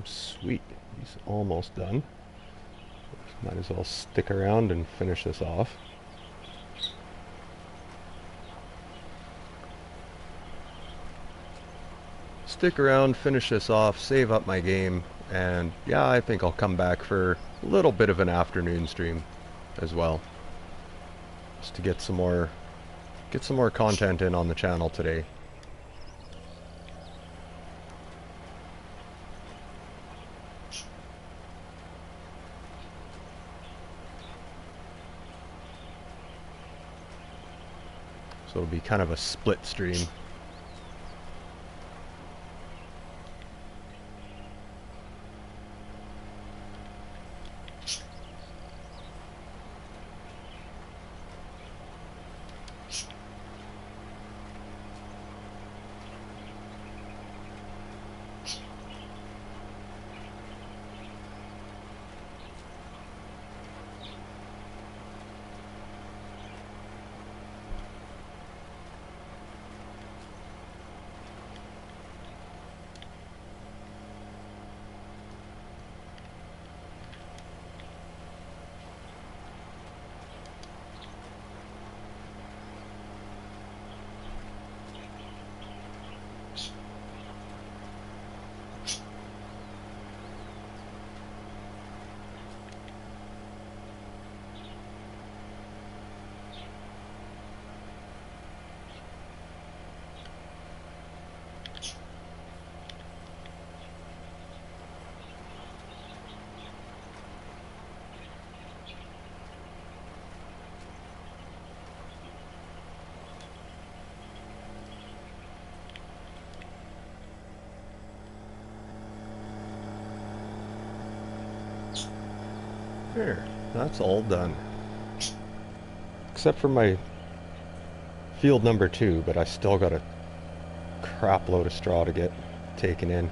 Sweet, he's almost done. Might as well stick around and finish this off. Stick around, finish this off, save up my game, and yeah, I think I'll come back for a little bit of an afternoon stream as well, just to get some more content in on the channel today. So it'll be kind of a split stream. There, that's all done. Except for my field number 2, but I still got a crap load of straw to get taken in.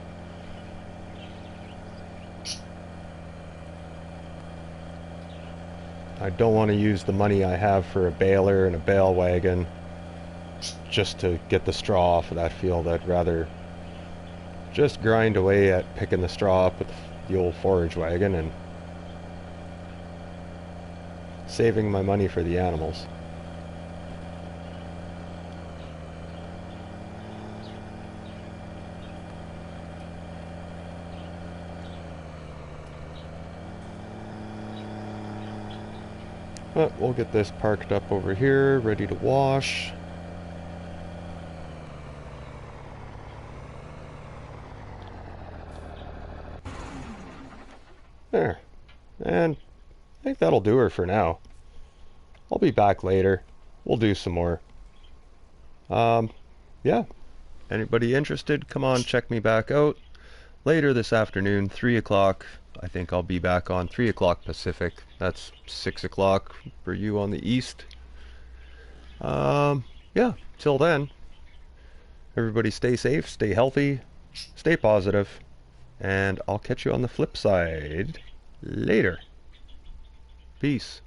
I don't want to use the money I have for a baler and a bale wagon just to get the straw off of that field. I'd rather just grind away at picking the straw up with the old forage wagon and saving my money for the animals. But we'll get this parked up over here, ready to wash. There. And I think that'll do her for now. I'll be back later. We'll do some more. Yeah. Anybody interested, come on, check me back out. Later this afternoon, 3 o'clock. I think I'll be back on 3 o'clock Pacific. That's 6 o'clock for you on the east. Yeah, till then, everybody stay safe, stay healthy, stay positive, and I'll catch you on the flip side later. Peace.